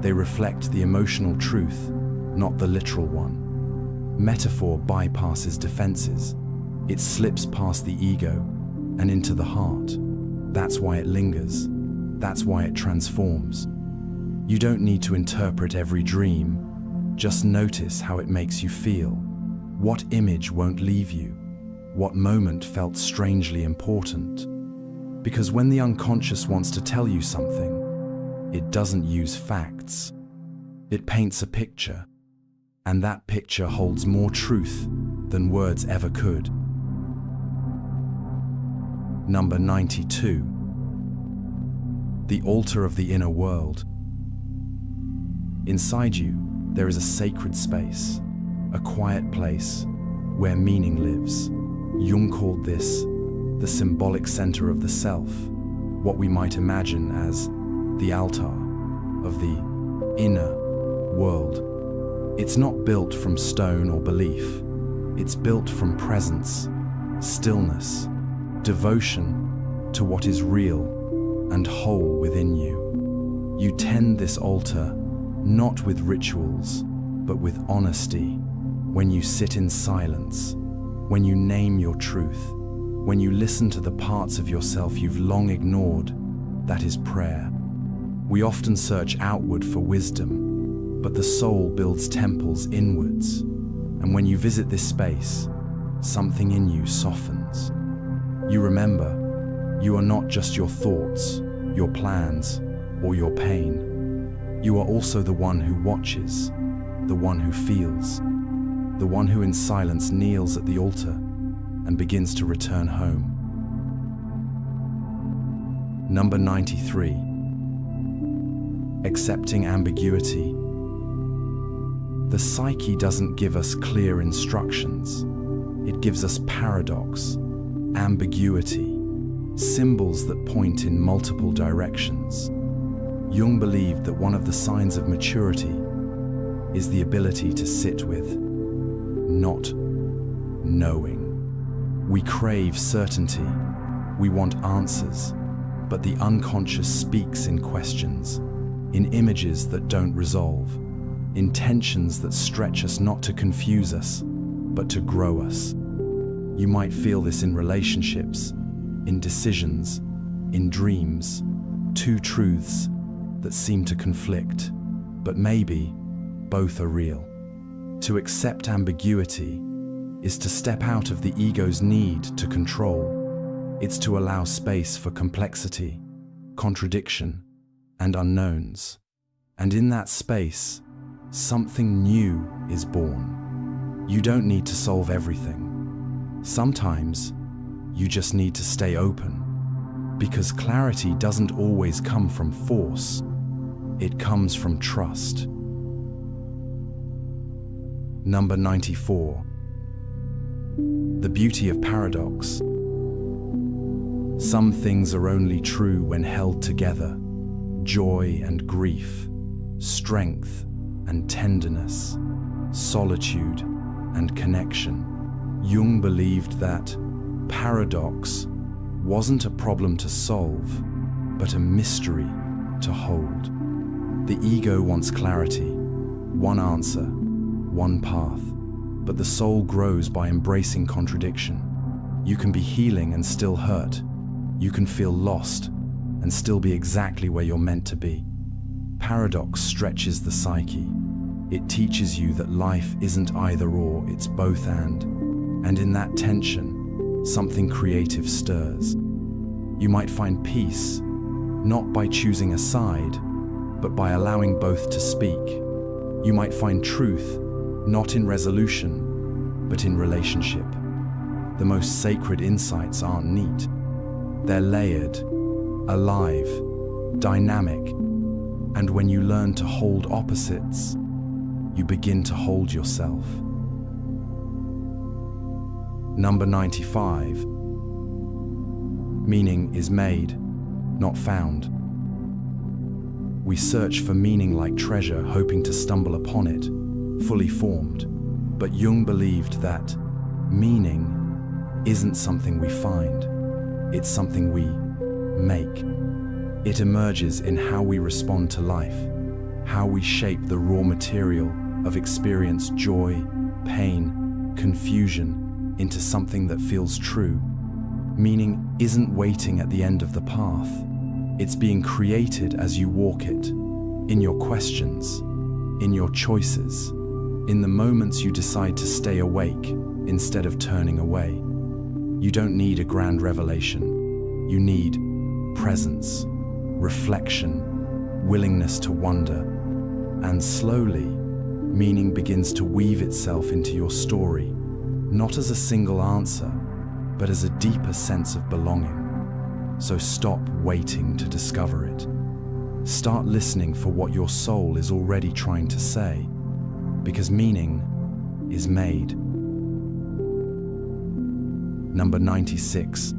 They reflect the emotional truth, not the literal one. Metaphor bypasses defenses. It slips past the ego and into the heart. That's why it lingers. That's why it transforms. You don't need to interpret every dream. Just notice how it makes you feel. What image won't leave you? What moment felt strangely important? Because when the unconscious wants to tell you something, it doesn't use facts. It paints a picture, and that picture holds more truth than words ever could. Number 92. The altar of the inner world. Inside you, there is a sacred space, a quiet place where meaning lives. Jung called this the symbolic center of the self, what we might imagine as the altar of the inner world. It's not built from stone or belief. It's built from presence, stillness, devotion to what is real and whole within you. You tend this altar not with rituals, but with honesty. When you sit in silence, when you name your truth, when you listen to the parts of yourself you've long ignored, that is prayer. We often search outward for wisdom, but the soul builds temples inwards. And when you visit this space, something in you softens. You remember, you are not just your thoughts, your plans, or your pain. You are also the one who watches, the one who feels, the one who in silence kneels at the altar and begins to return home. Number 93. Accepting ambiguity. The psyche doesn't give us clear instructions. It gives us paradox, ambiguity, symbols that point in multiple directions. Jung believed that one of the signs of maturity is the ability to sit with not knowing. We crave certainty. We want answers, but the unconscious speaks in questions, in images that don't resolve, in tensions that stretch us not to confuse us, but to grow us. You might feel this in relationships, in decisions, in dreams, two truths that seem to conflict, but maybe both are real. To accept ambiguity is to step out of the ego's need to control. It's to allow space for complexity, contradiction, and unknowns. And in that space, something new is born. You don't need to solve everything. Sometimes, you just need to stay open, because clarity doesn't always come from force. It comes from trust. Number 94. The beauty of paradox. Some things are only true when held together. Joy and grief, strength and tenderness, solitude and connection. Jung believed that paradox wasn't a problem to solve, but a mystery to hold. The ego wants clarity, one answer, one path, but the soul grows by embracing contradiction. You can be healing and still hurt. You can feel lost and still be exactly where you're meant to be. Paradox stretches the psyche. It teaches you that life isn't either or, it's both and. And in that tension, something creative stirs. You might find peace, not by choosing a side, but by allowing both to speak. You might find truth, not in resolution, but in relationship. The most sacred insights aren't neat. They're layered, alive, dynamic, And when you learn to hold opposites, you begin to hold yourself. Number 95. Meaning is made, not found. We search for meaning like treasure, hoping to stumble upon it, fully formed. But Jung believed that meaning isn't something we find, it's something we make. It emerges in how we respond to life, how we shape the raw material of experience, joy, pain, confusion, into something that feels true. Meaning isn't waiting at the end of the path. It's being created as you walk it, in your questions, in your choices, in the moments you decide to stay awake instead of turning away. You don't need a grand revelation. You need presence, reflection, willingness to wonder, and slowly, meaning begins to weave itself into your story, not as a single answer, but as a deeper sense of belonging. So stop waiting to discover it. Start listening for what your soul is already trying to say, because meaning is made. Number 96.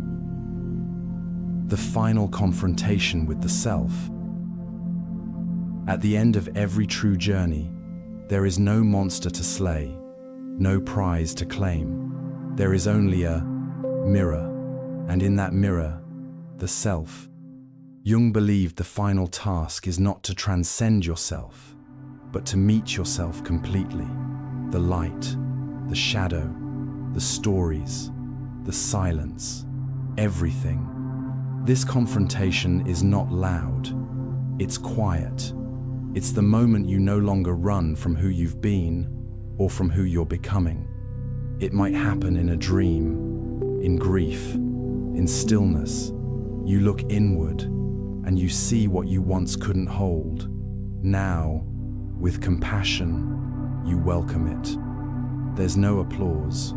The final confrontation with the self. At the end of every true journey, there is no monster to slay, no prize to claim. There is only a mirror, and in that mirror, the self. Jung believed the final task is not to transcend yourself, but to meet yourself completely. The light, the shadow, the stories, the silence, everything. This confrontation is not loud, it's quiet. It's the moment you no longer run from who you've been or from who you're becoming. It might happen in a dream, in grief, in stillness. You look inward and you see what you once couldn't hold. Now, with compassion, you welcome it. There's no applause,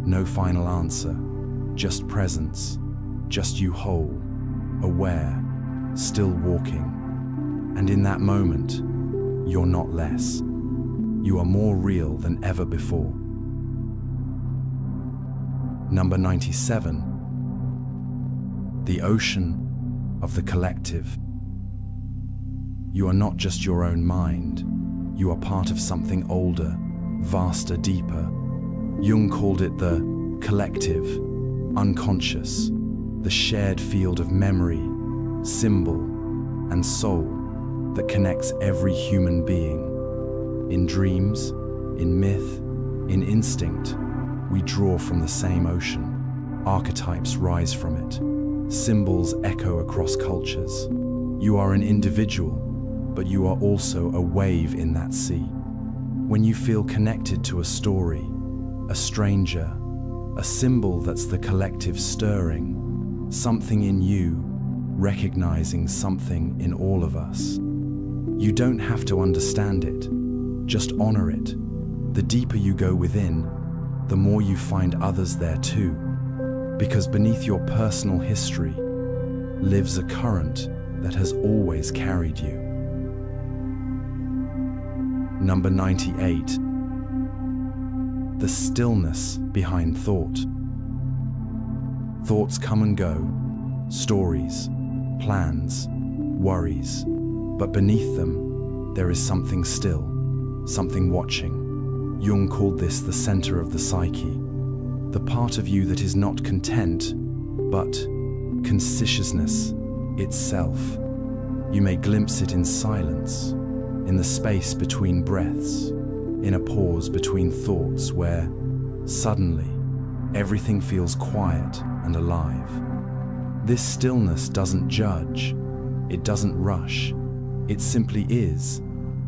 no final answer, just presence, just you whole, aware, still walking. And in that moment, you're not less. You are more real than ever before. Number 97. The ocean of the collective. You are not just your own mind. You are part of something older, vaster, deeper. Jung called it the collective, unconscious, the shared field of memory, symbol, and soul that connects every human being. In dreams, in myth, in instinct, we draw from the same ocean. Archetypes rise from it. Symbols echo across cultures. You are an individual, but you are also a wave in that sea. When you feel connected to a story, a stranger, a symbol that's the collective stirring, something in you recognizing something in all of us. You don't have to understand it, just honor it. The deeper you go within, the more you find others there too, because beneath your personal history lives a current that has always carried you. Number 98. The stillness behind thought. Thoughts come and go, stories, plans, worries, but beneath them, there is something still, something watching. Jung called this the center of the psyche, the part of you that is not content, but consciousness itself. You may glimpse it in silence, in the space between breaths, in a pause between thoughts where, suddenly, everything feels quiet and alive. This stillness doesn't judge, it doesn't rush, it simply is.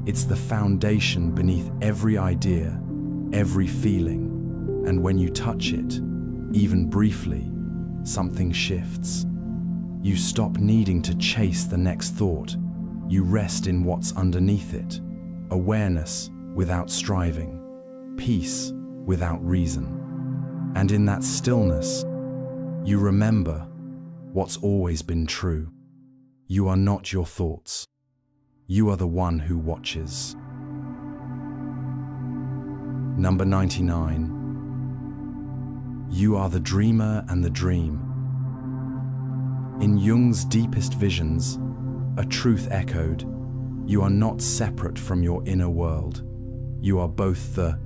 It's the foundation beneath every idea, every feeling, and when you touch it, even briefly, something shifts. You stop needing to chase the next thought. You rest in what's underneath it. Awareness without striving, peace without reason. And in that stillness, you remember what's always been true. You are not your thoughts. You are the one who watches. Number 99. You are the dreamer and the dream. In Jung's deepest visions, a truth echoed, you are not separate from your inner world. You are both the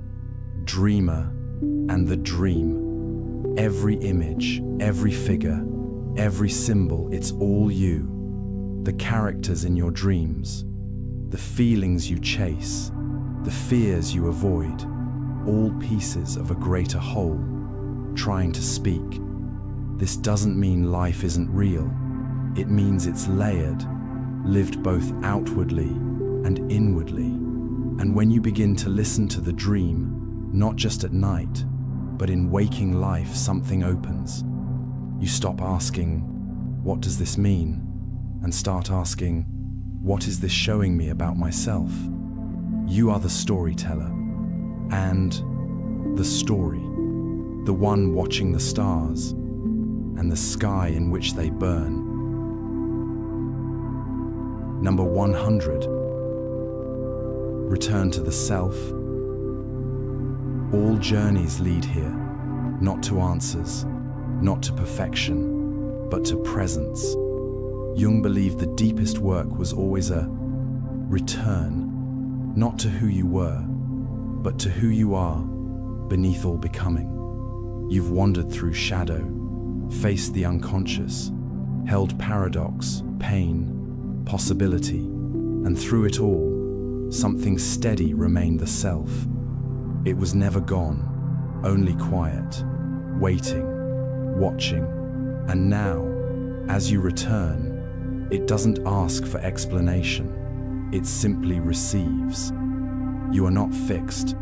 dreamer and the dream. Every image, every figure, every symbol, it's all you. The characters in your dreams, the feelings you chase, the fears you avoid, all pieces of a greater whole, trying to speak. This doesn't mean life isn't real. It means it's layered, lived both outwardly and inwardly. And when you begin to listen to the dream, not just at night, but in waking life, something opens. You stop asking, what does this mean? And start asking, what is this showing me about myself? You are the storyteller, and the story, the one watching the stars and the sky in which they burn. Number 100. Return to the self. All journeys lead here, not to answers, not to perfection, but to presence. Jung believed the deepest work was always a return, not to who you were, but to who you are beneath all becoming. You've wandered through shadow, faced the unconscious, held paradox, pain, possibility, and through it all, something steady remained the self. It was never gone, only quiet, waiting, watching, and now, as you return, it doesn't ask for explanation, it simply receives. You are not fixed,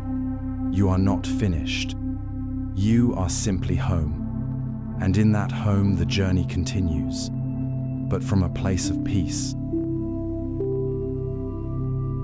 you are not finished, you are simply home, and in that home the journey continues, but from a place of peace,